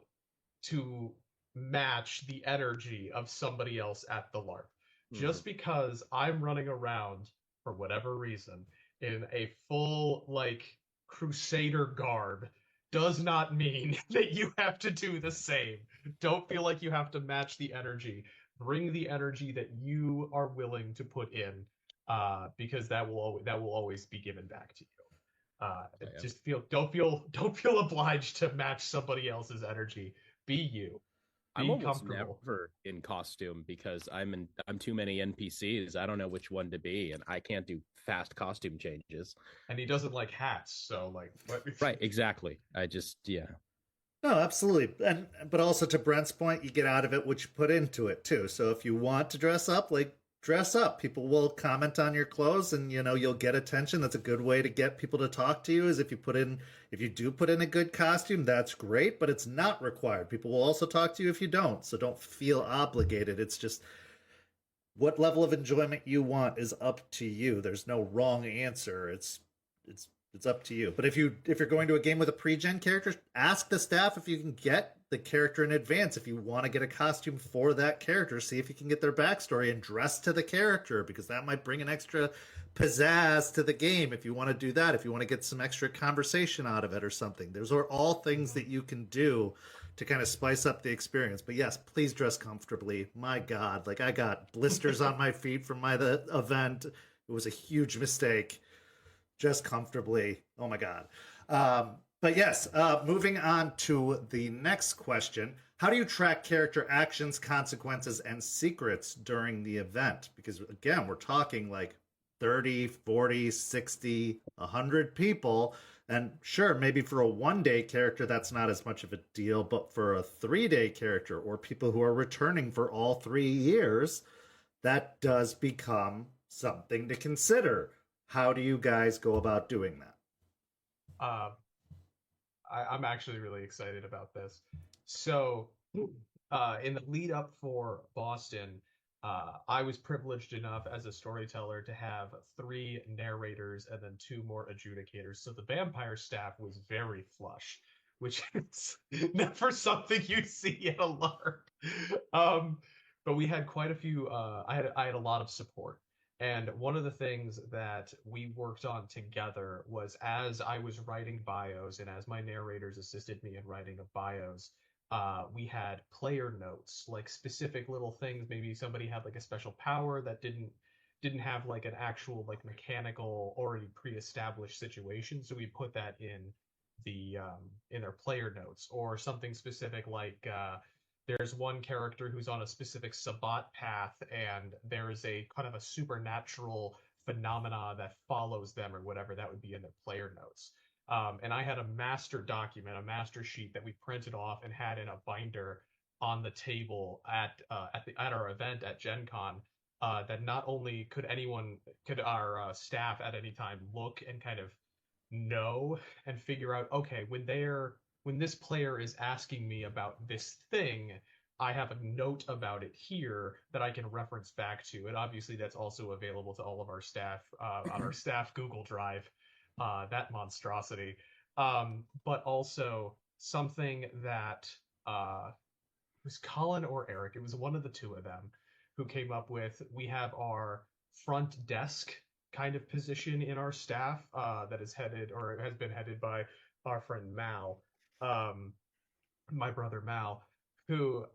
to match the energy of somebody else at the LARP. Just because I'm running around for whatever reason in a full like crusader garb does not mean that you have to do the same. Don't feel like you have to match the energy. Bring the energy that you are willing to put in, because that will always be given back to you. Just don't feel obliged to match somebody else's energy. Be you. Be I'm almost comfortable. never in costume because I'm too many NPCs. I don't know which one to be, and I can't do fast costume changes. And he doesn't like hats, so like what... Right, exactly. I just No, absolutely. But also to Brent's point, you get out of it what you put into it too. So if you want to dress up, like dress up. People will comment on your clothes and you'll get attention. That's a good way to get people to talk to you is if you do put in a good costume, that's great, but it's not required. People will also talk to you if you don't. So don't feel obligated. It's just what level of enjoyment you want is up to you. There's no wrong answer. It's up to you. But if you're going to a game with a pre-gen character, ask the staff if you can get the character in advance. If you want to get a costume for that character, see if you can get their backstory and dress to the character, because that might bring an extra pizzazz to the game. If you want to do that, if you want to get some extra conversation out of it or something, those are all things that you can do to kind of spice up the experience. But yes, please dress comfortably. My God, like I got blisters on my feet from the event. It was a huge mistake. Just comfortably. Oh my God. But yes, moving on to the next question. How do you track character actions, consequences, and secrets during the event? Because again, we're talking like 30, 40, 60, 100 people. And sure, maybe for a one-day character, that's not as much of a deal. But for a 3-day character or people who are returning for all 3 years, that does become something to consider. How do you guys go about doing that? I'm actually really excited about this. So, in the lead up for Boston, I was privileged enough as a storyteller to have 3 narrators and then 2 more adjudicators. So the vampire staff was very flush, which is never something you see at a LARP. But we had quite a few. I had a lot of support, and one of the things that we worked on together was as I was writing bios and as my narrators assisted me in writing of bios, we had player notes, like specific little things. Maybe somebody had like a special power that didn't have like an actual like mechanical already pre-established situation, so we put that in their player notes. Or something specific like there's one character who's on a specific sabbat path, and there's a kind of a supernatural phenomena that follows them or whatever. That would be in their player notes. And I had a master document, a master sheet that we printed off and had in a binder on the table at our event at GenCon. That not only could our staff at any time look and kind of know and figure out, okay, when this player is asking me about this thing, I have a note about it here that I can reference back to. And obviously that's also available to all of our staff on our staff Google Drive, that monstrosity. But also something that was Collin or Erik, it was one of the two of them who came up with. We have our front desk kind of position in our staff that is headed or has been headed by our friend Mal, my brother Mal, who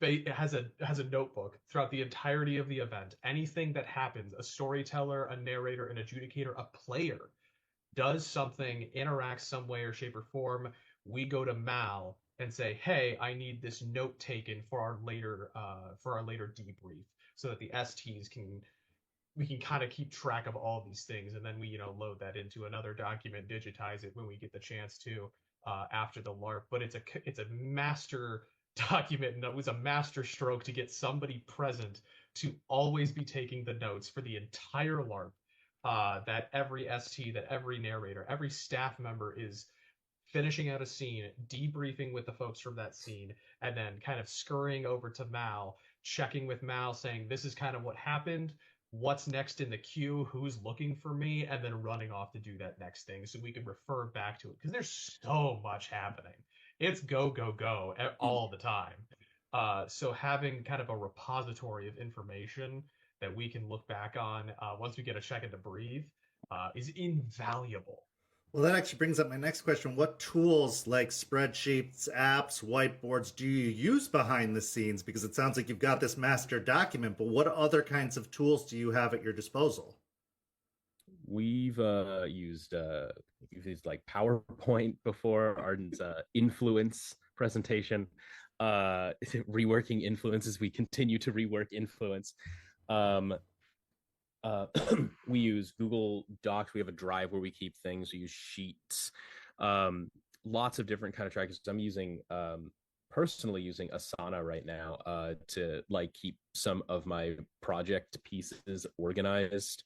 has a notebook throughout the entirety of the event. Anything that happens, a storyteller, a narrator, an adjudicator, a player does something, interacts some way or shape or form, we go to Mal and say, "Hey, I need this note taken for our later debrief," so that the STs we can kind of keep track of all these things, and then we load that into another document, digitize it when we get the chance to after the LARP. But it's a master document, and it was a master stroke to get somebody present to always be taking the notes for the entire LARP. That every ST, that every narrator, every staff member is finishing out a scene, debriefing with the folks from that scene, and then kind of scurrying over to Mal, checking with Mal, saying, "This is kind of what happened. What's next in the queue? Who's looking for me?" And then running off to do that next thing so we can refer back to it. Because there's so much happening. It's go, go, go all the time. So having kind of a repository of information that we can look back on once we get a second to breathe is invaluable. Well, that actually brings up my next question. What tools like spreadsheets, apps, whiteboards do you use behind the scenes? Because it sounds like you've got this master document, but what other kinds of tools do you have at your disposal? We've used like PowerPoint before, Arden's influence presentation, reworking influences. We continue to rework influence. We use Google Docs. We have a drive where we keep things. We use Sheets, lots of different kind of trackers. I'm personally using Asana right now to like keep some of my project pieces organized.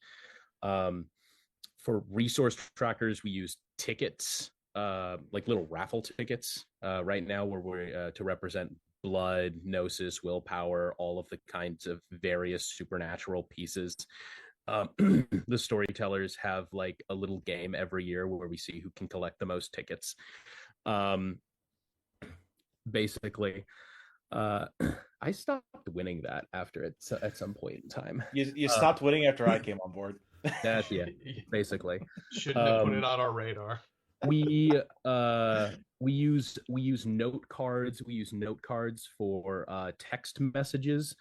For resource trackers, we use tickets, like little raffle tickets right now, where we're to represent blood, gnosis, willpower, all of the kinds of various supernatural pieces. The storytellers have like a little game every year where we see who can collect the most tickets. Basically, I stopped winning that after at some point in time. You stopped winning after I came on board. That, yeah, basically. Shouldn't have put it on our radar. We use note cards. We use note cards for text messages,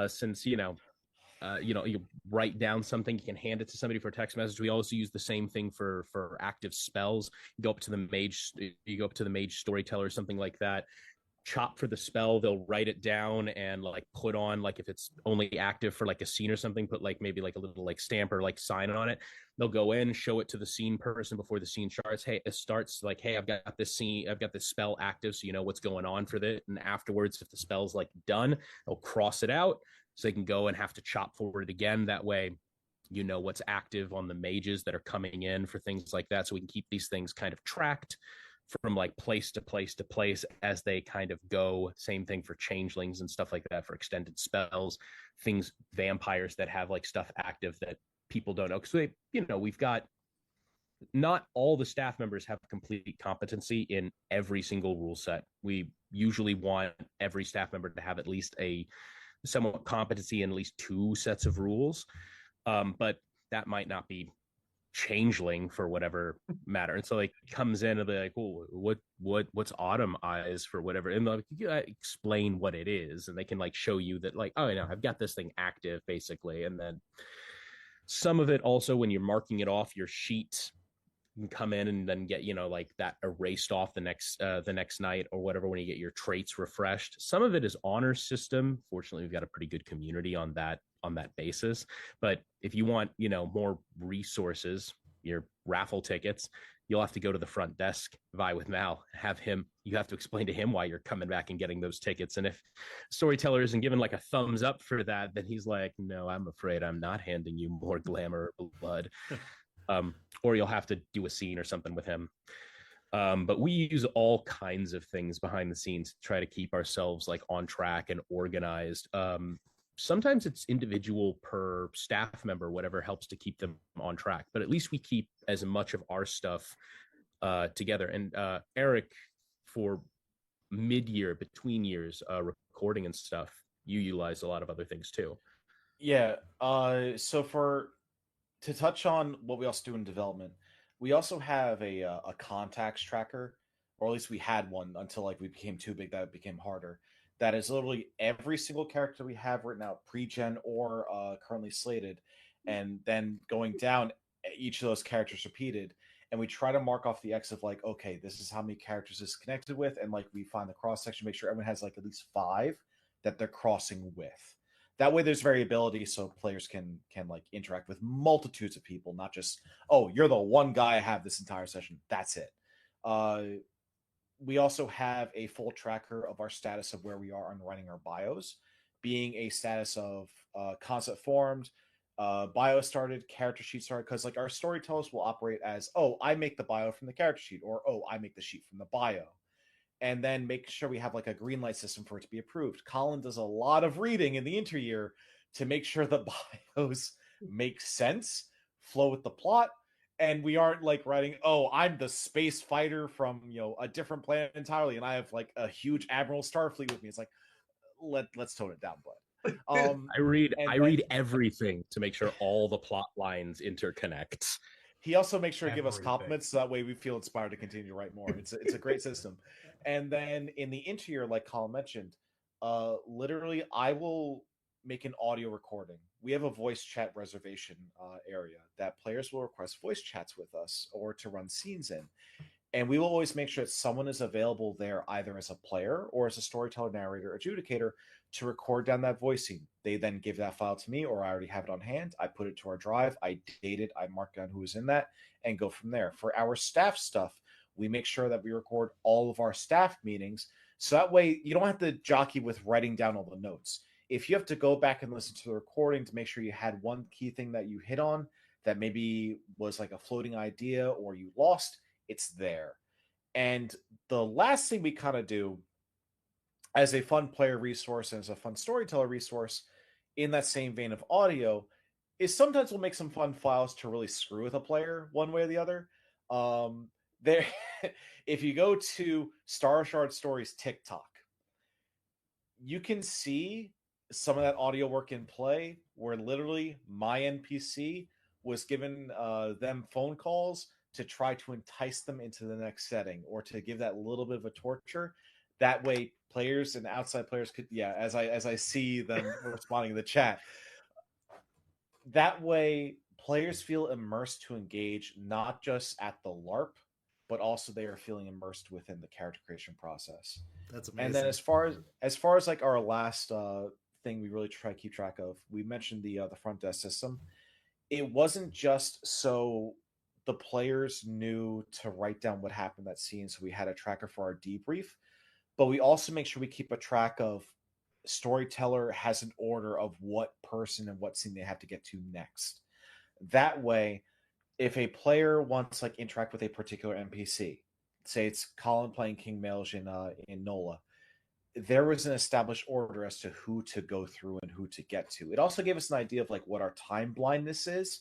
since you write down something, you can hand it to somebody for a text message. We also use the same thing for active spells. You go up to the mage storyteller or something like that, chop for the spell, they'll write it down and like put on, like if it's only active for like a scene or something, put like maybe like a little like stamp or like sign on it. They'll go in, show it to the scene person before the scene starts. Hey, it starts like, hey, I've got this spell active, so you know what's going on for that. And afterwards, if the spell's like done, they'll cross it out so they can go and have to chop forward again. That way, you know what's active on the mages that are coming in for things like that, so we can keep these things kind of tracked from like place to place to place as they kind of go. Same thing for changelings and stuff like that, for extended spells, things, vampires that have like stuff active that people don't know. Because we've got, not all the staff members have complete competency in every single rule set. We usually want every staff member to have at least a somewhat competency in at least 2 sets of rules. But that might not be changeling for whatever matter. And so like comes in and be like, well, what's autumn eyes for whatever, and like you explain what it is, and they can like show you that, like, oh, I've got this thing active basically. And then some of it also, when you're marking it off your sheet, you can come in and then get like that erased off the next night or whatever, when you get your traits refreshed. Some of it is honor system. Fortunately, we've got a pretty good community on that basis. But if you want more resources, your raffle tickets, you'll have to go to the front desk, vie with Mal, you have to explain to him why you're coming back and getting those tickets. And if Storyteller isn't given like a thumbs up for that, then he's like, no, I'm afraid I'm not handing you more glamour or blood. Or you'll have to do a scene or something with him. But we use all kinds of things behind the scenes to try to keep ourselves like on track and organized. Sometimes it's individual per staff member, whatever helps to keep them on track. But at least we keep as much of our stuff together. And Erik, for mid-year, between years, recording and stuff, you utilize a lot of other things too. Yeah. To touch on what we also do in development, we also have a contacts tracker, or at least we had one until like we became too big that it became harder. That is literally every single character we have written out, pre-gen or currently slated, and then going down, each of those characters repeated, and we try to mark off the X of like, okay, this is how many characters it's connected with, and like we find the cross section, make sure everyone has like at least 5 that they're crossing with. That way there's variability, so players can like interact with multitudes of people, not just, oh, you're the one guy I have this entire session, that's it. We also have a full tracker of our status of where we are on writing our bios, being a status of concept formed, bio started, character sheet started, because like our storytellers will operate as, oh, I make the bio from the character sheet, or oh, I make the sheet from the bio. And then make sure we have like a green light system for it to be approved. Collin does a lot of reading in the interyear to make sure the bios make sense, flow with the plot, and we aren't like writing, oh, I'm the space fighter from a different planet entirely, and I have like a huge Admiral Starfleet with me. It's like, let's tone it down, bud. I read everything to make sure all the plot lines interconnect. He also makes sure to give us compliments, so that way we feel inspired to continue to write more. It's a great system. And then in the interior, like Collin mentioned, literally I will make an audio recording. We have a voice chat reservation area that players will request voice chats with us or to run scenes in. And we will always make sure that someone is available there, either as a player or as a storyteller, narrator, adjudicator, to record down that voice scene. They then give that file to me, or I already have it on hand. I put it to our drive, I date it, I mark down who is in that, and go from there. For our staff stuff, we make sure that we record all of our staff meetings, so that way you don't have to jockey with writing down all the notes. If you have to go back and listen to the recording to make sure you had one key thing that you hit on that maybe was like a floating idea or you lost, it's there. And the last thing we kind of do as a fun player resource and as a fun storyteller resource in that same vein of audio is sometimes we'll make some fun files to really screw with a player one way or the other. There, if you go to Star Shard Stories TikTok, you can see some of that audio work in play where literally my NPC was given them phone calls to try to entice them into the next setting, or to give that little bit of a torture. That way players and outside players could, as I see them responding in the chat, that way players feel immersed to engage not just at the LARP, but also they are feeling immersed within the character creation process. That's amazing. And then as far as like our last thing we really try to keep track of, we mentioned the front desk system. It wasn't just so the players knew to write down what happened in that scene, so we had a tracker for our debrief, but we also make sure we keep a track of storyteller has an order of what person and what scene they have to get to next. That way, if a player wants like interact with a particular NPC, say it's Collin playing King Mage in NOLA, there was an established order as to who to go through and who to get to. It also gave us an idea of like what our time blindness is,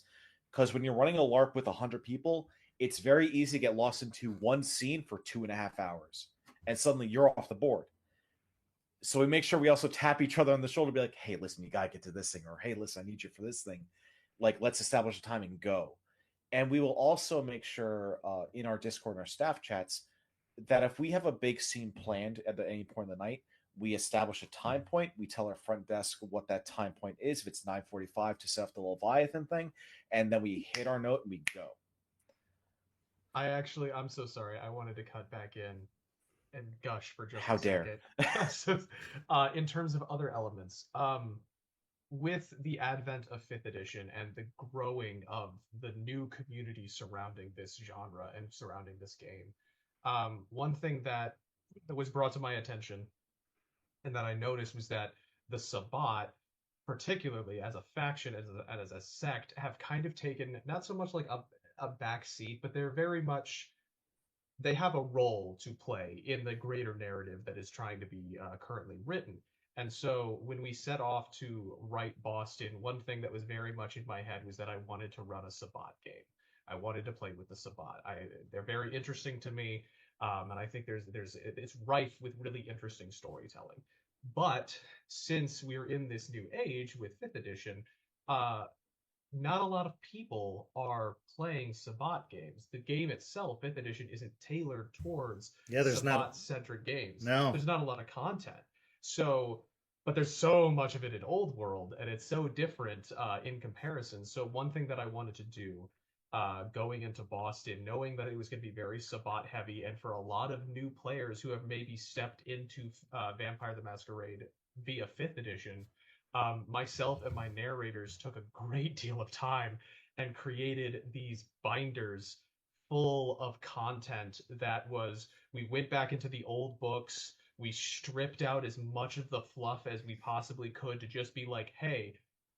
because when you're running a LARP with 100 people, it's very easy to get lost into one scene for 2.5 hours, and suddenly you're off the board. So we make sure we also tap each other on the shoulder, be like, "Hey, listen, you gotta get to this thing," or "Hey, listen, I need you for this thing." Like, let's establish a time and go. And we will also make sure in our Discord and our staff chats that if we have a big scene planned at any point in the night, we establish a time point. We tell our front desk what that time point is. If it's 9:45 to set up the Leviathan thing, and then we hit our note and we go. I'm so sorry. I wanted to cut back in and gush for just How a dare. second. In terms of other elements, with the advent of 5th edition and the growing of the new community surrounding this genre and surrounding this game, one thing that was brought to my attention and that I noticed was that the Sabbat, particularly as a faction, as a sect, have kind of taken not so much like a back seat, but they have a role to play in the greater narrative that is trying to be currently written. And so when we set off to write Boston, one thing that was very much in my head was that I wanted to run a Sabbat game. I wanted to play with the Sabbat. They're very interesting to me, and I think it's rife with really interesting storytelling. But since we're in this new age with 5th edition, not a lot of people are playing Sabbat games. The game itself, 5th edition, isn't tailored towards Sabbat-centric games. No. There's not a lot of content. So, but there's so much of it in Old World, and it's so different in comparison. So one thing that I wanted to do going into Boston, knowing that it was going to be very Sabbat heavy, and for a lot of new players who have maybe stepped into Vampire the Masquerade via 5th edition, myself and my narrators took a great deal of time and created these binders full of content we went back into the old books, we stripped out as much of the fluff as we possibly could to just be like, hey,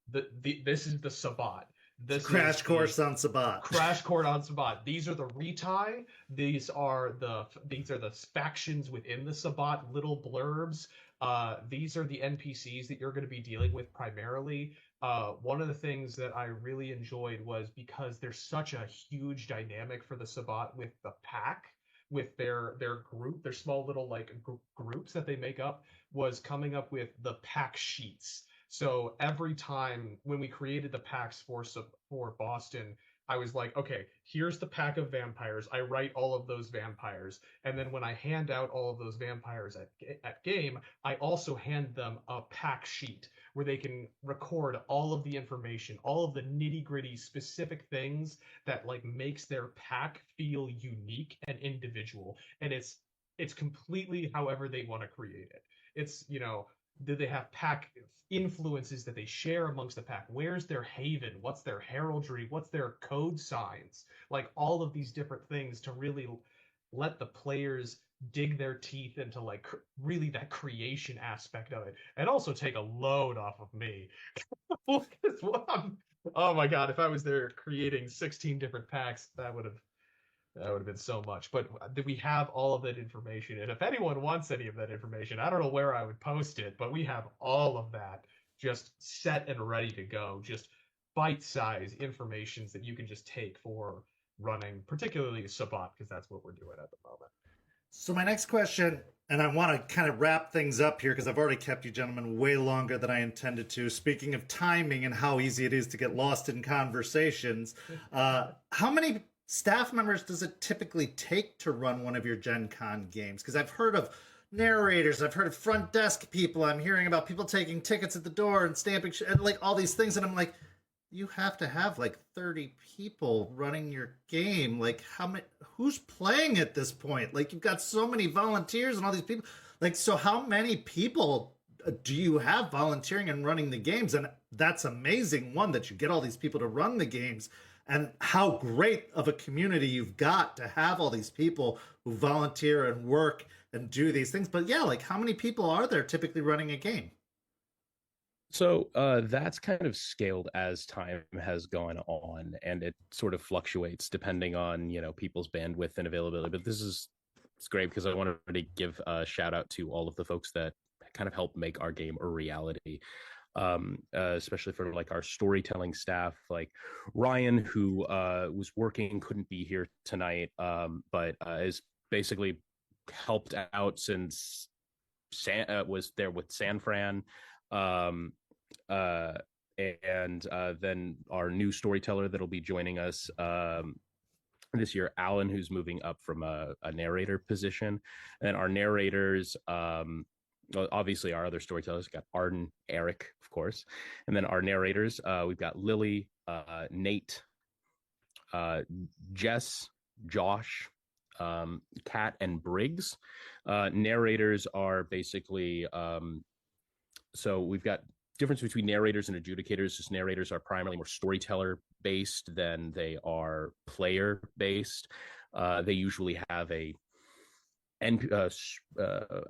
this is the Sabbat. This Crash course on Sabbat. Crash course on Sabbat. These are the retie. These are the factions within the Sabbat, little blurbs. These are the NPCs that you're going to be dealing with primarily. One of the things that I really enjoyed was because there's such a huge dynamic for the Sabbat with the pack, with their group, their small little groups that they make up, was coming up with the pack sheets. So every time when we created the packs for Boston, I was like, okay, here's the pack of vampires. I write all of those vampires. And then when I hand out all of those vampires at game, I also hand them a pack sheet where they can record all of the information, all of the nitty-gritty specific things that makes their pack feel unique and individual. And it's completely however they want to create it. It's, do they have pack influences that they share amongst the pack? Where's their haven? What's their heraldry? What's their code signs? All of these different things to really let the players dig their teeth into really that creation aspect of it, and also take a load off of me. Oh my god, if I was there creating 16 different packs, that would have been so much. But we have all of that information, and if anyone wants any of that information, I don't know where I would post it, but we have all of that just set and ready to go, just bite-size informations that you can just take for running, particularly Sabbat, because that's what we're doing at the moment. So my next question, and I want to kind of wrap things up here because I've already kept you gentlemen way longer than I intended to. Speaking of timing and how easy it is to get lost in conversations, how many staff members does it typically take to run one of your GenCon games? Because I've heard of narrators, I've heard of front desk people, I'm hearing about people taking tickets at the door and stamping and all these things, and I'm like, you have to have 30 people running your game. Who's playing at this point? You've got so many volunteers and all these people. So how many people do you have volunteering and running the games? And that's amazing, one, that you get all these people to run the games, and how great of a community you've got to have all these people who volunteer and work and do these things. But yeah, how many people are there typically running a game? So that's kind of scaled as time has gone on, and it sort of fluctuates depending on people's bandwidth and availability. But this is it's great because I wanted to give a shout out to all of the folks that kind of helped make our game a reality. Especially for like our storytelling staff, like Ryan, who was working, couldn't be here tonight, but is basically helped out since was there with San Fran. And then our new storyteller that'll be joining us this year, Alan, who's moving up from a narrator position. And our narrators, well, obviously our other storytellers, got Arden, Erik, of course. And then our narrators, we've got Lily, Nate, Jess, Josh, Kat, and Briggs. Narrators are basically, so we've got difference between narrators and adjudicators. Just narrators are primarily more storyteller based than they are player based. They usually have a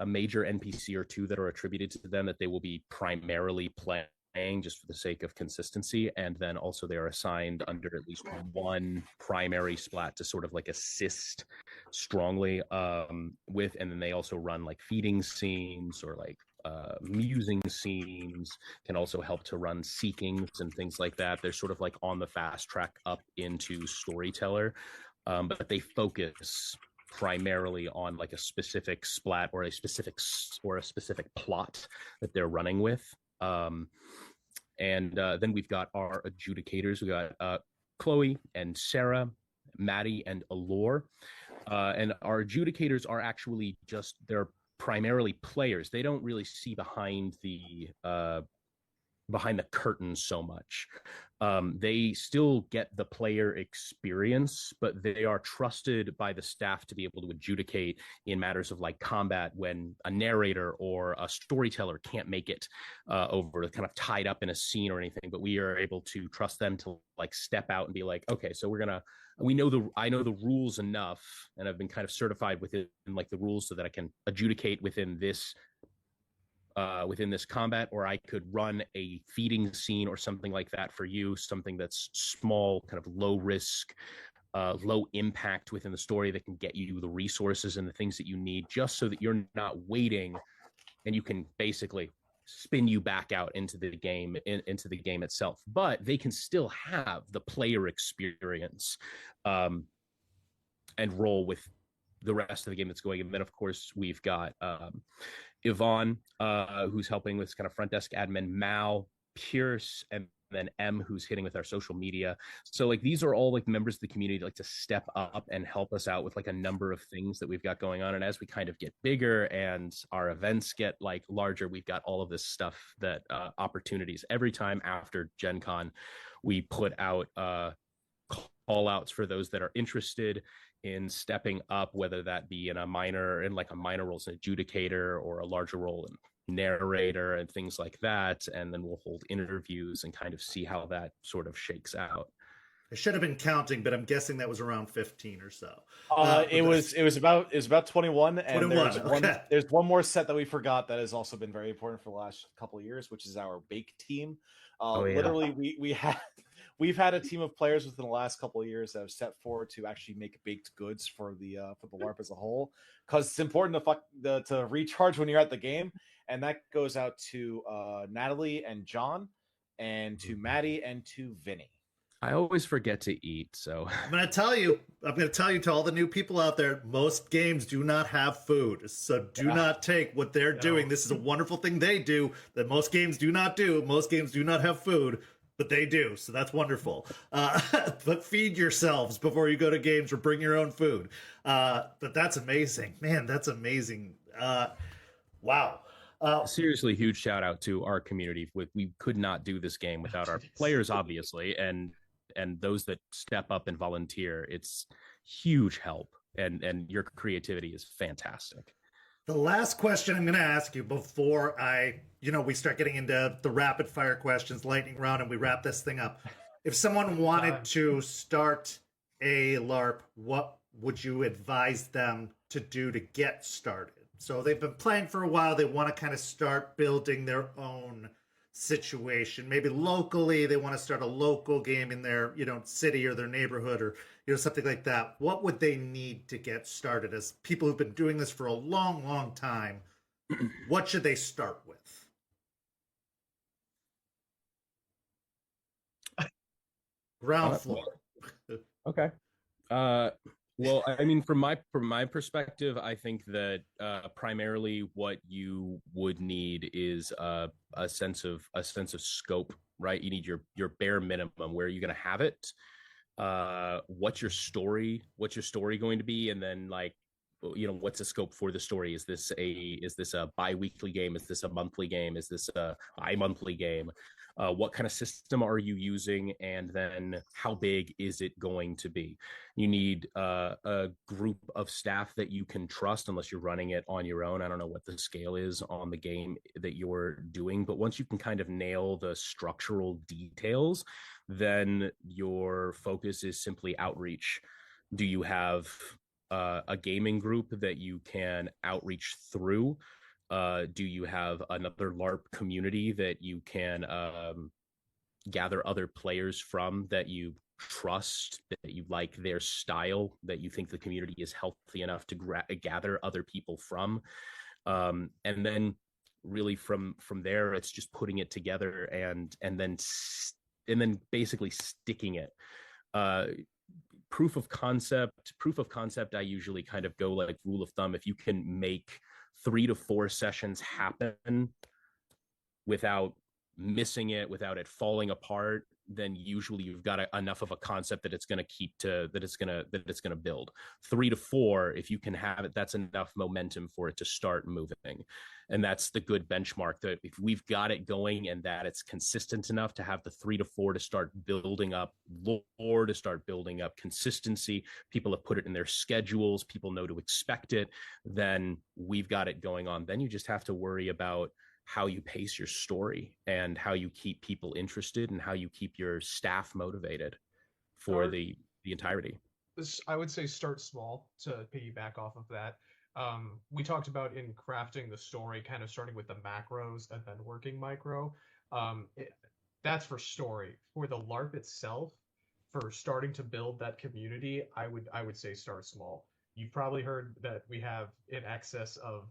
major NPC or two that are attributed to them that they will be primarily playing just for the sake of consistency. And then also they are assigned under at least one primary splat to sort of like assist strongly with, and then they also run like feeding scenes or like musing scenes, can also help to run seekings and things like that. They're sort of like on the fast track up into storyteller, but they focus primarily on like a specific splat or a specific plot that they're running with. And then we've got our adjudicators. We got Chloe and Sarah, Maddie and Allure. And our adjudicators are actually just, they're primarily players. They don't really see behind the curtain so much. They still get the player experience, but they are trusted by the staff to be able to adjudicate in matters of like combat when a narrator or a storyteller can't make it over, kind of tied up in a scene or anything. But we are able to trust them to like step out and be like, okay, so I know the rules enough, and I've been kind of certified within like the rules so that I can adjudicate within this combat, or I could run a feeding scene or something like that for you, something that's small, kind of low risk, low impact within the story that can get you the resources and the things that you need, just so that you're not waiting, and you can basically spin you back out into the game itself. But they can still have the player experience and roll with the rest of the game that's going. And then of course we've got Yvonne, who's helping with kind of front desk admin, Mal, Pierce, and then M, who's hitting with our social media. So like these are all like members of the community like to step up and help us out with like a number of things that we've got going on. And as we kind of get bigger and our events get like larger, we've got all of this stuff that opportunities. Every time after GenCon, we put out call outs for those that are interested in stepping up, whether that be in a minor role as an adjudicator or a larger role in narrator and things like that. And then we'll hold interviews and kind of see how that sort of shakes out. I should have been counting, but I'm guessing that was around 15 or so. It was about 21, and 21, there's one more set that we forgot that has also been very important for the last couple of years, which is our bake team. Literally, we've had a team of players within the last couple of years that have stepped forward to actually make baked goods for the LARP as a whole, because it's important to recharge when you're at the game, and that goes out to Natalie and John, and to Maddie and to Vinny. I always forget to eat, so I'm going to tell you to all the new people out there, most games do not have food. So do not take what they're doing. This is a wonderful thing they do that most games do not do. Most games do not have food, but they do. So that's wonderful. But feed yourselves before you go to games, or bring your own food. But that's amazing. Man, that's amazing. Wow. Seriously, huge shout out to our community. We could not do this game without our players, obviously, and those that step up and volunteer. It's huge help, and your creativity is fantastic. The last question I'm going to ask you before we start getting into the rapid fire questions, lightning round, and we wrap this thing up. If someone wanted to start a LARP, what would you advise them to do to get started? So they've been playing for a while. They want to kind of start building their own situation? Maybe locally, they want to start a local game in their, city or their neighborhood, or something like that. What would they need to get started as people who've been doing this for a long, long time? What should they start with? Ground floor. Okay. Well, I mean, from my perspective, I think that primarily what you would need is a sense of scope, right? You need your bare minimum. Where are you going to have it? What's your story? What's your story going to be? And then, like, what's the scope for the story? Is this a bi-weekly game? Is this a monthly game? Is this a bi-monthly game? What kind of system are you using? And then how big is it going to be? You need a group of staff that you can trust, unless you're running it on your own. I don't know what the scale is on the game that you're doing, but once you can kind of nail the structural details, then your focus is simply outreach. Do you have a gaming group that you can outreach through? Do you have another LARP community that you can gather other players from, that you trust, that you like their style, that you think the community is healthy enough to gather other people from? And then really from there, it's just putting it together and then basically sticking it. Proof of concept, I usually kind of go like rule of thumb. If you can make 3 to 4 sessions happen without missing it, without it falling apart, then usually you've got enough of a concept that it's going to that it's going to build. 3 to 4, if you can have it, that's enough momentum for it to start moving. And that's the good benchmark, that if we've got it going and that it's consistent enough to have the 3 to 4 to start building up lore, to start building up consistency, people have put it in their schedules, people know to expect it, then we've got it going on. Then you just have to worry about how you pace your story and how you keep people interested and how you keep your staff motivated for the entirety. I would say start small, to piggyback off of that. We talked about in crafting the story, kind of starting with the macros and then working micro. That's for story. For the LARP itself, for starting to build that community, I would say start small. You've probably heard that we have in excess of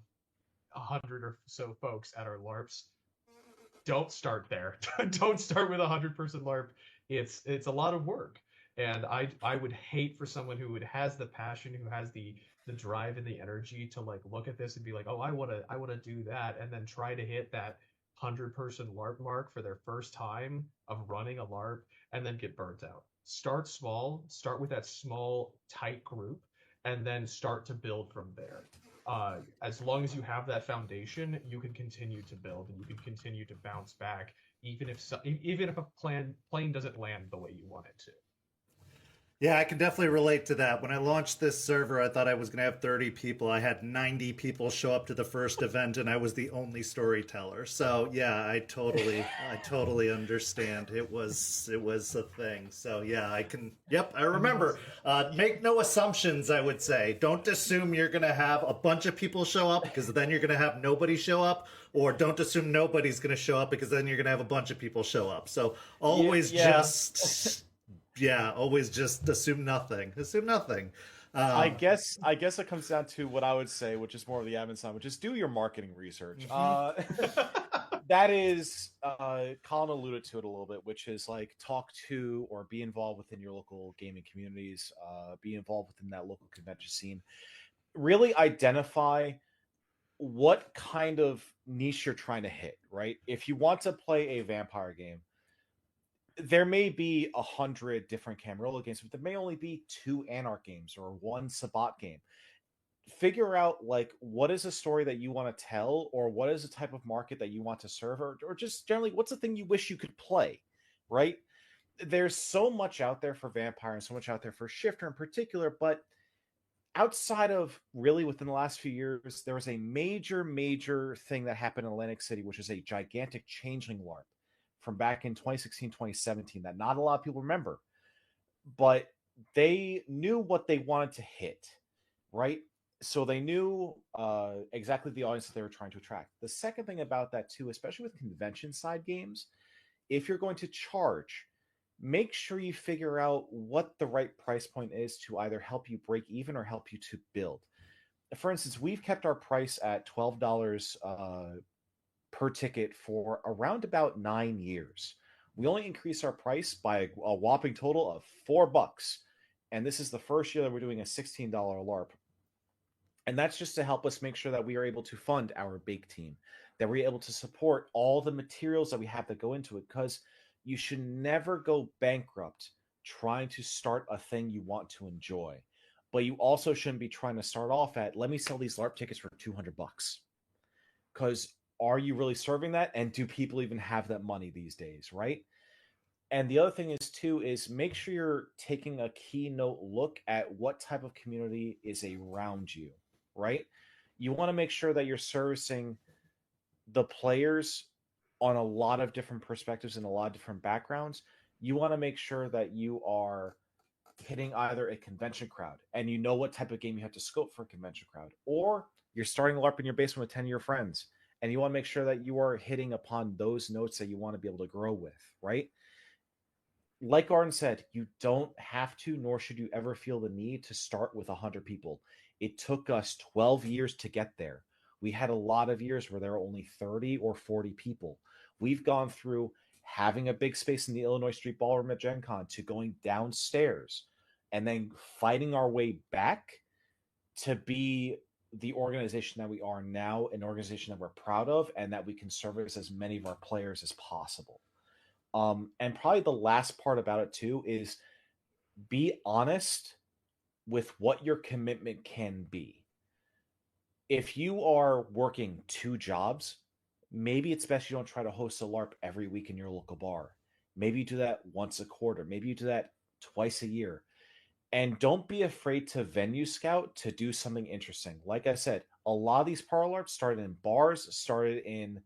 100 or so folks at our LARPs. Don't start there. Don't start with a 100-person LARP. It's a lot of work, and I would hate for someone who has the passion, who has the drive and the energy to like look at this and be like, oh, I want to do that, and then try to hit that 100-person LARP mark for their first time of running a LARP and then get burnt out. Start small. Start with that small, tight group, and then start to build from there. As long as you have that foundation, you can continue to build and you can continue to bounce back, even if a plane doesn't land the way you want it to. Yeah, I can definitely relate to that. When I launched this server, I thought I was going to have 30 people. I had 90 people show up to the first event, and I was the only storyteller. So yeah, I totally understand. It was a thing. So yeah, I remember. Make no assumptions, I would say. Don't assume you're going to have a bunch of people show up, because then you're going to have nobody show up. Or don't assume nobody's going to show up, because then you're going to have a bunch of people show up. So always always just assume nothing. Assume nothing. I guess it comes down to what I would say, which is more of the admin side, which is do your marketing research. That is, Collin alluded to it a little bit, which is like talk to or be involved within your local gaming communities, be involved within that local convention scene. Really identify what kind of niche you're trying to hit, right? If you want to play a vampire game, there may be 100 different Camarilla games, but there may only be 2 Anarch games or 1 Sabbat game. Figure out like what is a story that you want to tell, or what is the type of market that you want to serve, or just generally what's the thing you wish you could play, right? There's so much out there for Vampire and so much out there for Shifter in particular, but outside of really within the last few years, there was a major thing that happened in Atlantic City, which is a gigantic Changeling LARP from back in 2016, 2017 that not a lot of people remember, but they knew what they wanted to hit, right? So they knew exactly the audience that they were trying to attract. The second thing about that too, especially with convention side games, if you're going to charge, make sure you figure out what the right price point is to either help you break even or help you to build. For instance, we've kept our price at $12 per ticket for around about 9 years. We only increased our price by a whopping total of $4. And this is the first year that we're doing a $16 LARP. And that's just to help us make sure that we are able to fund our bake team, that we're able to support all the materials that we have that go into it, because you should never go bankrupt trying to start a thing you want to enjoy. But you also shouldn't be trying to start off at, let me sell these LARP tickets for $200. Because are you really serving that? And do people even have that money these days, right? And the other thing is too, is make sure you're taking a keynote look at what type of community is around you, right? You want to make sure that you're servicing the players on a lot of different perspectives and a lot of different backgrounds. You want to make sure that you are hitting either a convention crowd and you know what type of game you have to scope for a convention crowd, or you're starting a LARP in your basement with 10 of your friends and you want to make sure that you are hitting upon those notes that you want to be able to grow with, right? Like Arden said, you don't have to, nor should you ever feel the need to start with 100 people. It took us 12 years to get there. We had a lot of years where there were only 30 or 40 people. We've gone through having a big space in the Illinois Street Ballroom at GenCon to going downstairs and then fighting our way back to be the organization that we are now, an organization that we're proud of and that we can service as many of our players as possible. And probably the last part about it too is be honest with what your commitment can be. If you are working 2 jobs, maybe it's best you don't try to host a LARP every week in your local bar. Maybe you do that once a quarter. Maybe you do that twice a year. And don't be afraid to venue scout to do something interesting. Like I said, a lot of these parlor LARPs started in bars, started in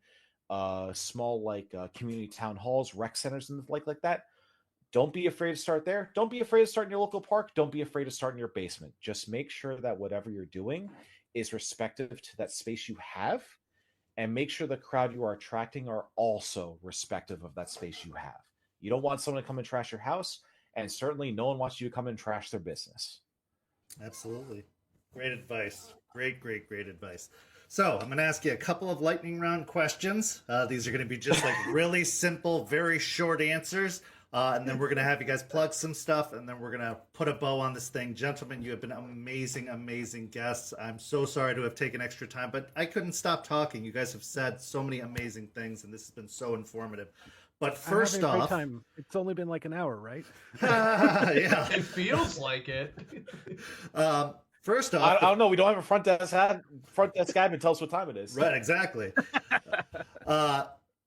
small community town halls, rec centers, and like that. Don't be afraid to start there. Don't be afraid to start in your local park. Don't be afraid to start in your basement. Just make sure that whatever you're doing is respective to that space you have, and make sure the crowd you are attracting are also respective of that space you have. You don't want someone to come and trash your house, and certainly no one wants you to come and trash their business. Absolutely. Great advice. Great advice. So I'm going to ask you a couple of lightning round questions. These are going to be just like really simple, very short answers. And then we're going to have you guys plug some stuff, and then we're going to put a bow on this thing. Gentlemen, you have been amazing guests. I'm so sorry to have taken extra time, but I couldn't stop talking. You guys have said so many amazing things, and this has been so informative. But first off, time. It's only been like an hour, right? Yeah, It feels like it. First off, I don't know. We don't have a front desk admin tell us what time it is. Right, exactly.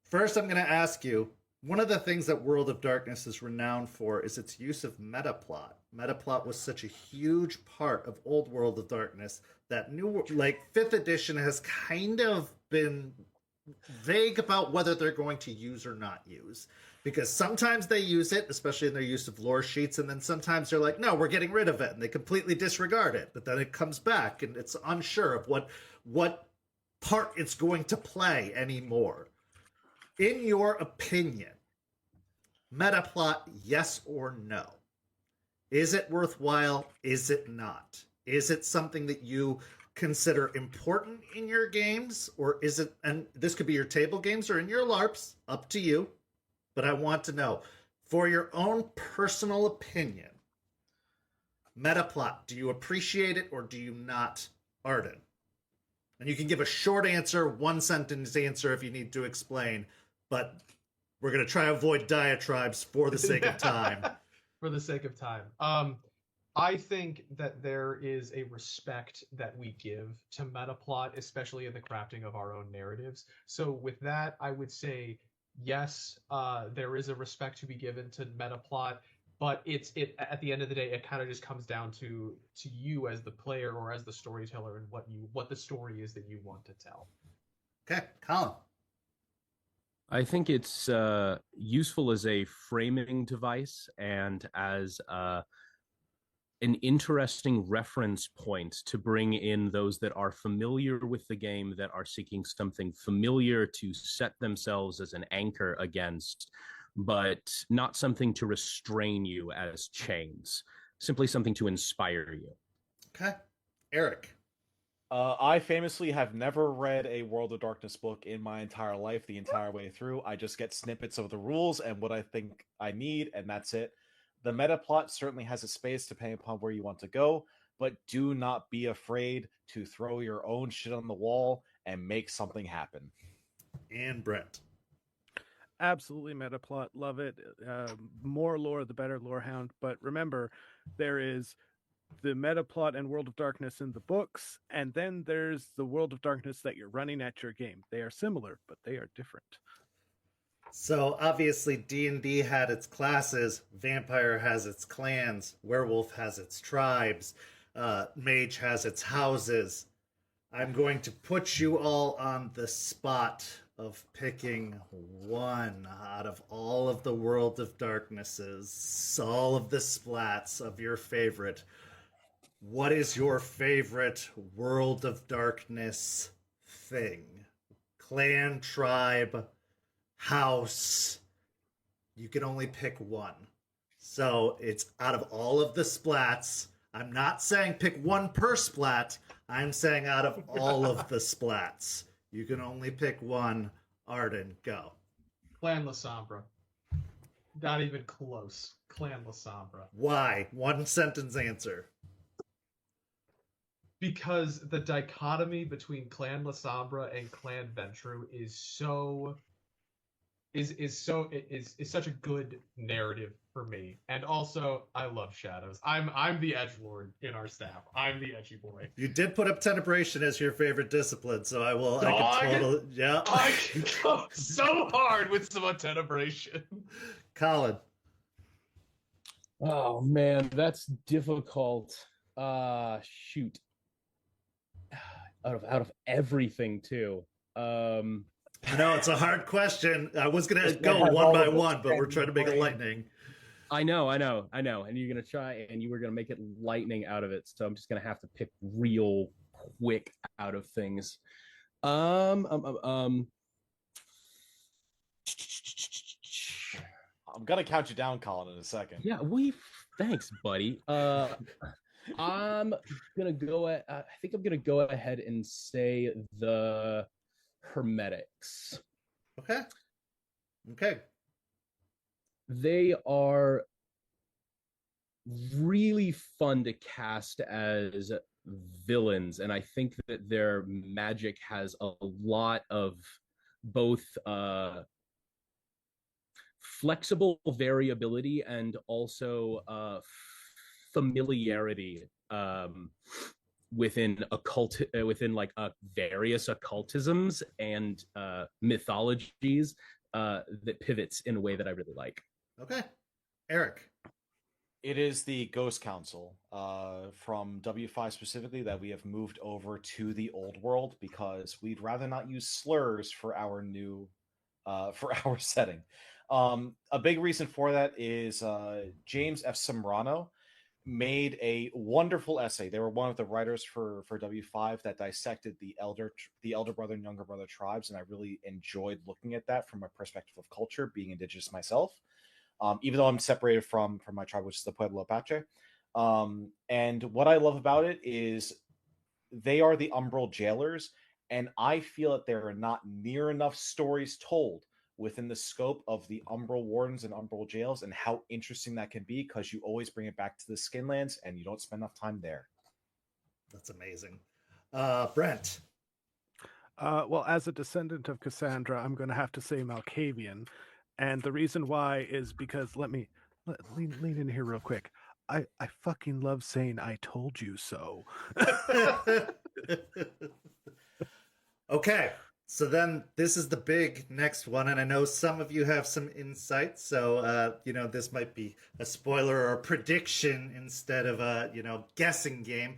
First, I'm going to ask you, one of the things that World of Darkness is renowned for is its use of metaplot. Metaplot was such a huge part of old World of Darkness that new, 5th edition has kind of been vague about whether they're going to use or not use. Because sometimes they use it, especially in their use of lore sheets, and then sometimes they're like, no, we're getting rid of it, and they completely disregard it. But then it comes back, and it's unsure of what part it's going to play anymore. In your opinion, metaplot, yes or no? Is it worthwhile? Is it not? Is it something that you consider important in your games? Or is it, and this could be your table games or in your LARPs, up to you, but I want to know, for your own personal opinion, metaplot, do you appreciate it or do you not, Arden? And you can give a short answer, 1-sentence answer if you need to explain, but we're going to try to avoid diatribes for the sake of time. For the sake of time. I think that there is a respect that we give to metaplot, especially in the crafting of our own narratives. So with that, I would say, yes, there is a respect to be given to metaplot, but it at the end of the day, it kind of just comes down to you as the player or as the storyteller and what the story is that you want to tell. Okay, Collin. I think it's useful as a framing device and as an interesting reference point to bring in those that are familiar with the game, that are seeking something familiar to set themselves as an anchor against, but not something to restrain you as chains, simply something to inspire you. Okay. Erik. I famously have never read a World of Darkness book in my entire life, the entire way through. I just get snippets of the rules and what I think I need, and that's it. The meta plot certainly has a space depending upon where you want to go, but do not be afraid to throw your own shit on the wall and make something happen. And Brent. Absolutely meta plot, love it. More lore, the better, lore hound. But remember, there is the meta plot and World of Darkness in the books, and then there's the World of Darkness that you're running at your game. They are similar, but they are different. So obviously D&D had its classes, vampire has its clans, werewolf has its tribes, mage has its houses. I'm going to put you all on the spot of picking one out of all of the World of Darknesses, all of the splats of your favorite. What is your favorite World of Darkness thing? Clan, tribe, house. You can only pick one. So it's out of all of the splats. I'm not saying pick one per splat. I'm saying out of all of the splats. You can only pick one. Arden, go. Clan Lasombra. Not even close. Clan Lasombra. Why? One sentence answer. Because the dichotomy between Clan Lasombra and Clan Ventru is such a good narrative for me. And also, I love shadows. I'm the edgelord in our staff. I'm the edgy boy. You did put up Tenebration as your favorite discipline, so I will. Yeah. I can go so hard with some Tenebration. Collin. Oh man, that's difficult. Shoot. Out of everything too. I know it's a hard question. I was gonna go one by one, but we're trying to make it lightning. I know. And you're gonna try, and you were gonna make it lightning out of it. So I'm just gonna have to pick real quick out of things. I'm gonna count you down, Collin, in a second. Yeah, thanks, buddy. I'm gonna go. I think I'm gonna go ahead and say the Hermetics. Okay. They are really fun to cast as villains, and I think that their magic has a lot of both flexible variability and also familiarity within various occultisms and mythologies that pivots in a way that I really like. Okay. Erik. It is the Ghost Council from W5 specifically that we have moved over to the old world because we'd rather not use slurs for our new for our setting. A big reason for that is James F. Sembrano made a wonderful essay. They were one of the writers for W5 that dissected the elder brother and younger brother tribes, and I really enjoyed looking at that from a perspective of culture, being indigenous myself. Even though I'm separated from my tribe, which is the Pueblo Apache. And what I love about it is they are the Umbral jailers, and I feel that there are not near enough stories told within the scope of the Umbral Wardens and Umbral jails, and how interesting that can be because you always bring it back to the Skinlands and you don't spend enough time there. That's amazing. Brent. Well, as a descendant of Cassandra, I'm going to have to say Malkavian. And the reason why is because, lean in here real quick. I fucking love saying I told you so. Okay. So then this is the big next one, and I know some of you have some insight, so, this might be a spoiler or a prediction instead of a, guessing game.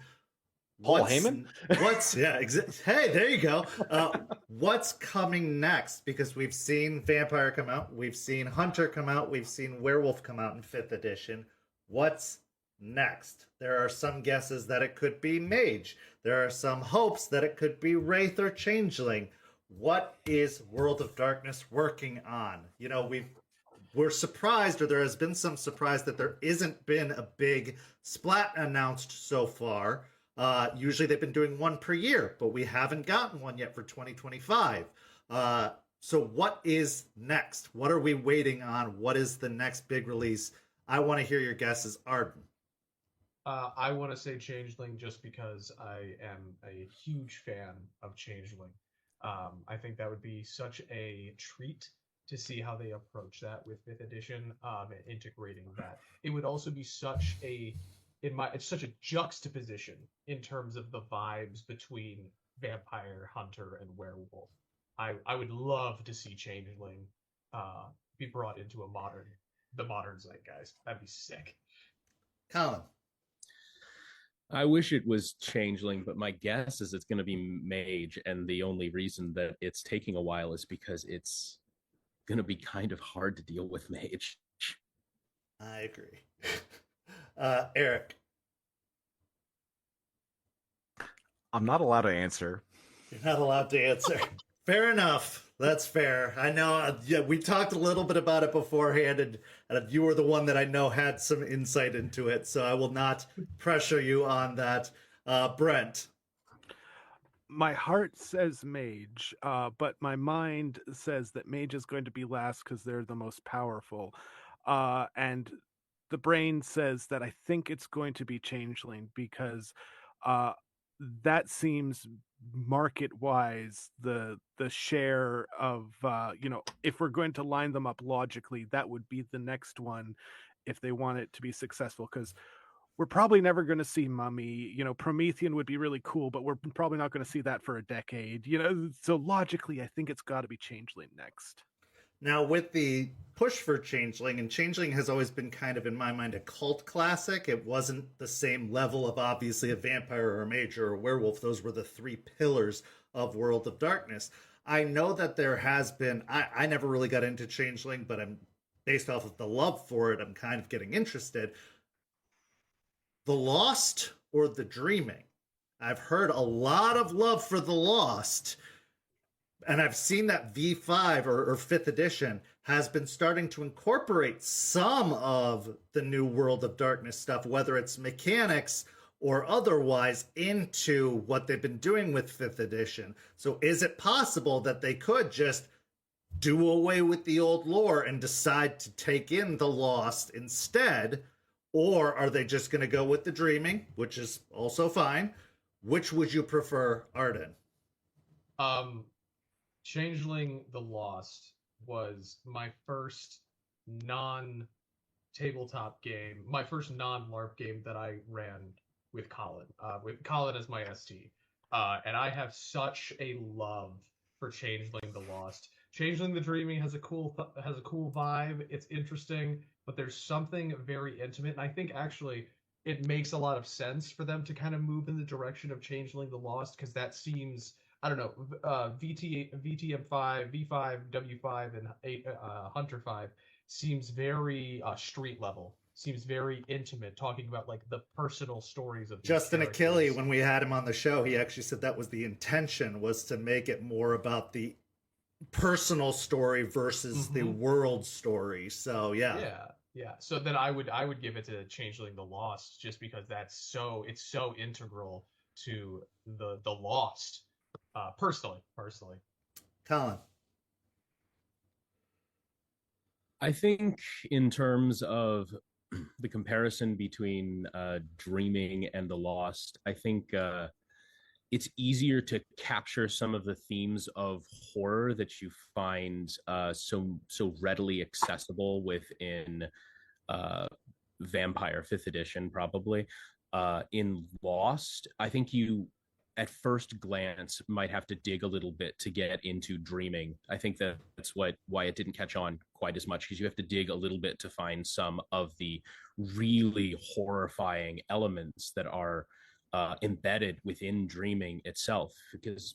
Paul Heyman? Hey, there you go. What's coming next? Because we've seen Vampire come out, we've seen Hunter come out, we've seen Werewolf come out in 5th edition. What's next? There are some guesses that it could be Mage. There are some hopes that it could be Wraith or Changeling. What is World of Darkness working on? You know, we're surprised, or there has been some surprise that there isn't been a big splat announced so far. Usually they've been doing one per year, but we haven't gotten one yet for 2025. So what is next? What are we waiting on? What is the next big release? I want to hear your guesses, Arden. I want to say Changeling just because I am a huge fan of Changeling. I think that would be such a treat to see how they approach that with 5th edition, and integrating that. It would also be such a it's such a juxtaposition in terms of the vibes between vampire, hunter, and werewolf. I would love to see Changeling be brought into the modern zeitgeist. That'd be sick. Collin. I wish it was Changeling, but my guess is it's going to be Mage, and the only reason that it's taking a while is because it's going to be kind of hard to deal with Mage. I agree. Erik. I'm not allowed to answer. You're not allowed to answer. Fair enough. That's fair. I know. Yeah, we talked a little bit about it beforehand, and you were the one that I know had some insight into it, so I will not pressure you on that. Brent. My heart says Mage, but my mind says that Mage is going to be last because they're the most powerful. And the brain says that I think it's going to be Changeling because that seems market-wise the share of if we're going to line them up logically, that would be the next one if they want it to be successful, because we're probably never going to see Mummy. Promethean would be really cool, but we're probably not going to see that for a decade. So logically, I think it's got to be Changeling next. Now, with the push for Changeling, and Changeling has always been kind of, in my mind, a cult classic. It wasn't the same level of, obviously, a vampire or a mage or a werewolf. Those were the 3 pillars of World of Darkness. I know that there has been, I never really got into Changeling, but I'm based off of the love for it, I'm kind of getting interested. The Lost or the Dreaming? I've heard a lot of love for the Lost. And I've seen that V5 or 5th edition has been starting to incorporate some of the new World of Darkness stuff, whether it's mechanics or otherwise, into what they've been doing with 5th edition. So is it possible that they could just do away with the old lore and decide to take in the Lost instead? Or are they just going to go with the Dreaming, which is also fine? Which would you prefer, Arden? Changeling the Lost was my first non-tabletop game, my first non-LARP game that I ran with Collin as my ST. And I have such a love for Changeling the Lost. Changeling the Dreaming has a cool vibe. It's interesting, but there's something very intimate. And I think actually it makes a lot of sense for them to kind of move in the direction of Changeling the Lost, because that seems, I don't know, VTM5, V5, W5, and Hunter 5 seems very street level. Seems very intimate, talking about like the personal stories of Justin Achille, when we had him on the show, he actually said that was the intention, was to make it more about the personal story versus the world story. So yeah. So then I would give it to Changeling the Lost, just because it's so integral to the Lost. Personally. Collin. I think in terms of the comparison between Dreaming and the Lost, I think it's easier to capture some of the themes of horror that you find so readily accessible within Vampire 5th edition, probably. In Lost, I think you, at first glance, might have to dig a little bit to get into Dreaming. I think that's why it didn't catch on quite as much, because you have to dig a little bit to find some of the really horrifying elements that are embedded within Dreaming itself, because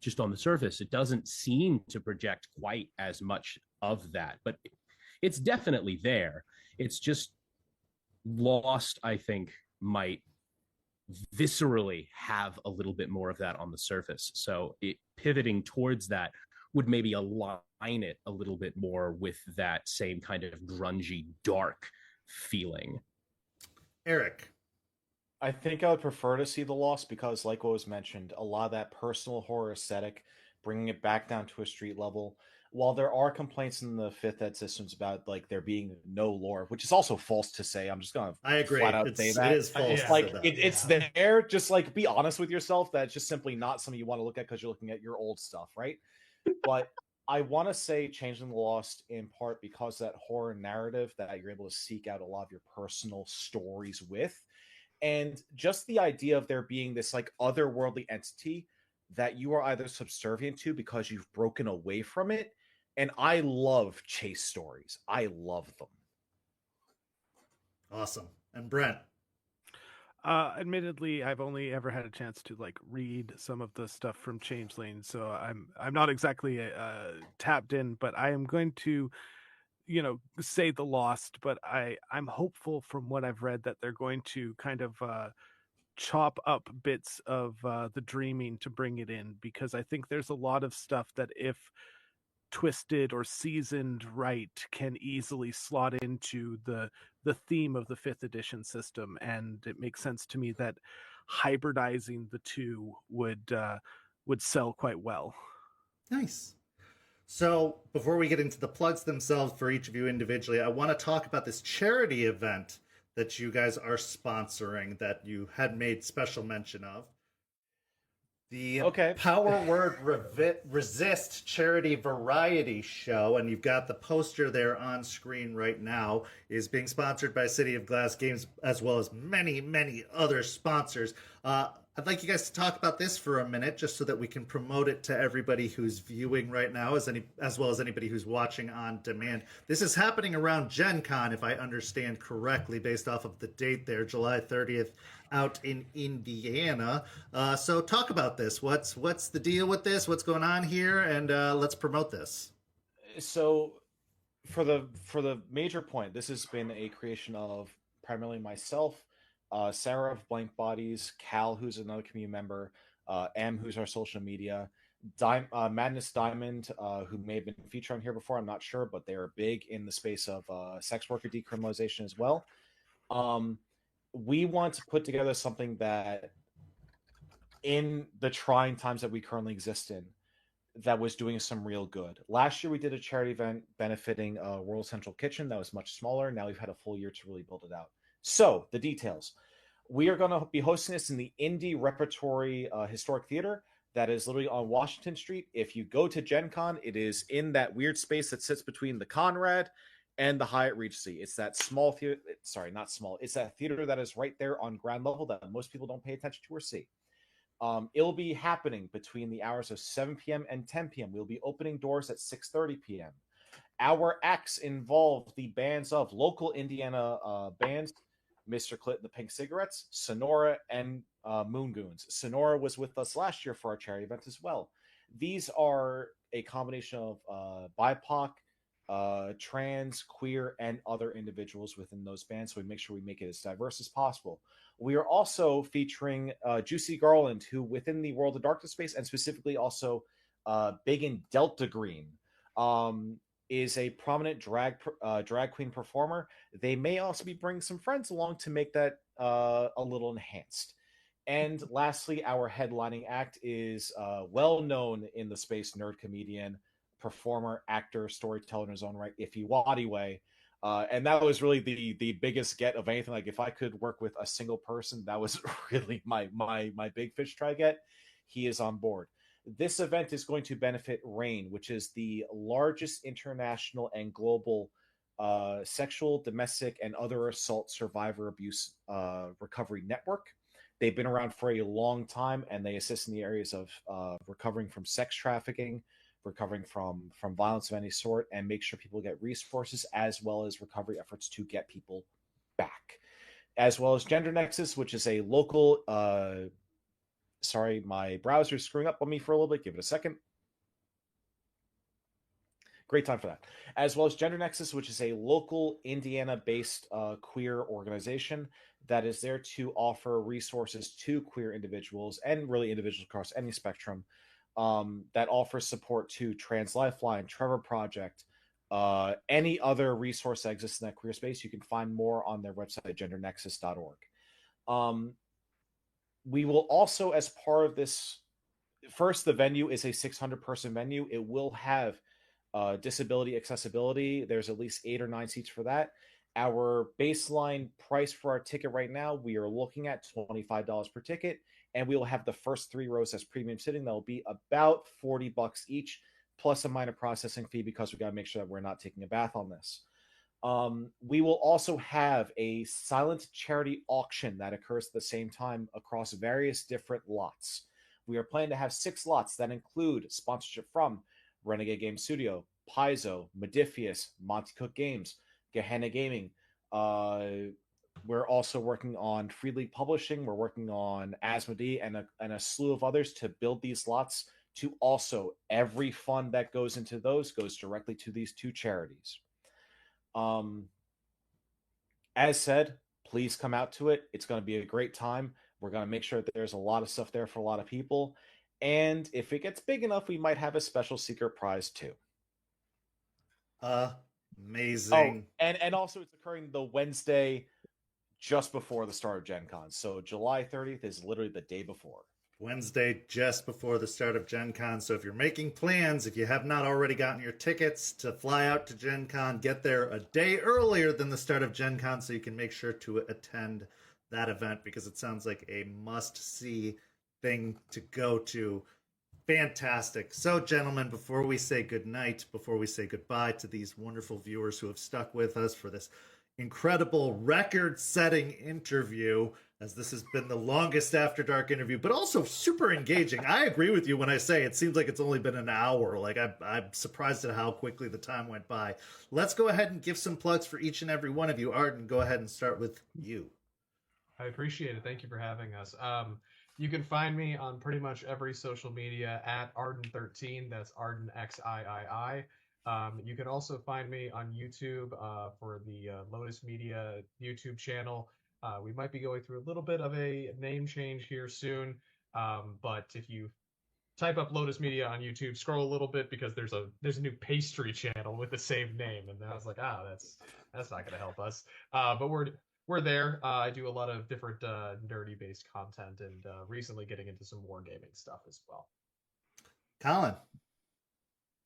just on the surface, it doesn't seem to project quite as much of that, but it's definitely there. It's just Lost, I think, might viscerally have a little bit more of that on the surface. So pivoting towards that would maybe align it a little bit more with that same kind of grungy, dark feeling. Erik. I think I would prefer to see the Lost because, like what was mentioned, a lot of that personal horror aesthetic, bringing it back down to a street level. While there are complaints in the fifth ed systems about like there being no lore, which is also false to say, I'm just gonna I agree. flat out say that It is false. Yeah. like that. it's there. Just like be honest with yourself. That's just simply not something you want to look at because you're looking at your old stuff, right? But I want to say Changeling the Lost in part because that horror narrative that you're able to seek out a lot of your personal stories with, and just the idea of there being this like otherworldly entity that you are either subservient to because you've broken away from it. And I love chase stories. I love them. Awesome. And Brent. Admittedly, I've only ever had a chance to like read some of the stuff from Changeling, so I'm not exactly tapped in, but I am going to, say the Lost. But I'm hopeful from what I've read that they're going to kind of chop up bits of the Dreaming to bring it in, because I think there's a lot of stuff that if twisted or seasoned right can easily slot into the theme of the 5th edition system, and it makes sense to me that hybridizing the two would sell quite well. Nice. So before we get into the plugs themselves for each of you individually, I want to talk about this charity event that you guys are sponsoring that you had made special mention of. The Power Word Resist Charity Variety Show, and you've got the poster there on screen right now, is being sponsored by City of Glass Games as well as many, many other sponsors. I'd like you guys to talk about this for a minute just so that we can promote it to everybody who's viewing right now as well as anybody who's watching on demand. This is happening around GenCon, if I understand correctly, based off of the date there, July 30th, out in Indiana. So talk about this. What's the deal with this? What's going on here? And let's promote this. So for the major point, this has been a creation of primarily myself, Sarah of Blank Bodies, Cal, who's another community member, M, who's our social media, Madness Diamond, who may have been featured on here before, I'm not sure, but they are big in the space of sex worker decriminalization as well. We want to put together something that, in the trying times that we currently exist in, that was doing some real good. Last year we did a charity event benefiting World Central Kitchen that was much smaller. Now we've had a full year to really build it out. So the details. We are going to be hosting this in the Indie Repertory Historic Theater that is literally on Washington Street. If you go to GenCon, it is in that weird space that sits between the Conrad and the Hyatt Regency. It's that small theater. Sorry, not small. It's that theater that is right there on ground level that most people don't pay attention to or see. It'll be happening between the hours of 7 p.m. and 10 p.m. We'll be opening doors at 6:30 p.m. Our acts involve the bands of local Indiana bands, Mr. Clit and the Pink Cigarettes, Sonora, and Moon Goons. Sonora was with us last year for our charity event as well. These are a combination of BIPOC, trans, queer, and other individuals within those bands, so we make sure we make it as diverse as possible. We are also featuring Juicy Garland, who within the World of Darkness space, and specifically also big in Delta Green, is a prominent drag queen performer. They may also be bringing some friends along to make that a little enhanced. And lastly, our headlining act is well known in the space nerd comedian, performer, actor, storyteller in his own right, Ify Wadiway. And that was really the biggest get of anything. Like if I could work with a single person, that was really my big fish to try to get. He is on board. This event is going to benefit RAIN, which is the largest international and global sexual, domestic, and other assault survivor abuse recovery network. They've been around for a long time, and they assist in the areas of recovering from sex trafficking, recovering from violence of any sort, and make sure people get resources as well as recovery efforts to get people back. As well as Gender Nexus, which is a local... sorry, my browser's screwing up on me for a little bit. Give it a second. Great time for that. As well as Gender Nexus, which is a local Indiana-based queer organization that is there to offer resources to queer individuals and really individuals across any spectrum, that offers support to Trans Lifeline, Trevor Project, any other resource that exists in that queer space. You can find more on their website, gendernexus.org. We will also, as part of this, first, the venue is a 600-person venue. It will have disability accessibility. There's at least 8 or 9 seats for that. Our baseline price for our ticket right now, we are looking at $25 per ticket, and we will have the first 3 rows as premium sitting. That will be about $40 each, plus a minor processing fee because we got to make sure that we're not taking a bath on this. We will also have a silent charity auction that occurs at the same time across various different lots. We are planning to have 6 lots that include sponsorship from Renegade Game Studio, Paizo, Modifius, Monty Cook Games, Gehenna Gaming. We're also working on Free League Publishing. We're working on Asmodee and a slew of others to build these lots. To also, every fund that goes into those goes directly to these 2 charities. As said, please come out to it. It's going to be a great time. We're going to make sure that there's a lot of stuff there for a lot of people. And if it gets big enough, we might have a special secret prize too. Amazing. Oh, and also it's occurring the Wednesday just before the start of GenCon. So July 30th is literally the day before. Wednesday, just before the start of GenCon. So if you're making plans, if you have not already gotten your tickets to fly out to GenCon, get there a day earlier than the start of GenCon so you can make sure to attend that event, because it sounds like a must-see thing to go to. Fantastic. So, gentlemen, before we say goodnight, before we say goodbye to these wonderful viewers who have stuck with us for this incredible record-setting interview, as this has been the longest After Dark interview, but also super engaging. I agree with you when I say it seems like it's only been an hour. Like, I'm surprised at how quickly the time went by. Let's go ahead and give some plugs for each and every one of you. Arden, go ahead and start with you. I appreciate it. Thank you for having us. You can find me on pretty much every social media at Arden13. That's Arden XIII. You can also find me on YouTube for the Lotus Media YouTube channel. We might be going through a little bit of a name change here soon, but if you type up Lotus Media on YouTube, scroll a little bit because there's a new pastry channel with the same name, and I was like, that's not going to help us. But we're there. I do a lot of different nerdy based content, and recently getting into some wargaming stuff as well. Collin.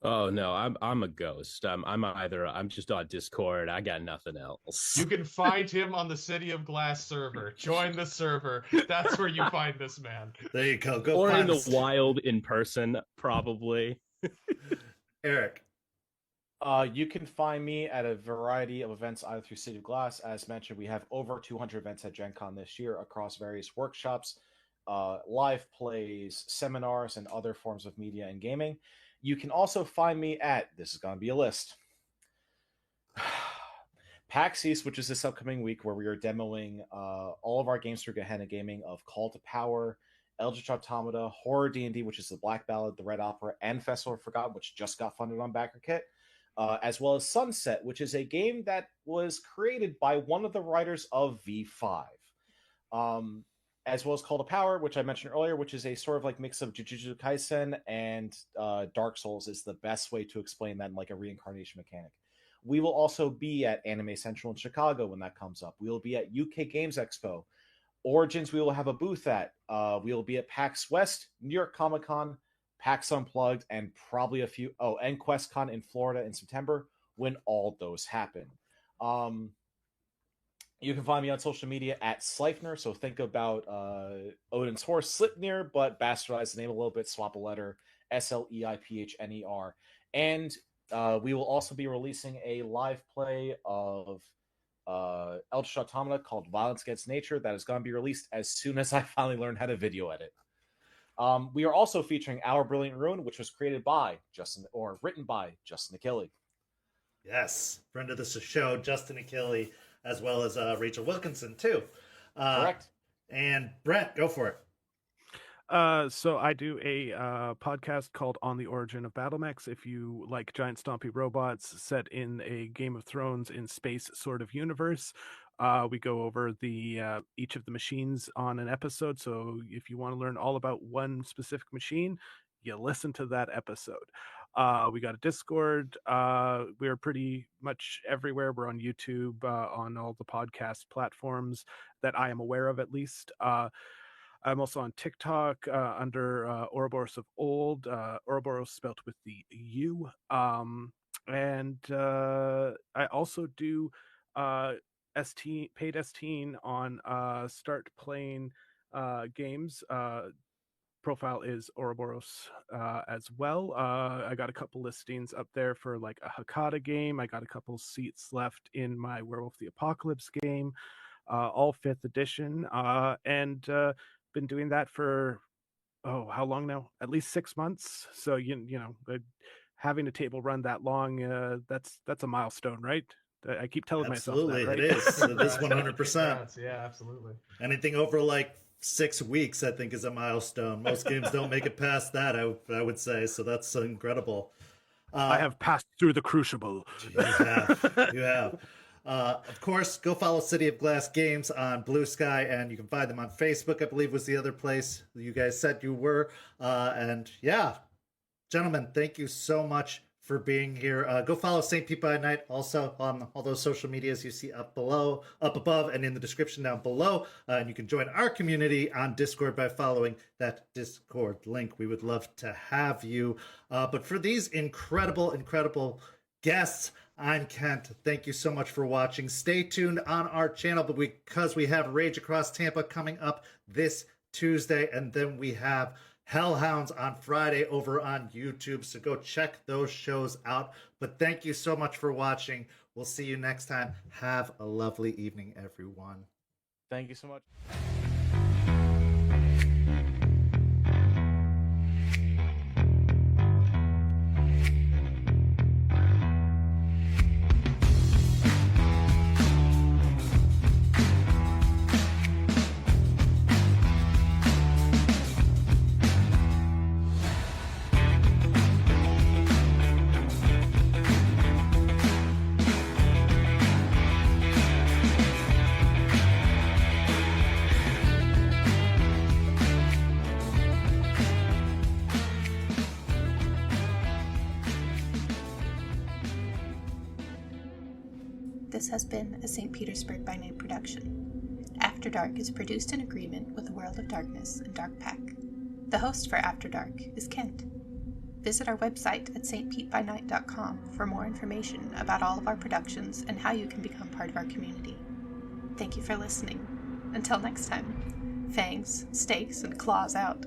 Oh no, I'm a ghost. I'm just on Discord. I got nothing else. You can find him on the City of Glass server. Join the server. That's where you find this man. There you go. Or in the wild in person, probably. Erik. You can find me at a variety of events either through City of Glass. As mentioned, we have over 200 events at GenCon this year across various workshops, live plays, seminars, and other forms of media and gaming. You can also find me at, this is going to be a list, PAX East, which is this upcoming week, where we are demoing all of our games through Gehenna Gaming of Call to Power, Eldritch Automata, Horror D&D, which is the Black Ballad, the Red Opera, and Festival of Forgotten, which just got funded on BackerKit, as well as Sunset, which is a game that was created by one of the writers of V5. As well as Call to Power, which I mentioned earlier, which is a sort of like mix of Jujutsu Kaisen and Dark Souls, is the best way to explain that in like a reincarnation mechanic. We will also be at Anime Central in Chicago when that comes up. We will be at UK Games Expo. Origins, we will have a booth at. We will be at PAX West, New York Comic Con, PAX Unplugged, and probably a few, and QuestCon in Florida in September when all those happen. You can find me on social media at Sleipner, so think about Odin's horse, Sleipnir, but bastardize the name a little bit, swap a letter, Sleiphnер. And we will also be releasing a live play of Eldritch Automata called Violence Against Nature that is going to be released as soon as I finally learn how to video edit. We are also featuring Our Brilliant Ruin, which was created by written by Justin Achille. Yes, friend of the show, Justin Achille, as well as Rachel Wilkinson, too. Correct. And Brent, go for it. So I do a podcast called On the Origin of Battle Mechs. If you like giant stompy robots set in a Game of Thrones in space sort of universe, we go over the each of the machines on an episode. So if you want to learn all about one specific machine, you listen to that episode. We got a Discord. We're pretty much everywhere. We're on YouTube, on all the podcast platforms that I am aware of, at least. I'm also on TikTok under Ouroboros of Old, Ouroboros spelt with the U. And I also do paid ST on Start Playing Games. Profile is Ouroboros as well. I got a couple listings up there for like a Hakata game. I got a couple seats left in my Werewolf the Apocalypse game, all 5th edition. And been doing that for how long now? At least 6 months. So you know, having a table run that long, that's a milestone, right? I keep telling Absolutely, myself that, right? it is. It is 100%. Yeah, absolutely. Anything over like 6 weeks, I think, is a milestone. Most games don't make it past that, I would say. So that's incredible. I have passed through the crucible. You have. You have. Of course, go follow City of Glass Games on Blue Sky, and you can find them on Facebook, I believe was the other place you guys said you were. And yeah, gentlemen, thank you so much for being here. Go follow St. Pete by Night also on all those social medias you see up above, and in the description down below. And you can join our community on Discord by following that Discord link. We would love to have you. But for these incredible guests, I'm Kent. Thank you so much for watching. Stay tuned on our channel, but because we have Rage Across Tampa coming up this Tuesday, and then we have Hellhounds on Friday over on YouTube. So go check those shows out. But thank you so much for watching. We'll see you next time. Have a lovely evening, everyone. Thank you so much. This has been a St. Petersburg by Night production. After Dark is produced in agreement with the World of Darkness and Dark Pack. The host for After Dark is Kent. Visit our website at stpetebynight.com for more information about all of our productions and how you can become part of our community. Thank you for listening. Until next time, fangs, stakes, and claws out.